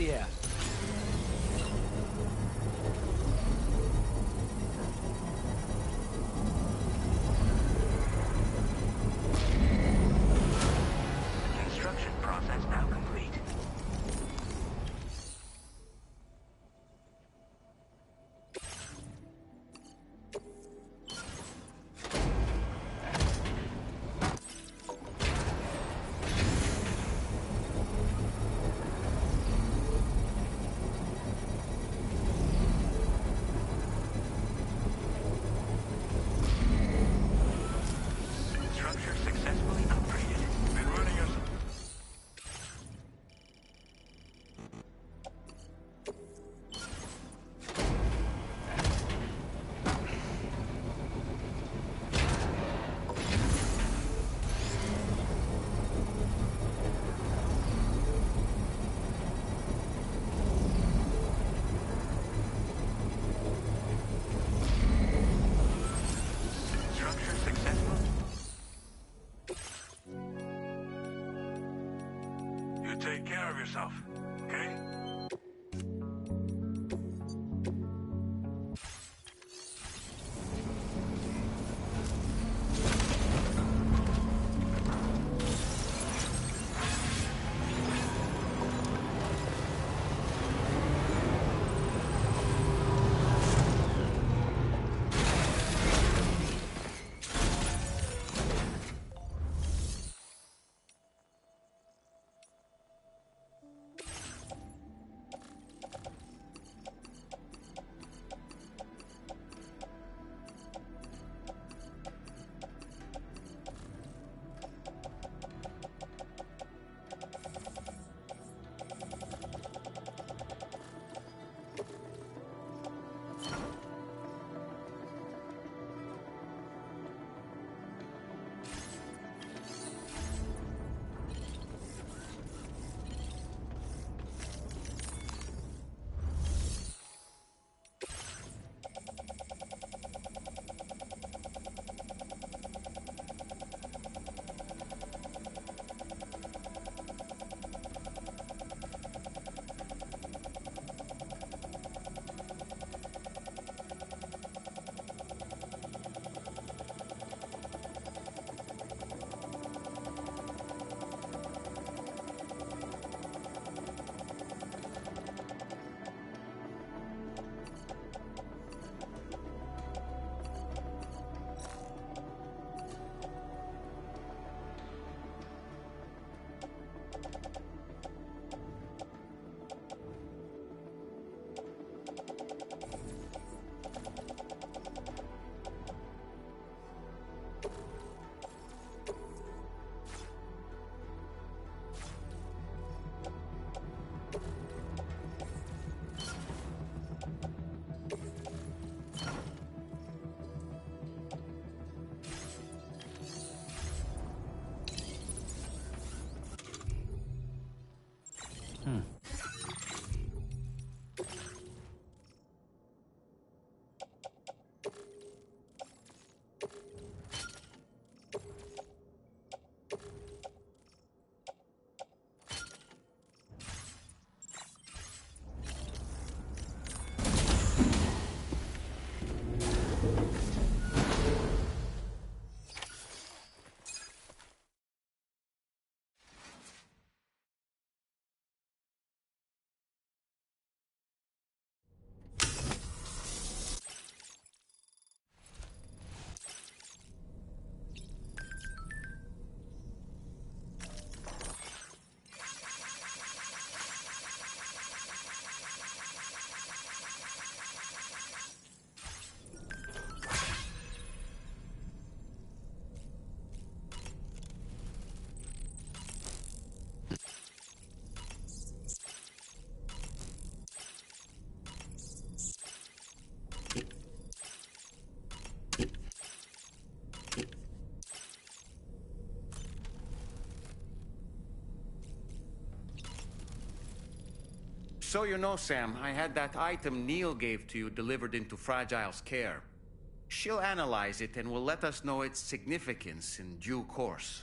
yeah. Construction process now complete. Structure successfully upgraded. Been running us. Structure successful. You take care of yourself, okay? So you know, Sam, I had that item Neil gave to you delivered into Fragile's care. She'll analyze it and will let us know its significance in due course.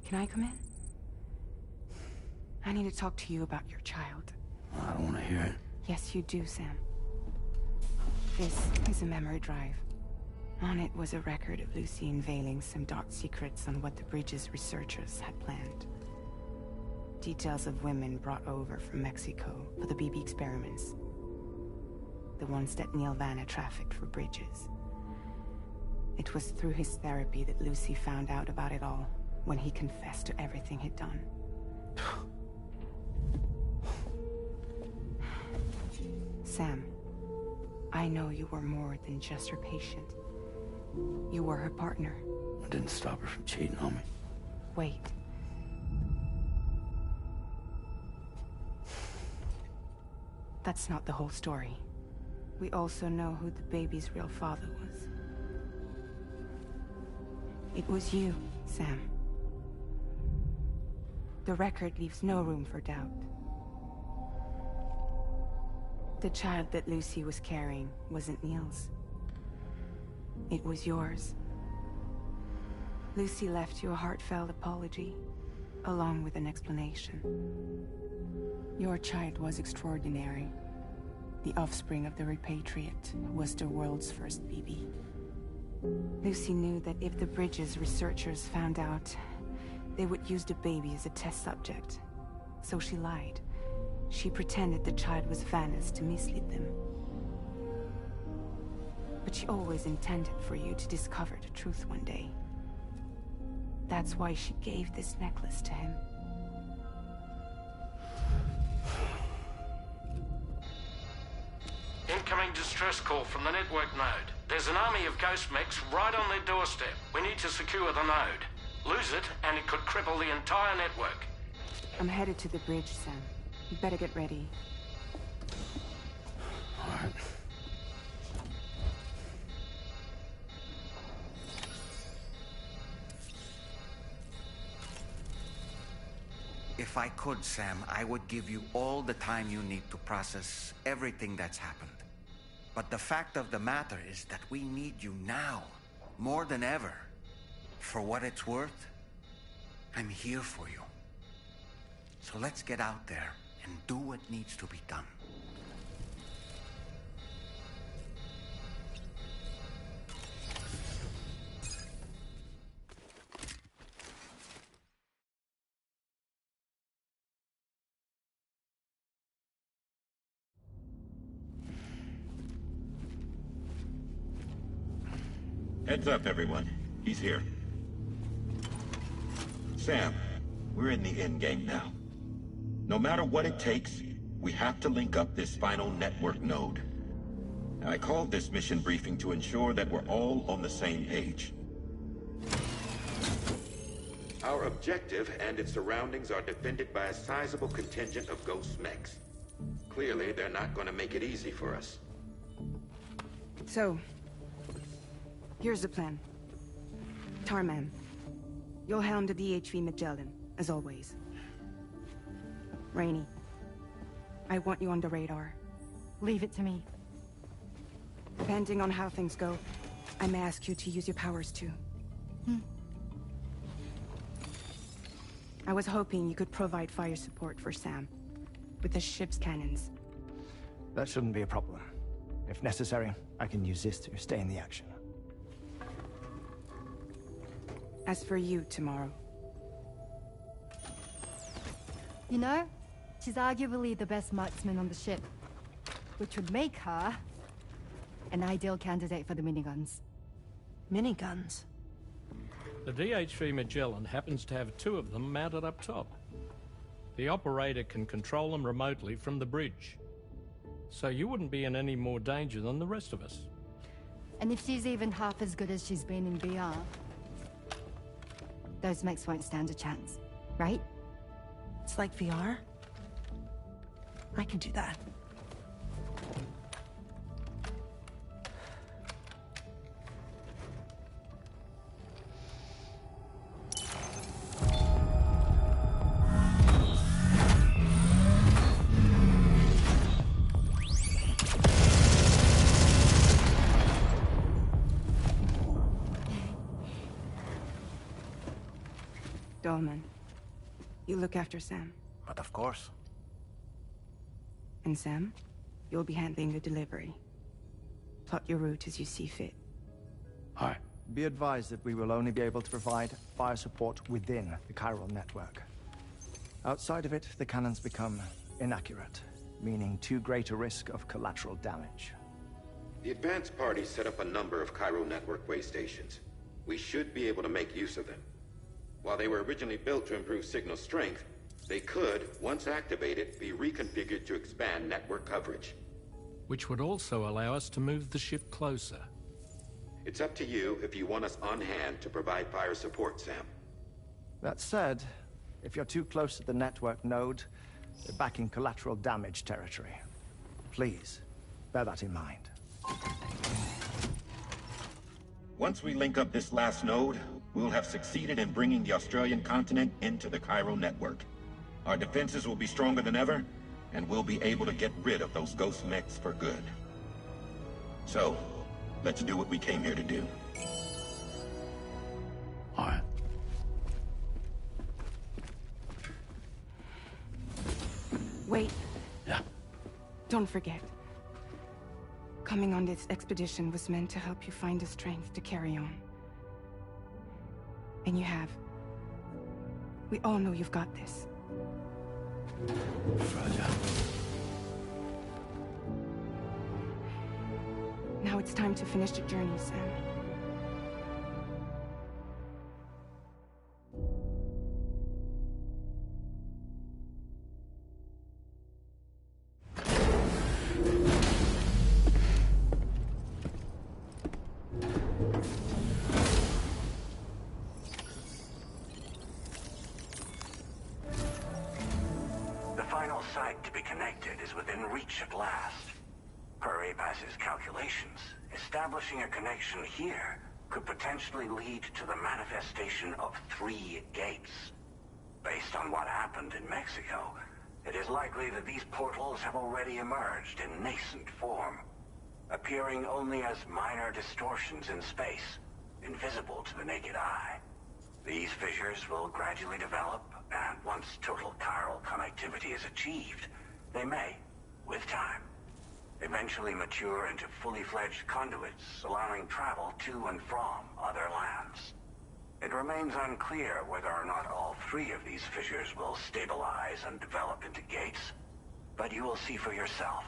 Can I come in? I need to talk to you about your child. I don't want to hear it. Yes, you do, Sam. This is a memory drive. On it was a record of Lucy unveiling some dark secrets on what the Bridges researchers had planned. Details of women brought over from Mexico for the BB experiments. The ones that Neil Vanna trafficked for Bridges. It was through his therapy that Lucy found out about it all, when he confessed to everything he'd done. Sam, I know you were more than just her patient. You were her partner. I didn't stop her from cheating on me. Wait. That's not the whole story. We also know who the baby's real father was. It was you, Sam. The record leaves no room for doubt. The child that Lucy was carrying wasn't Neil's. It was yours. Lucy left you a heartfelt apology, along with an explanation. Your child was extraordinary. The offspring of the repatriate who was the world's first BB. Lucy knew that if the Bridges researchers found out, they would use the baby as a test subject. So she lied. She pretended the child was Vanna's to mislead them. But she always intended for you to discover the truth one day. That's why she gave this necklace to him. Incoming distress call from the network node. There's an army of ghost mechs right on their doorstep. We need to secure the node. Lose it, and it could cripple the entire network. I'm headed to the bridge, Sam. You better get ready. All right. If I could, Sam, I would give you all the time you need to process everything that's happened. But the fact of the matter is that we need you now, more than ever. For what it's worth, I'm here for you. So let's get out there and do what needs to be done. Heads up, everyone. He's here. Sam, we're in the endgame now. No matter what it takes, we have to link up this final network node. I called this mission briefing to ensure that we're all on the same page. Our objective and its surroundings are defended by a sizable contingent of ghost mechs. Clearly, they're not going to make it easy for us. So, here's the plan. Tarman, you'll helm the DHV Magellan, as always. Rainey, I want you on the radar. Leave it to me. Depending on how things go, I may ask you to use your powers too. I was hoping you could provide fire support for Sam, with the ship's cannons. That shouldn't be a problem. If necessary, I can use this to stay in the action. As for you, tomorrow. You know, she's arguably the best marksman on the ship, which would make her an ideal candidate for the miniguns. Miniguns? The DHV Magellan happens to have 2 of them mounted up top. The operator can control them remotely from the bridge. So you wouldn't be in any more danger than the rest of us. And if she's even half as good as she's been in VR, those mechs won't stand a chance, right? It's like VR? I can do that. Dolman. You look after Sam. But of course. And Sam, you'll be handling the delivery. Plot your route as you see fit. Hi. Be advised that we will only be able to provide fire support within the chiral network. Outside of it, the cannons become inaccurate, meaning too great a risk of collateral damage. The advanced party set up a number of chiral network way stations. We should be able to make use of them. While they were originally built to improve signal strength, they could, once activated, be reconfigured to expand network coverage. Which would also allow us to move the ship closer. It's up to you if you want us on hand to provide fire support, Sam. That said, if you're too close to the network node, you're back in collateral damage territory. Please, bear that in mind. Once we link up this last node, we'll have succeeded in bringing the Australian continent into the chiral network. Our defenses will be stronger than ever, and we'll be able to get rid of those ghost mechs for good. So, let's do what we came here to do. All right. Wait. Yeah? Don't forget. Coming on this expedition was meant to help you find the strength to carry on. And you have. We all know you've got this. Fragile. Now it's time to finish the journey, Sam. The final site to be connected is within reach at last. Per APAS's calculations, establishing a connection here could potentially lead to the manifestation of 3 gates. Based on what happened in Mexico, it is likely that these portals have already emerged in nascent form, appearing only as minor distortions in space, invisible to the naked eye. These fissures will gradually develop, and once total chiral connectivity is achieved, they may, with time, eventually mature into fully fledged conduits, allowing travel to and from other lands. It remains unclear whether or not all 3 of these fissures will stabilize and develop into gates, but you will see for yourself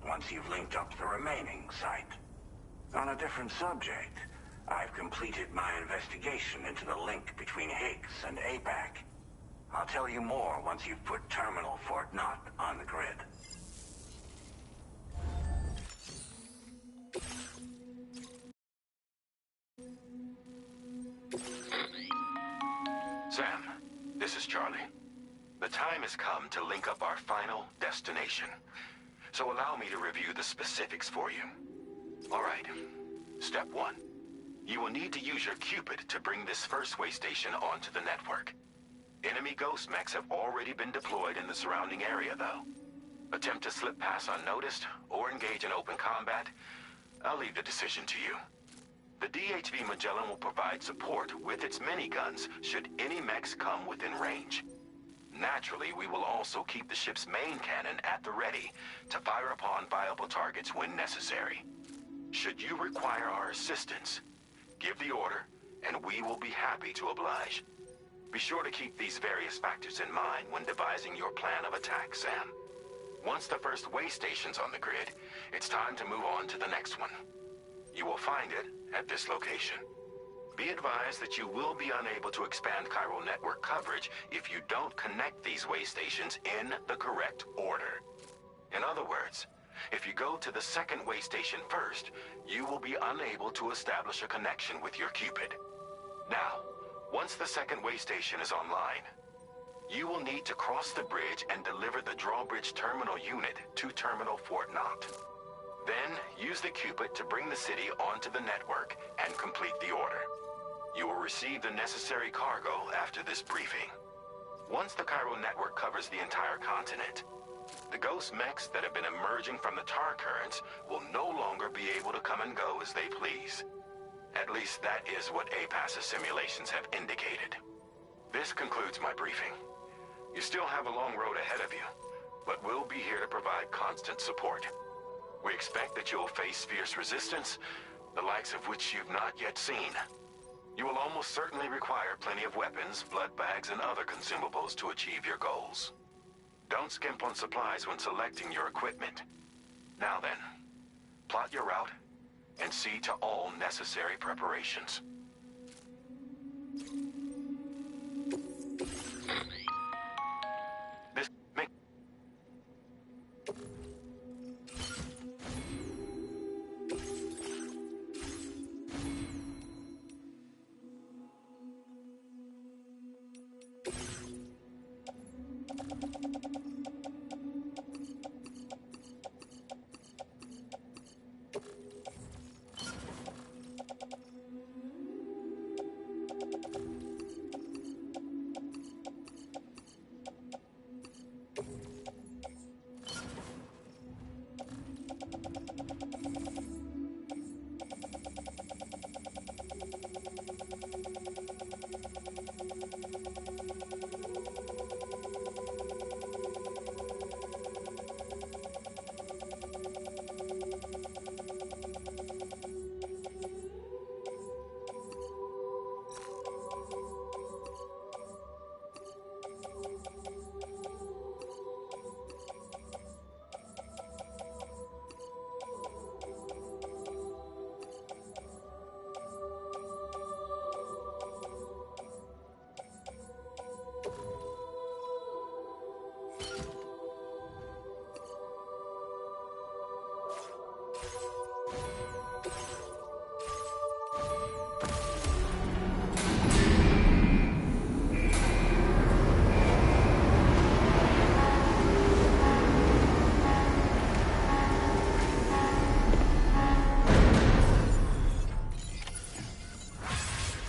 once you've linked up the remaining site. On a different subject, I've completed my investigation into the link between Higgs and APAC. I'll tell you more once you've put Terminal Fort Knott on the grid. Sam, this is Charlie. The time has come to link up our final destination. So allow me to review the specifics for you. All right. Step 1. You will need to use your Cupid to bring this first way station onto the network. Enemy ghost mechs have already been deployed in the surrounding area, though. Attempt to slip past unnoticed or engage in open combat, I'll leave the decision to you. The DHV Magellan will provide support with its miniguns should any mechs come within range. Naturally, we will also keep the ship's main cannon at the ready to fire upon viable targets when necessary. Should you require our assistance, give the order, and we will be happy to oblige. Be sure to keep these various factors in mind when devising your plan of attack, Sam. Once the first way station's on the grid, it's time to move on to the next one. You will find it at this location. Be advised that you will be unable to expand chiral network coverage if you don't connect these way stations in the correct order. In other words, if you go to the second way station first, you will be unable to establish a connection with your Cupid. Now, once the second way station is online, you will need to cross the bridge and deliver the drawbridge terminal unit to Terminal Fort Knott. Then, use the Cupid to bring the city onto the network and complete the order. You will receive the necessary cargo after this briefing. Once the chiral network covers the entire continent, the ghost mechs that have been emerging from the tar currents will no longer be able to come and go as they please. At least that is what APAS's simulations have indicated. This concludes my briefing. You still have a long road ahead of you, but we'll be here to provide constant support. We expect that you'll face fierce resistance, the likes of which you've not yet seen. You will almost certainly require plenty of weapons, blood bags, and other consumables to achieve your goals. Don't skimp on supplies when selecting your equipment. Now then, plot your route and see to all necessary preparations.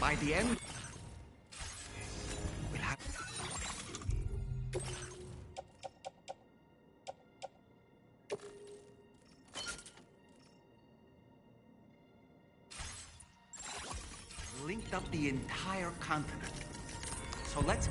By the end, we'll have... linked up the entire continent. So let's...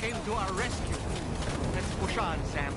Came to our rescue. Let's push on, Sam.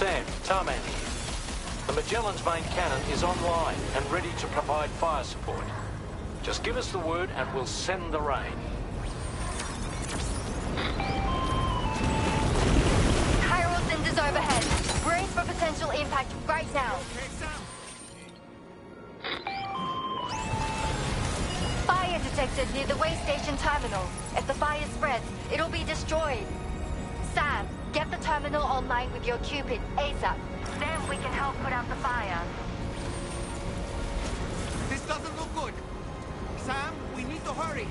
Sam, Tarman here. The Magellan's main cannon is online and ready to provide fire support. Just give us the word and we'll send the rain. Chiral cinders overhead. Brace for potential impact right now. Fire detected near the way station terminal. If the fire spreads, it'll be destroyed. Sam, get the terminal online with your Cupid ASAP. Then we can help put out the fire. This doesn't look good. Sam, we need to hurry.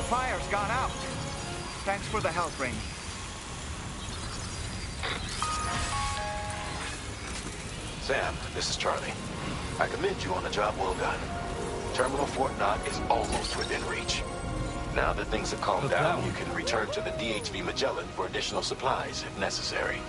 Fire's gone out. Thanks for the help, Rainey. Sam, this is Charlie. I commend you on a job well done. Terminal Fort Knott is almost within reach. Now that things have calmed down, you can return to the DHV Magellan for additional supplies if necessary.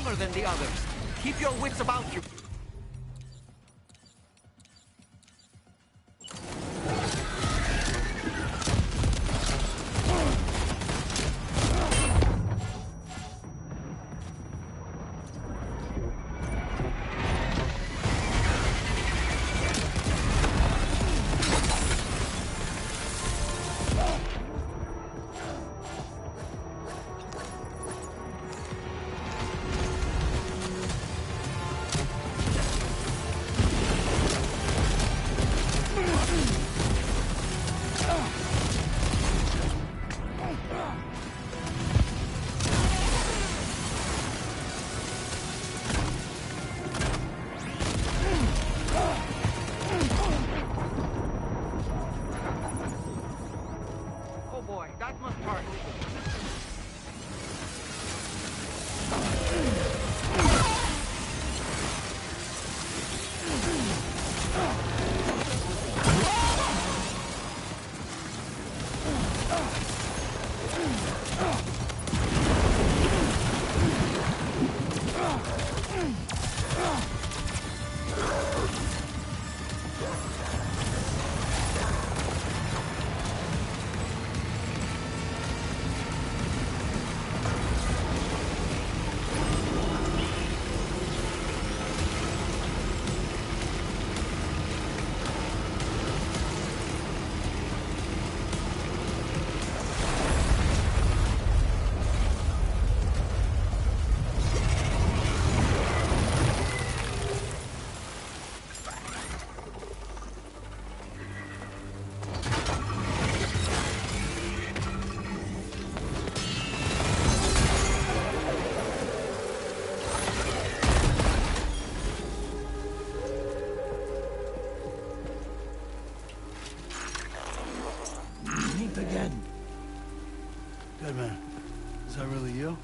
stronger than the others. Keep your wits about you. Again. Deadman, is that really you?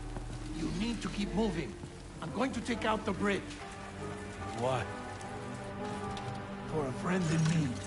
You need to keep moving. I'm going to take out the bridge. Why? For a friend in need.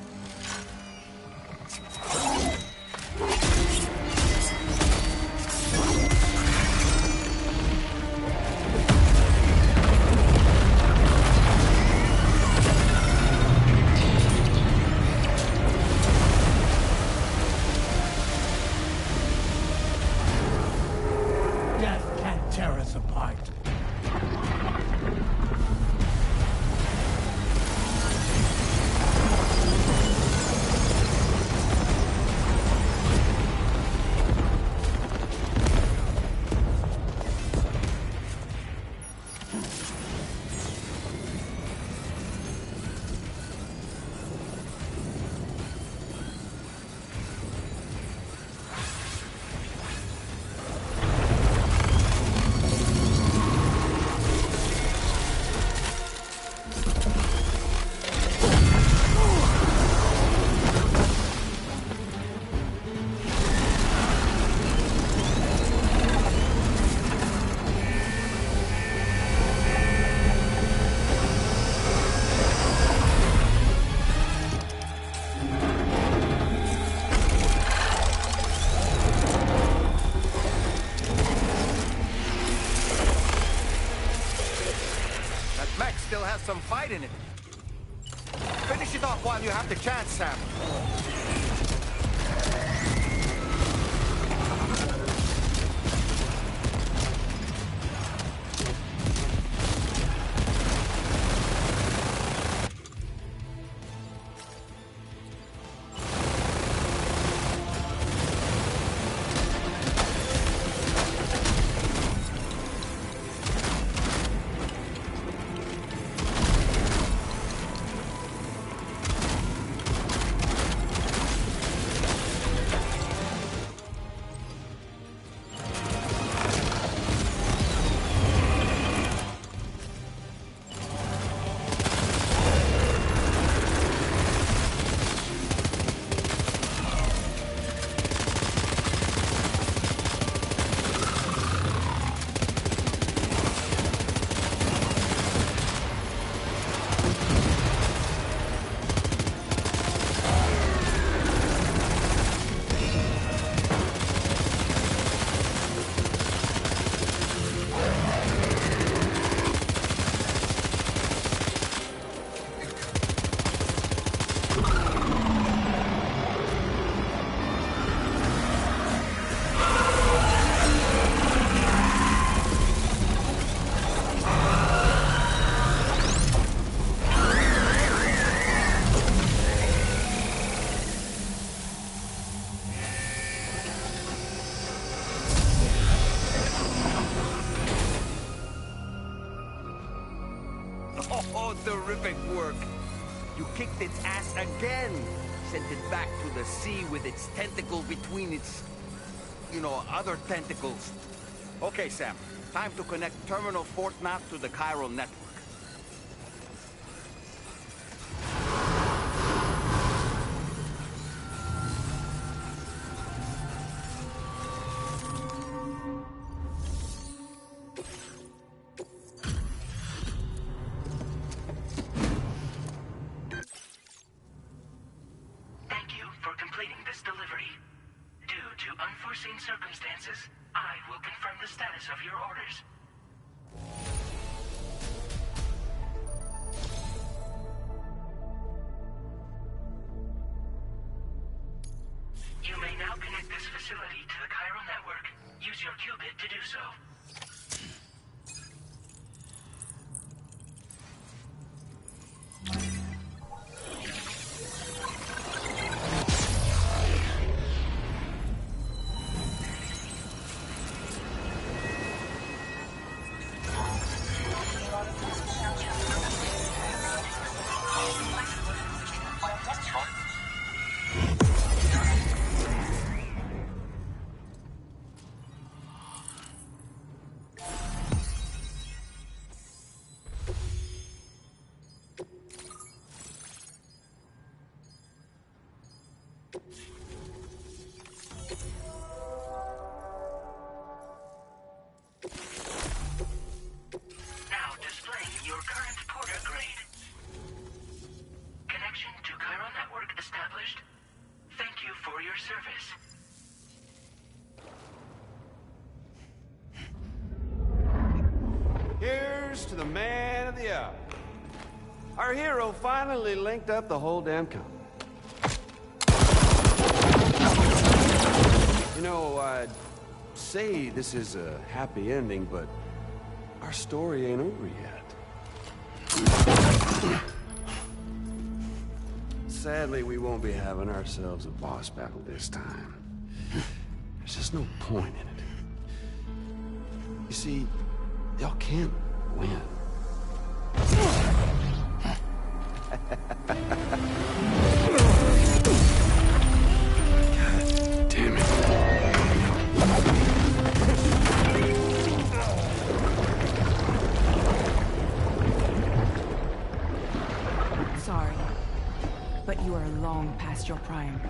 Some fight in it. Finish it off while you have the chance, Sam. Oh, terrific work. You kicked its ass again. Sent it back to the sea with its tentacle between its, other tentacles. Okay, Sam. Time to connect Terminal Fort Knot to the chiral network. Thank you for completing this delivery. Due to unforeseen circumstances, I will confirm the status of your orders. You may now connect this facility to the chiral network. Use your qubit to do so. Now displaying your current Porter grade. Connection to chiral network established. Thank you for your service. Here's to the man of the hour. Our hero finally linked up the whole damn company. I'd say this is a happy ending, but our story ain't over yet. Sadly, we won't be having ourselves a boss battle this time. There's just no point in it. You see, y'all can't win. God damn it. Sorry, but you are long past your prime.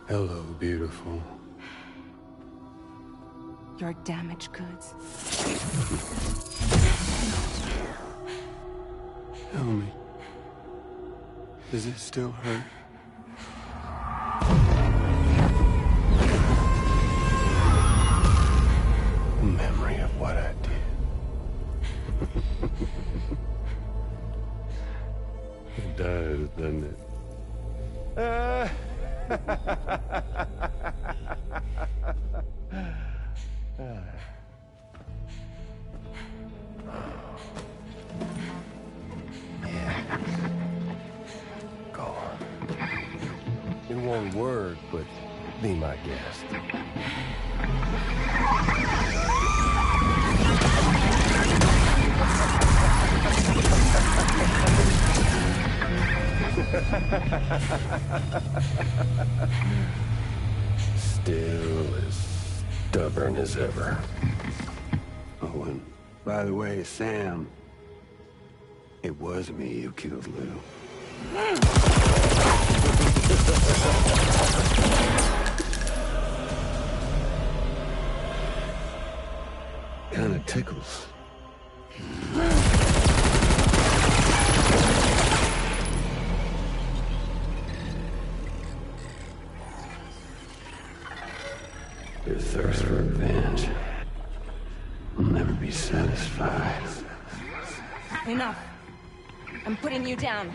Hello, beautiful. Your damaged goods. Tell me, does it still hurt? A memory of what I did. It does, doesn't it? Go on. It won't work, but be my guest. Still as stubborn as ever. Oh, and by the way, Sam, it was me who killed Lou. Kinda tickles. Your thirst for revenge will never be satisfied. Enough. I'm putting you down.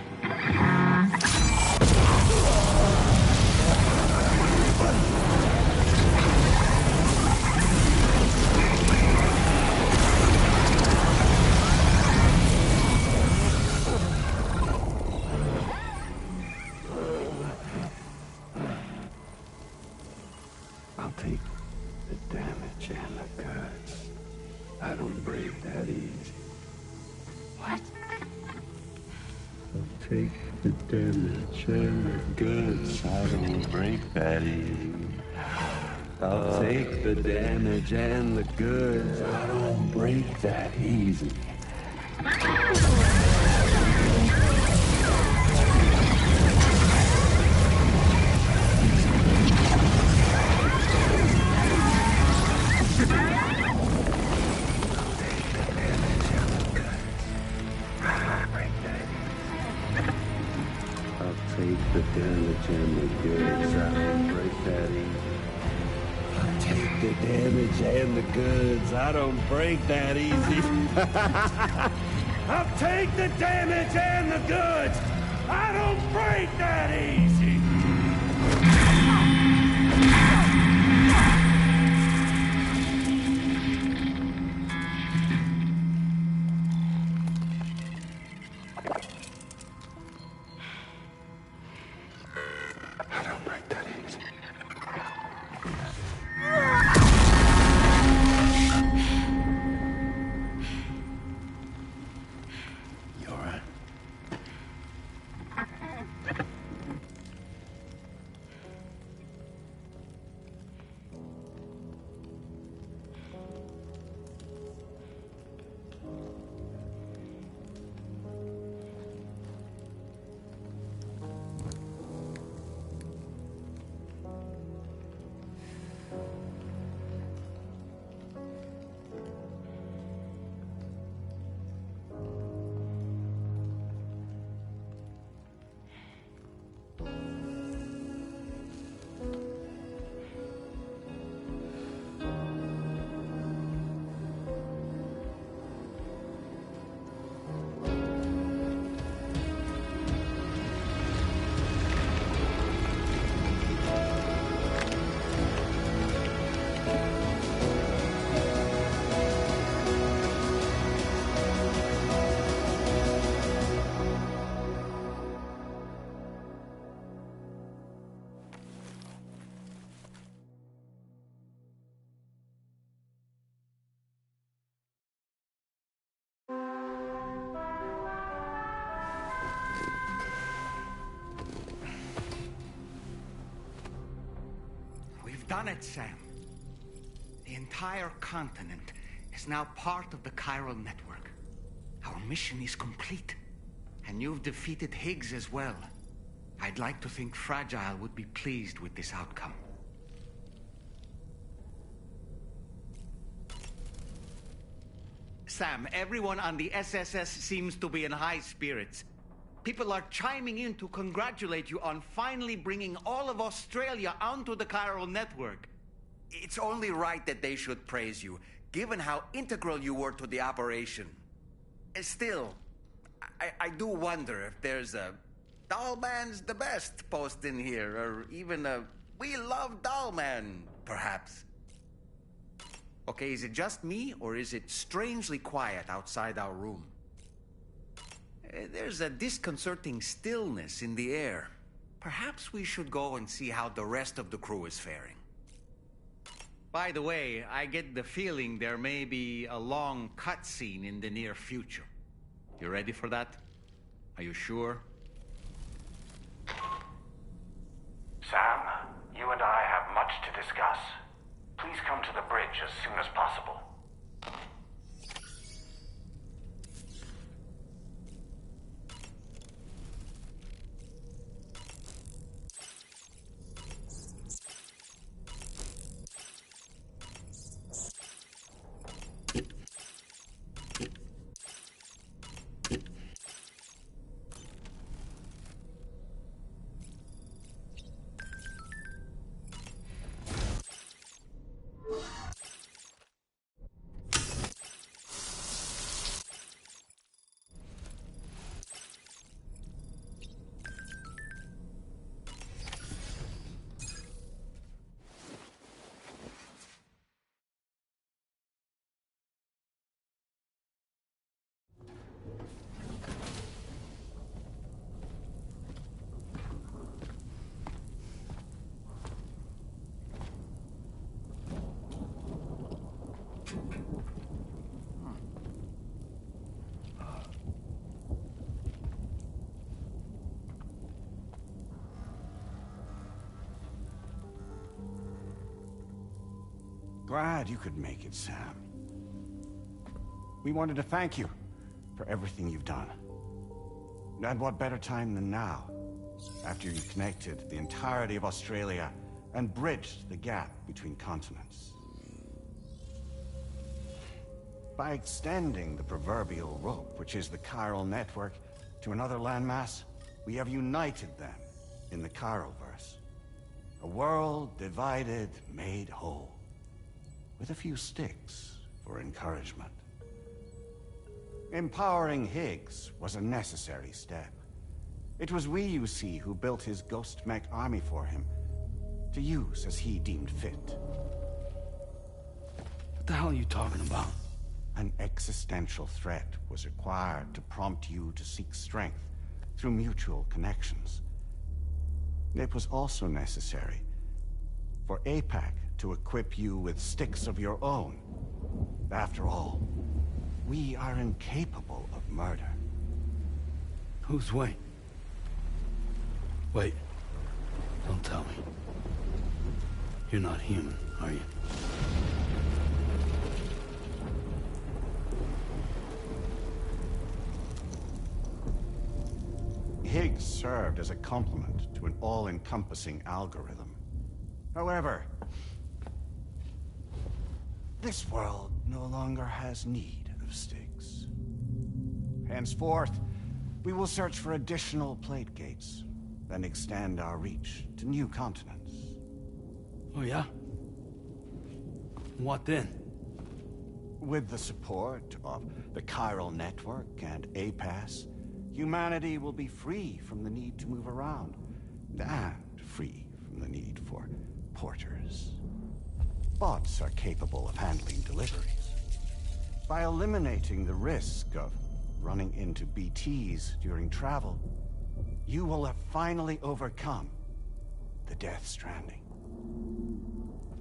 take the damage and the goods. I don't break that easy. I'll take the damage and the goods. I don't break that easy. Take the damage and the goods. I don't break that easy. I'll take the damage and the goods. I don't break that easy. I'll take the damage and the goods. I don't break that easy. Done it, Sam. The entire continent is now part of the chiral network. Our mission is complete. And you've defeated Higgs as well. I'd like to think Fragile would be pleased with this outcome. Sam, everyone on the SSS seems to be in high spirits. People are chiming in to congratulate you on finally bringing all of Australia onto the chiral network. It's only right that they should praise you, given how integral you were to the operation. Still, I do wonder if there's a Dollman's the best post in here, or even a We Love Dollman, perhaps. Okay, is it just me, or is it strangely quiet outside our room? There's a disconcerting stillness in the air. Perhaps we should go and see how the rest of the crew is faring. By the way, I get the feeling there may be a long cutscene in the near future. You ready for that? Are you sure? Sam, you and I have much to discuss. Please come to the bridge as soon as possible. Glad you could make it, Sam. We wanted to thank you for everything you've done. And what better time than now, after you connected the entirety of Australia and bridged the gap between continents. By extending the proverbial rope, which is the chiral network, to another landmass, we have united them in the Chiroverse. A world divided, made whole, with a few sticks for encouragement. Empowering Higgs was a necessary step. It was we, you see, who built his ghost mech army for him, to use as he deemed fit. What the hell are you talking about? An existential threat was required to prompt you to seek strength through mutual connections. It was also necessary for APAC to equip you with sticks of your own. After all, we are incapable of murder. Who's Wayne? Wait. Don't tell me. You're not human, are you? Higgs served as a complement to an all-encompassing algorithm. However, this world no longer has need of sticks. Henceforth, we will search for additional plate gates, then extend our reach to new continents. Oh yeah? What then? With the support of the chiral network and APAS, humanity will be free from the need to move around, and free from the need for porters. Bots are capable of handling deliveries. By eliminating the risk of running into BTs during travel, you will have finally overcome the Death Stranding.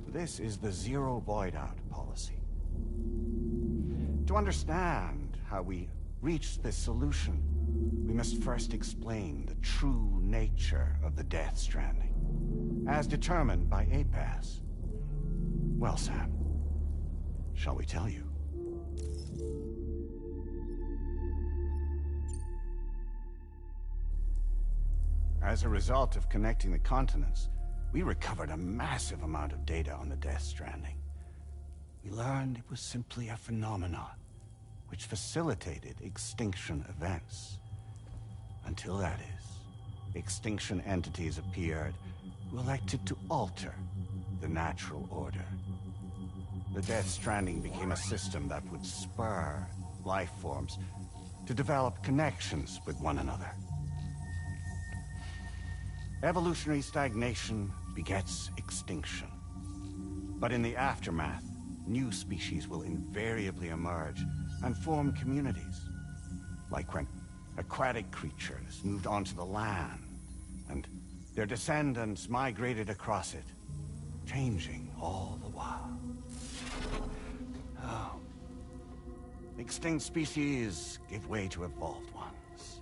This is the Zero Void Out policy. To understand how we reached this solution, we must first explain the true nature of the Death Stranding, as determined by APAS. Well, Sam, shall we tell you? As a result of connecting the continents, we recovered a massive amount of data on the Death Stranding. We learned it was simply a phenomenon which facilitated extinction events. Until that is, extinction entities appeared who elected to alter the natural order. The Death Stranding became a system that would spur life forms to develop connections with one another. Evolutionary stagnation begets extinction. But in the aftermath, new species will invariably emerge and form communities. Like when aquatic creatures moved onto the land, and their descendants migrated across it, changing all the while. Oh. Extinct species give way to evolved ones.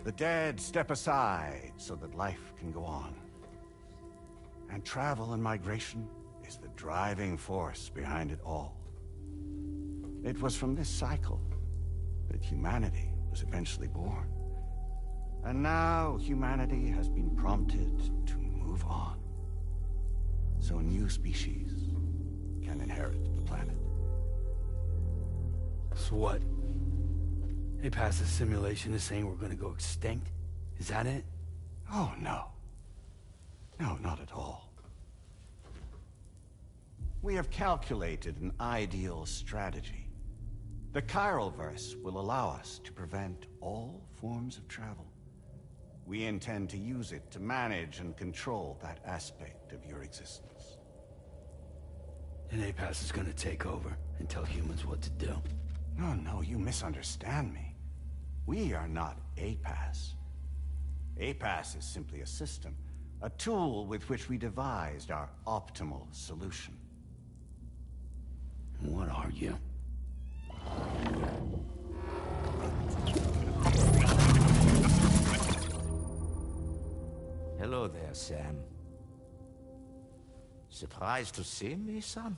The dead step aside so that life can go on. And travel and migration is the driving force behind it all. It was from this cycle that humanity was eventually born. And now humanity has been prompted to move on, so new species can inherit the planet. So what? APAS's simulation is saying we're gonna go extinct? Is that it? Oh, no. No, not at all. We have calculated an ideal strategy. The Chiroverse will allow us to prevent all forms of travel. We intend to use it to manage and control that aspect of your existence. And APAS is gonna take over and tell humans what to do. No, you misunderstand me. We are not APAS. APAS is simply a system, a tool with which we devised our optimal solution. What are you? Hello there, Sam. Surprised to see me, son?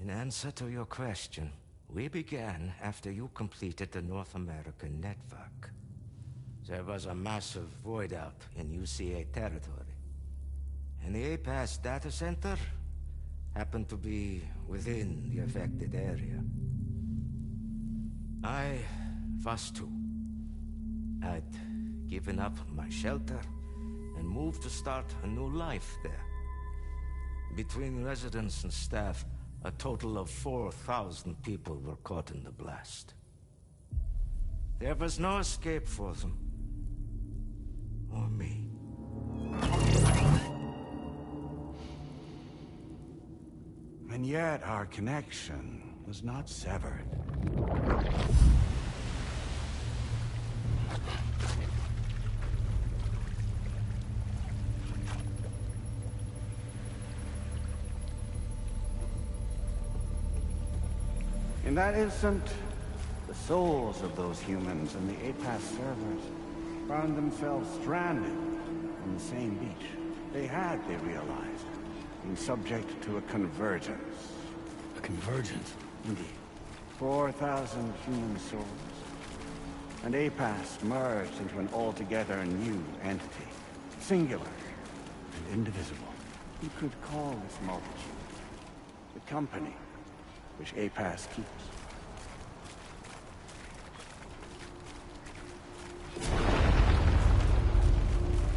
In answer to your question, we began after you completed the North American network. There was a massive void out in UCA territory. And the APAS data center happened to be within the affected area. I was too. I'd given up my shelter and moved to start a new life there. Between residents and staff, a total of 4,000 people were caught in the blast. There was no escape for them. Or me. And yet our connection was not severed. In that instant, the souls of those humans and the APAS servers found themselves stranded on the same beach. They realized, been subject to a convergence. A convergence? Indeed. 4,000 human souls. And APAS merged into an altogether new entity. Singular and indivisible. You could call this multitude the company which APAS keeps.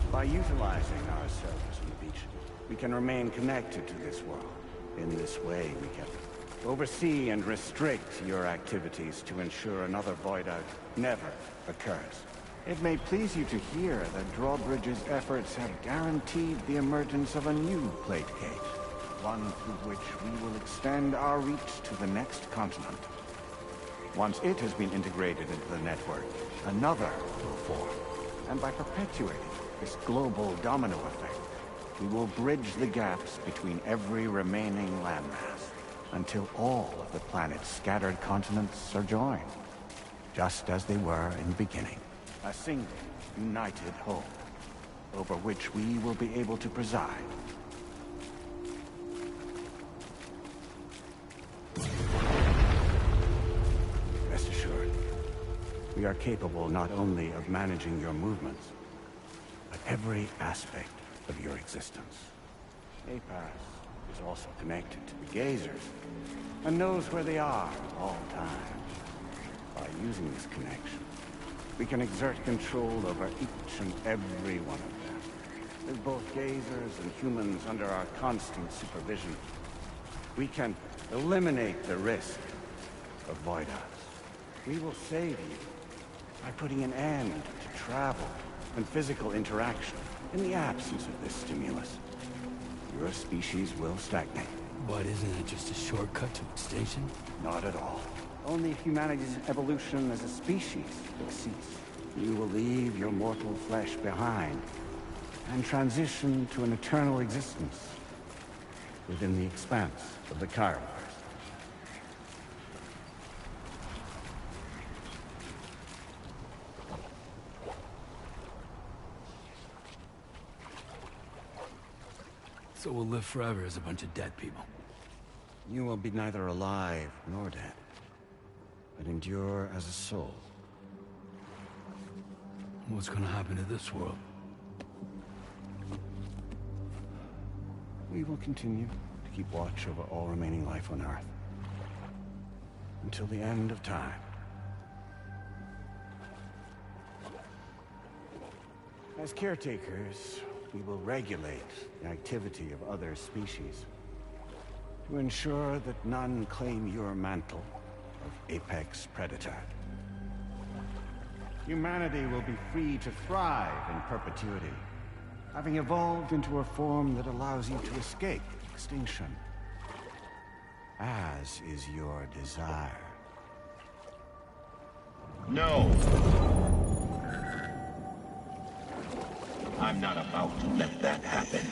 By utilizing our service on the beach, we can remain connected to this world. In this way, we can oversee and restrict your activities to ensure another void-out never occurs. It may please you to hear that Drawbridge's efforts have guaranteed the emergence of a new plate gate, one through which we will extend our reach to the next continent. Once it has been integrated into the network, another will form. And by perpetuating this global domino effect, we will bridge the gaps between every remaining landmass until all of the planet's scattered continents are joined, just as they were in the beginning. A single, united whole, over which we will be able to preside. Rest assured, we are capable not only of managing your movements, but every aspect of your existence. APAS is also connected to the Gazers, and knows where they are at all times. By using this connection, we can exert control over each and every one of them. With both Gazers and humans under our constant supervision, we can eliminate the risk of void-outs. We will save you by putting an end to travel and physical interaction. In the absence of this stimulus, your species will stagnate. But isn't it just a shortcut to extinction? Not at all. Only if humanity's evolution as a species will cease. You will leave your mortal flesh behind and transition to an eternal existence within the expanse of the Chiron. So we'll live forever as a bunch of dead people. You will be neither alive nor dead, but endure as a soul. What's gonna happen to this world? We will continue to keep watch over all remaining life on Earth. Until the end of time. As caretakers, we will regulate the activity of other species to ensure that none claim your mantle of apex predator. Humanity will be free to thrive in perpetuity, having evolved into a form that allows you to escape extinction, as is your desire. No! I'm not about to let that happen.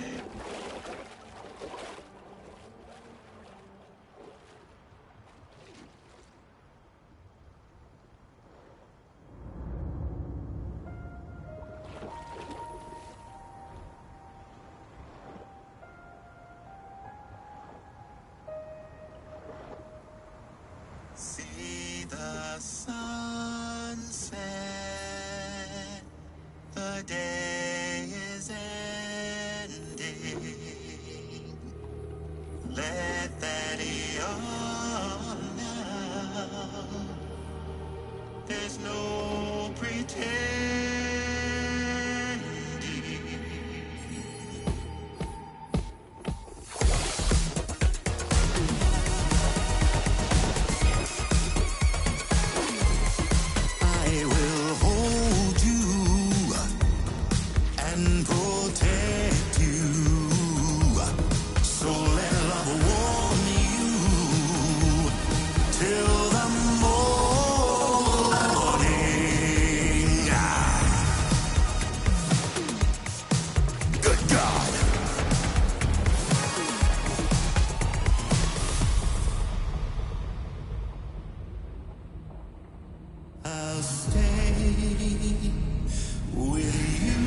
I will hold you and protect you. So let love warm you till the morning. Good God. I'll stay with you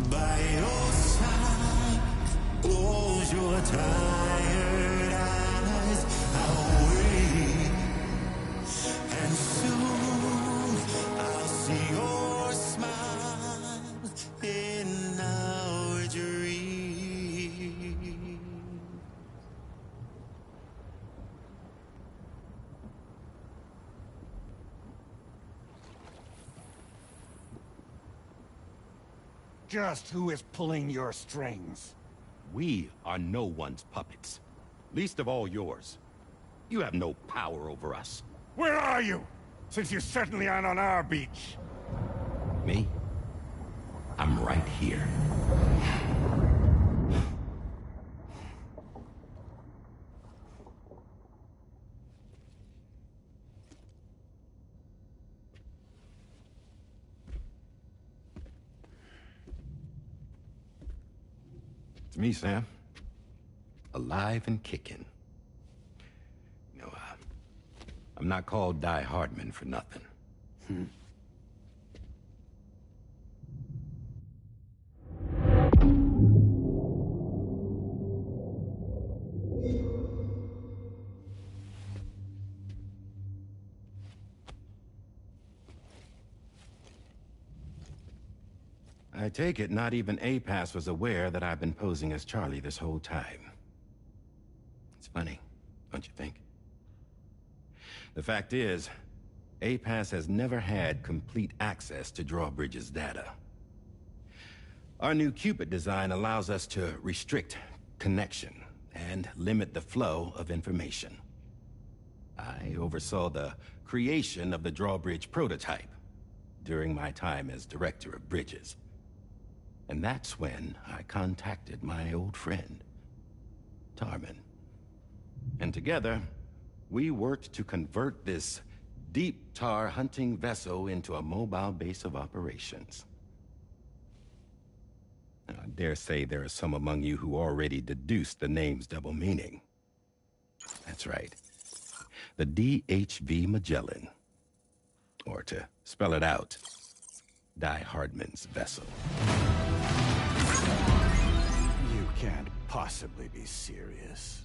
by your side. Close your tired eyes. I'll wait, and soon I'll see your smile in our dream. Just who is pulling your strings? We are no one's puppets. Least of all yours. You have no power over us. Where are you? Since you certainly aren't on our beach. Me? I'm right here. It's me, Sam. Alive and kicking. You know, I'm not called Die Hardman for nothing. I take it not even APAS was aware that I've been posing as Charlie this whole time. It's funny, don't you think? The fact is, APAS has never had complete access to Drawbridge's data. Our new Cupid design allows us to restrict connection and limit the flow of information. I oversaw the creation of the Drawbridge prototype during my time as Director of Bridges. And that's when I contacted my old friend, Tarman. And together, we worked to convert this deep tar hunting vessel into a mobile base of operations. Now, I dare say there are some among you who already deduced the name's double meaning. That's right. The DHV Magellan. Or to spell it out, Die Hardman's vessel. You can't possibly be serious.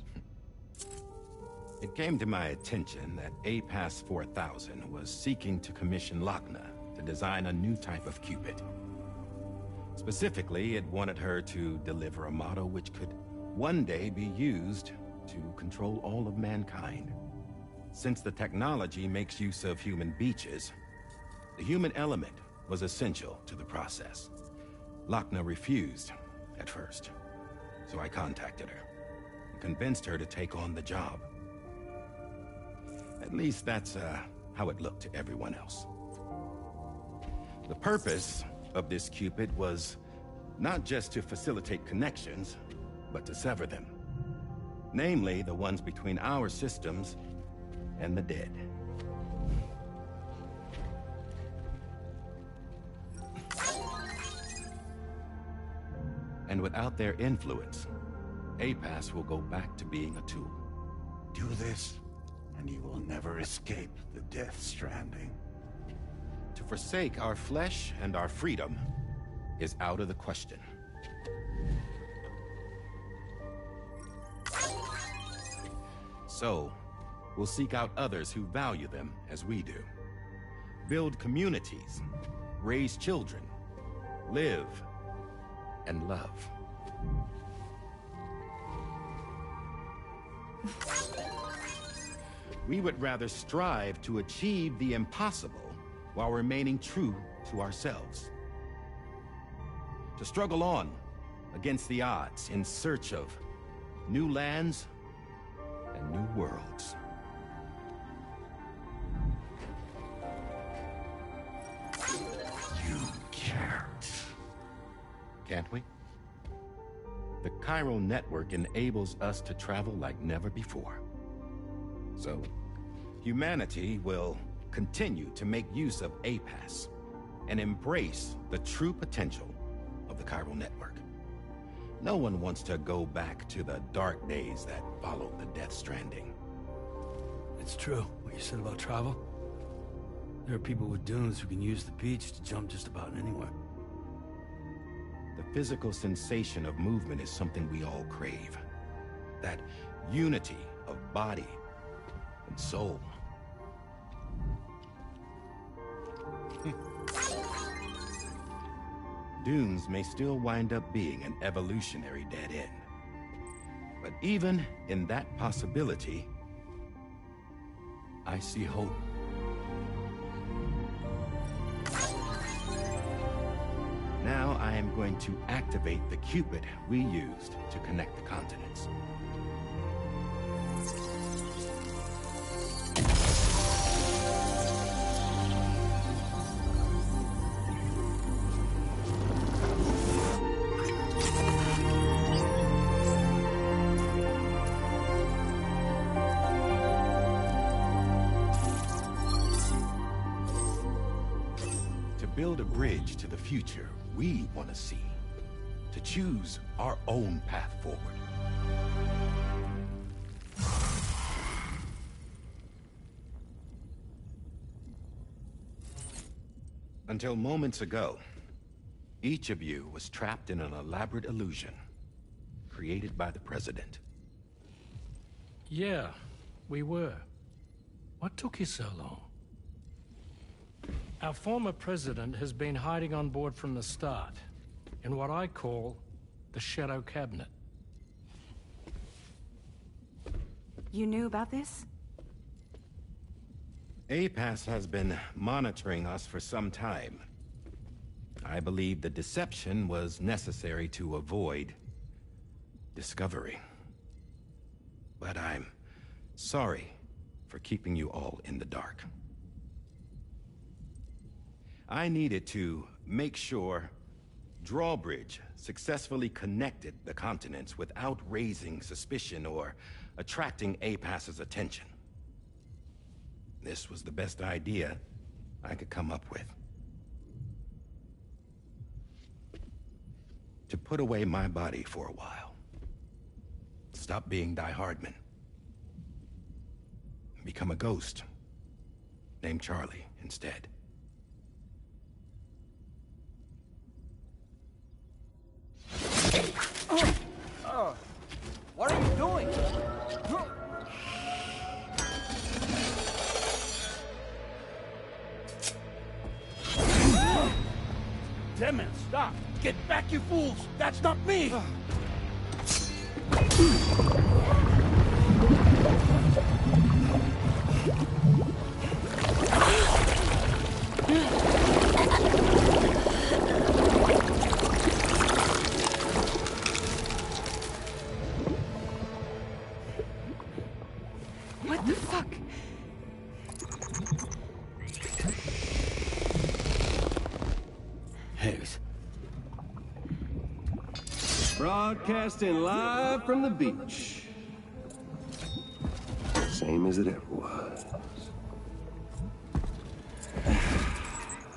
It came to my attention that APAS 4000 was seeking to commission Lochna to design a new type of Cupid. Specifically, it wanted her to deliver a model which could one day be used to control all of mankind. Since the technology makes use of human beaches, the human element was essential to the process. Lochna refused at first, so I contacted her and convinced her to take on the job. At least that's how it looked to everyone else. The purpose of this Cupid was not just to facilitate connections, but to sever them. Namely, the ones between our systems and the dead. And without their influence, APAS will go back to being a tool. Do this, and you will never escape the death stranding. To forsake our flesh and our freedom is out of the question. So, we'll seek out others who value them as we do. Build communities, raise children, live, and love. We would rather strive to achieve the impossible while remaining true to ourselves. To struggle on against the odds in search of new lands and new worlds. You can't we? The chiral network enables us to travel like never before. So, humanity will continue to make use of APAS and embrace the true potential of the chiral network. No one wants to go back to the dark days that followed the death stranding. It's true, what you said about travel. There are people with dunes who can use the beach to jump just about anywhere. The physical sensation of movement is something we all crave. That unity of body and soul. Dunes may still wind up being an evolutionary dead end. But even in that possibility, I see hope. Now I am going to activate the Cupid we used to connect the continents. To build a bridge to the future we want to see, to choose our own path forward. Until moments ago, each of you was trapped in an elaborate illusion created by the President. Yeah, we were. What took you so long? Our former president has been hiding on board from the start, in what I call the Shadow Cabinet. You knew about this? APAS has been monitoring us for some time. I believe the deception was necessary to avoid discovery. But I'm sorry for keeping you all in the dark. I needed to make sure Drawbridge successfully connected the continents without raising suspicion or attracting APAS's attention. This was the best idea I could come up with. To put away my body for a while. Stop being Die Hardman. Become a ghost. Named Charlie instead. What are you doing? Damn man, stop! Get back, you fools! That's not me! What the fuck? Higgs. Broadcasting live from the beach. Same as it ever was.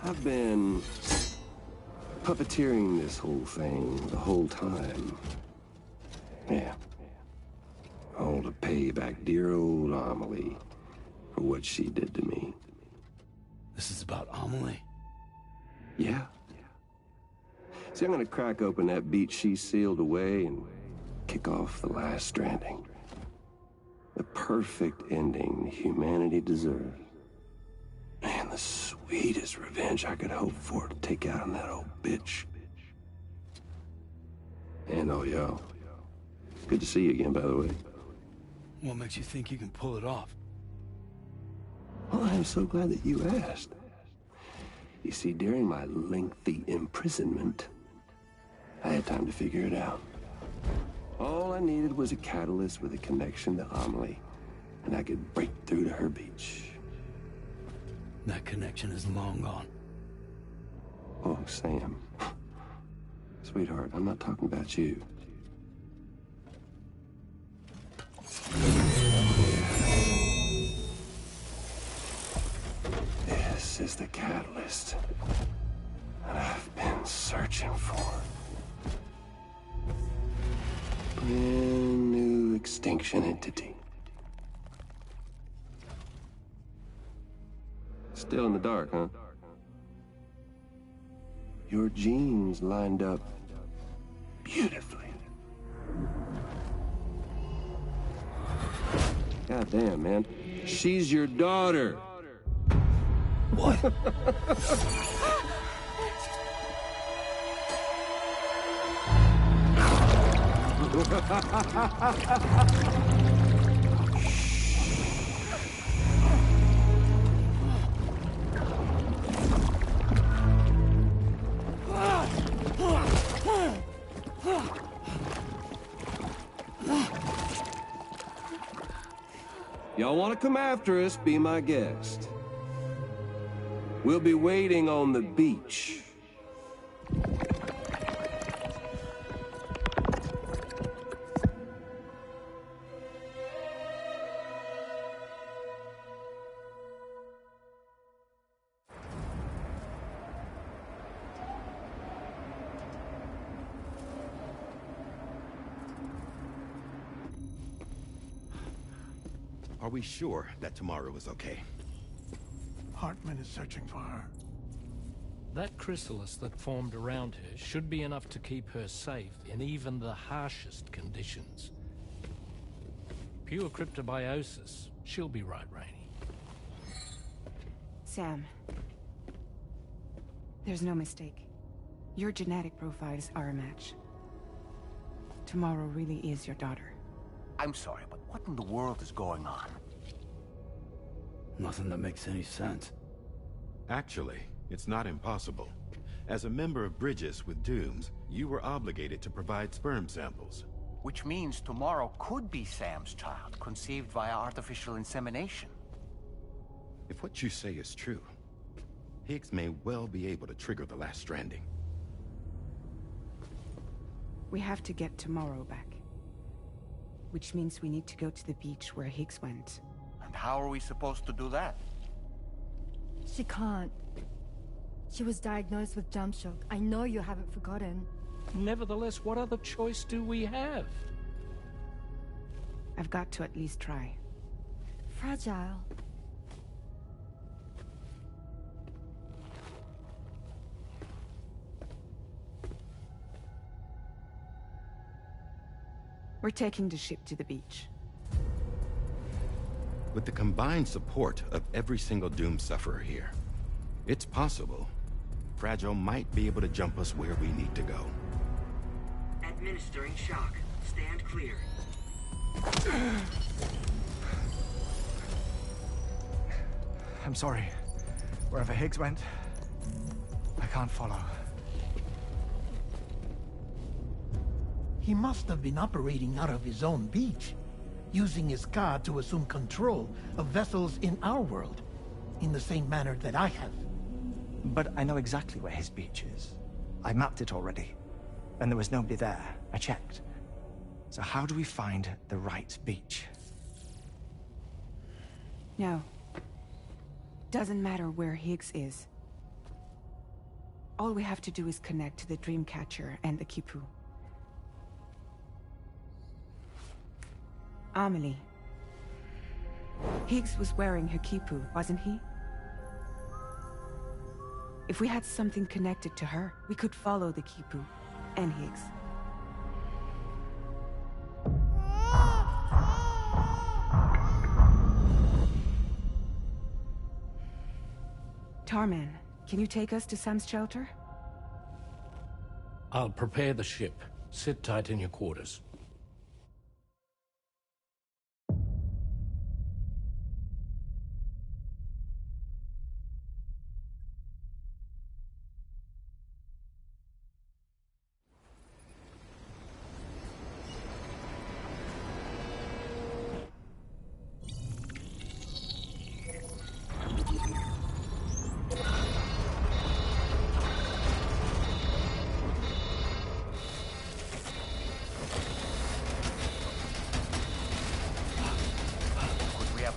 I've been puppeteering this whole thing the whole time. Yeah. All to pay back dear old Amelie for what she did to me. This is about Amelie? Yeah. See, I'm gonna crack open that beach she sealed away and kick off the last Stranding. The perfect ending humanity deserves. Man, the sweetest revenge I could hope for to take out on that old bitch. And all y'all. Good to see you again, by the way. What makes you think you can pull it off? Well, I'm so glad that you asked. You see, during my lengthy imprisonment, I had time to figure it out. All I needed was a catalyst with a connection to Amelie, and I could break through to her beach. That connection is long gone. Oh, Sam. Sweetheart, I'm not talking about you. This is the catalyst that I've been searching for. Brand new extinction entity. Still in the dark, huh? Your genes lined up beautifully. God damn, man. She's your daughter. What? Y'all want to come after us, be my guest. We'll be waiting on the beach. Are we sure that tomorrow is okay? Hartman is searching for her. That chrysalis that formed around her should be enough to keep her safe in even the harshest conditions. Pure cryptobiosis. She'll be right, Rainey. Sam. There's no mistake. Your genetic profiles are a match. Tomorrow really is your daughter. I'm sorry, but what in the world is going on? Nothing that makes any sense. Actually, it's not impossible. As a member of Bridges with Dooms, you were obligated to provide sperm samples. Which means tomorrow could be Sam's child, conceived via artificial insemination. If what you say is true, Higgs may well be able to trigger the last stranding. We have to get tomorrow back. Which means we need to go to the beach where Higgs went. And how are we supposed to do that? She can't. She was diagnosed with jump shock. I know you haven't forgotten. Nevertheless, what other choice do we have? I've got to at least try. Fragile. We're taking the ship to the beach. With the combined support of every single Doom sufferer here, it's possible Fragile might be able to jump us where we need to go. Administering shock. Stand clear. I'm sorry. Wherever Higgs went, I can't follow. He must have been operating out of his own beach, using his car to assume control of vessels in our world, in the same manner that I have. But I know exactly where his beach is. I mapped it already. And there was nobody there. I checked. So how do we find the right beach? No. Doesn't matter where Higgs is. All we have to do is connect to the Dreamcatcher and the Kipu. Amelie. Higgs was wearing her Kipu, wasn't he? If we had something connected to her, we could follow the Kipu and Higgs. Tarman, can you take us to Sam's shelter? I'll prepare the ship. Sit tight in your quarters.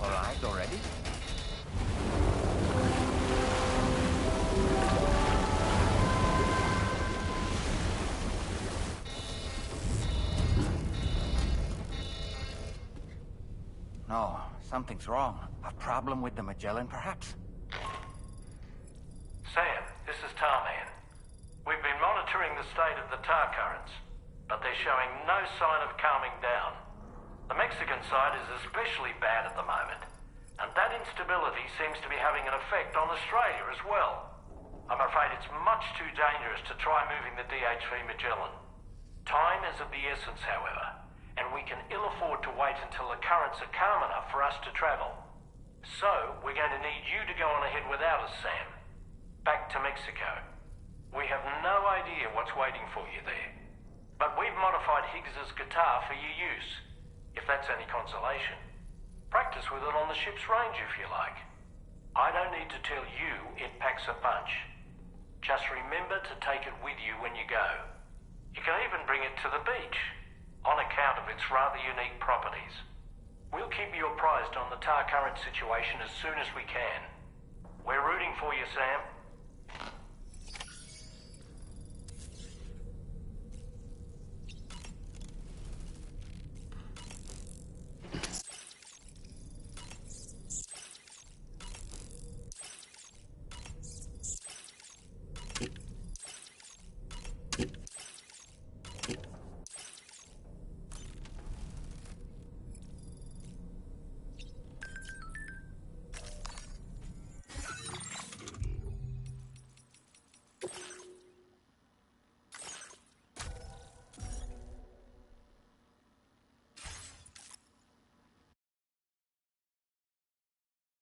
have arrived already? No, something's wrong. A problem with the Magellan, perhaps? Sam, this is Tarman. We've been monitoring the state of the tar currents, but they're showing no sign of calming down. The Mexican side is especially bad at the moment, and that instability seems to be having an effect on Australia as well. I'm afraid it's much too dangerous to try moving the DHV Magellan. Time is of the essence, however, and we can ill afford to wait until the currents are calm enough for us to travel. So, we're going to need you to go on ahead without us, Sam. Back to Mexico. We have no idea what's waiting for you there. But we've modified Higgs's guitar for your use, if that's any consolation. Practice with it on the ship's range if you like. I don't need to tell you it packs a punch. Just remember to take it with you when you go. You can even bring it to the beach, on account of its rather unique properties. We'll keep you apprised on the tar current situation as soon as we can. We're rooting for you, Sam.